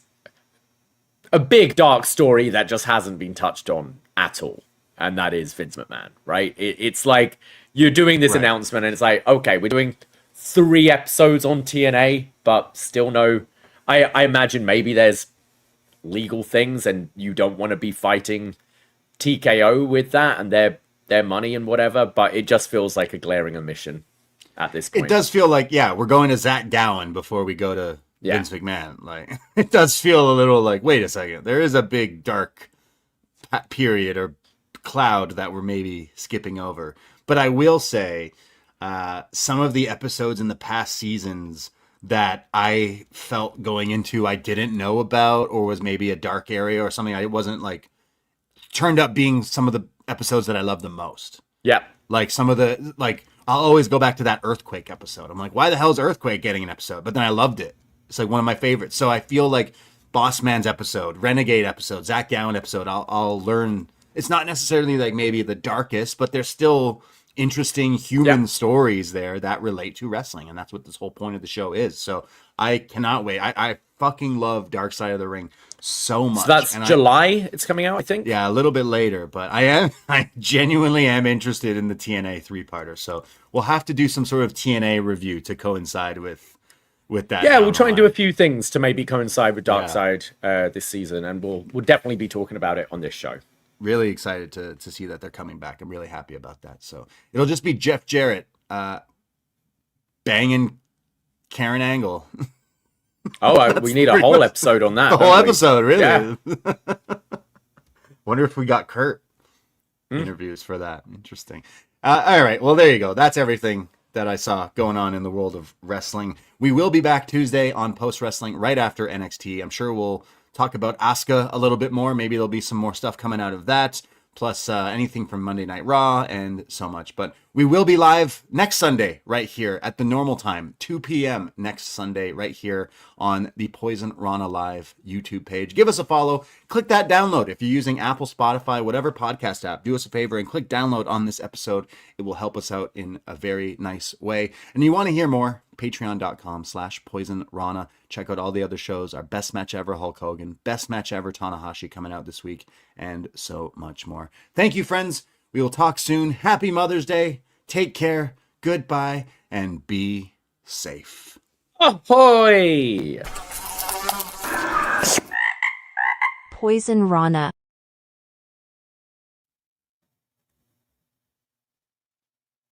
a big dark story that just hasn't been touched on at all, and that is Vince McMahon, right? It's like you're doing this announcement, and it's like, okay, we're doing 3 episodes on TNA, but still no. I imagine maybe there's legal things, and you don't want to be fighting TKO with that and their money and whatever. But it just feels like a glaring omission at this point. It does feel like, we're going to Zach Gowen before we go to Vince McMahon. Like, it does feel a little like, wait a second, there is a big dark period or cloud that we're maybe skipping over. But I will say, some of the episodes in the past seasons that I felt going into I didn't know about, or was maybe a dark area or something, I wasn't like, turned up being some of the episodes that I love the most. Yeah. Like some of the, like, I'll always go back to that Earthquake episode. I'm like, why the hell is Earthquake getting an episode? But then I loved it. It's like one of my favorites. So I feel like Boss Man's episode, Renegade episode, Zach Gowen episode, I'll learn. It's not necessarily like maybe the darkest, but there's still interesting human stories there that relate to wrestling. And that's what this whole point of the show is. So I cannot wait. I fucking love Dark Side of the Ring so much. So that's July it's coming out, I think. Yeah, a little bit later, but I genuinely am interested in the TNA 3-parter. So we'll have to do some sort of TNA review to coincide with that. Yeah, we'll try and do a few things to maybe coincide with Dark Side this season, and we'll definitely be talking about it on this show. Really excited to see that they're coming back. I'm really happy about that. So it'll just be Jeff Jarrett banging Karen Angle. Oh, we need a whole episode on that. The whole episode, really. Yeah. Wonder if we got Kurt interviews for that. Interesting. All right. Well, there you go. That's everything that I saw going on in the world of wrestling. We will be back Tuesday on Post Wrestling right after NXT. I'm sure we'll talk about Asuka a little bit more. Maybe there'll be some more stuff coming out of that, plus anything from Monday Night Raw and so much. But we will be live next Sunday right here at the normal time, 2 p.m. next Sunday right here on the Poisonrana Live YouTube page. Give us a follow. Click that download. If you're using Apple, Spotify, whatever podcast app, do us a favor and click download on this episode. It will help us out in a very nice way. And you want to hear more, patreon.com/poisonrana. Check out all the other shows. Our best match ever, Hulk Hogan. Best match ever, Tanahashi, coming out this week. And so much more. Thank you, friends. We will talk soon. Happy Mother's Day. Take care. Goodbye. And be safe. Ahoy! Poisonrana.